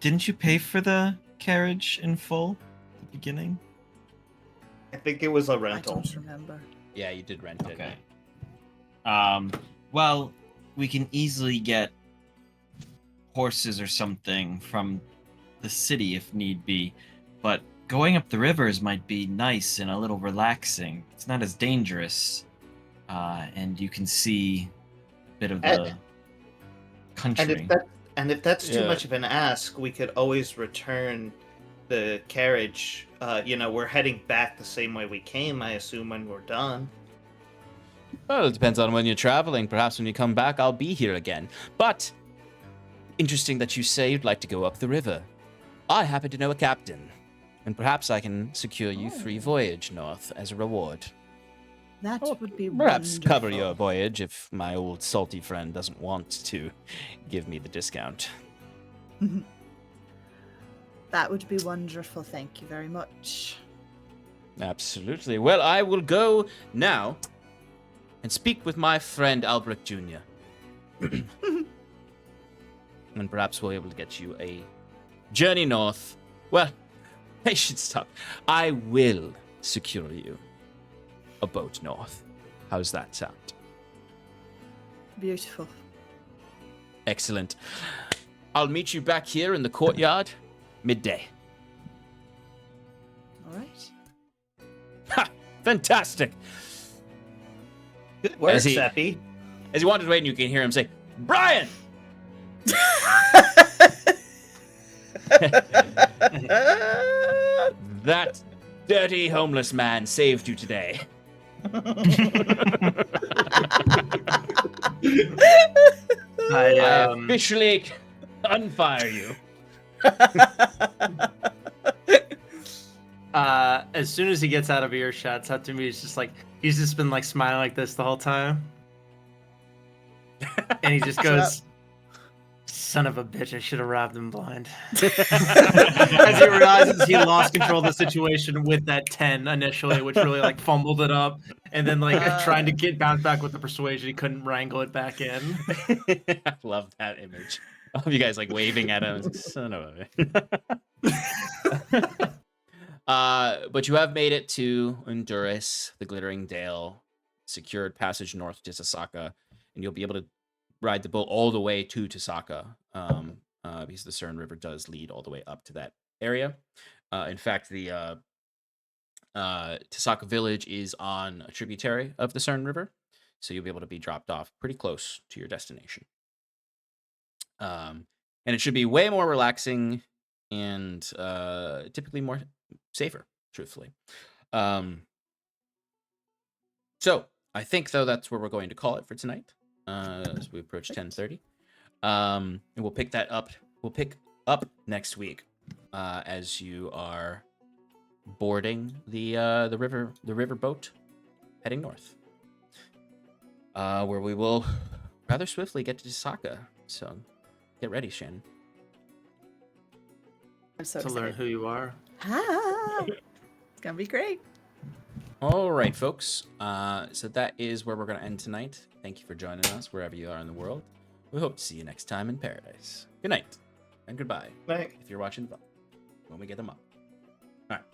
S4: Didn't you pay for the carriage in full at the beginning?
S3: I think it was a
S2: I
S3: rental.
S2: don't remember.
S1: Yeah, you did rent it.
S4: Okay. Well, we can easily get horses or something from the city if need be, but going up the rivers might be nice and a little relaxing. It's not as dangerous, and you can see a bit of the country.
S3: And if that's too
S1: Yeah.
S3: much of an ask, we could always return the carriage. We're heading back the same way we came, I assume, when we're done.
S1: Well, it depends on when you're traveling. Perhaps when you come back, I'll be here again. But interesting that you say you'd like to go up the river. I happen to know a captain, and perhaps I can secure you free voyage north as a reward.
S2: That would be
S1: Perhaps cover
S2: wonderful.
S1: your voyage if my old salty friend doesn't want to give me the discount.
S2: That would be wonderful. Thank you very much.
S1: Absolutely. Well, I will go now and speak with my friend Albrecht Jr. And perhaps we'll be able to get you a journey north. Well, patience talk. I will secure you a boat north. How's that sound?
S2: Beautiful.
S1: Excellent. I'll meet you back here in the courtyard midday.
S2: All right.
S1: Ha! Fantastic!
S3: Good work,
S1: As he-
S3: Giuseppe.
S1: As he wandered away, and you can hear him say, Brian! That dirty homeless man saved you today. I officially unfire you.
S5: As soon as he gets out of earshot, Tatsumi is just like, he's just been like smiling like this the whole time. And he just goes, son of a bitch, I should have robbed him blind. As he realizes he lost control of the situation with that 10 initially, which really like fumbled it up. And then like trying to get bounce back with the persuasion, he couldn't wrangle it back in.
S1: I love that image. All of you guys like waving at him. Son of a but you have made it to Honduras, the Glittering Dale, secured passage north to Tasaka, and you'll be able to ride the boat all the way to Tasaka, because the Cern River does lead all the way up to that area. In fact, the Tasaka village is on a tributary of the Cern River, so you'll be able to be dropped off pretty close to your destination. And it should be way more relaxing and typically more safer, truthfully. So I think, though, that's where we're going to call it for tonight. As we approach 10:30, and we'll pick that up. We'll pick up next week as you are boarding the river boat heading north, where we will rather swiftly get to Tasaka. So get ready, Shannon.
S2: I'm so
S5: To
S2: excited.
S5: learn who you are.
S2: Ah, it's gonna be great.
S1: All right, folks. So that is where we're going to end tonight. Thank you for joining us wherever you are in the world. We hope to see you next time in Paradise. Good night and goodbye.
S3: Night.
S1: If you're watching the vlog, when we get them up. All right.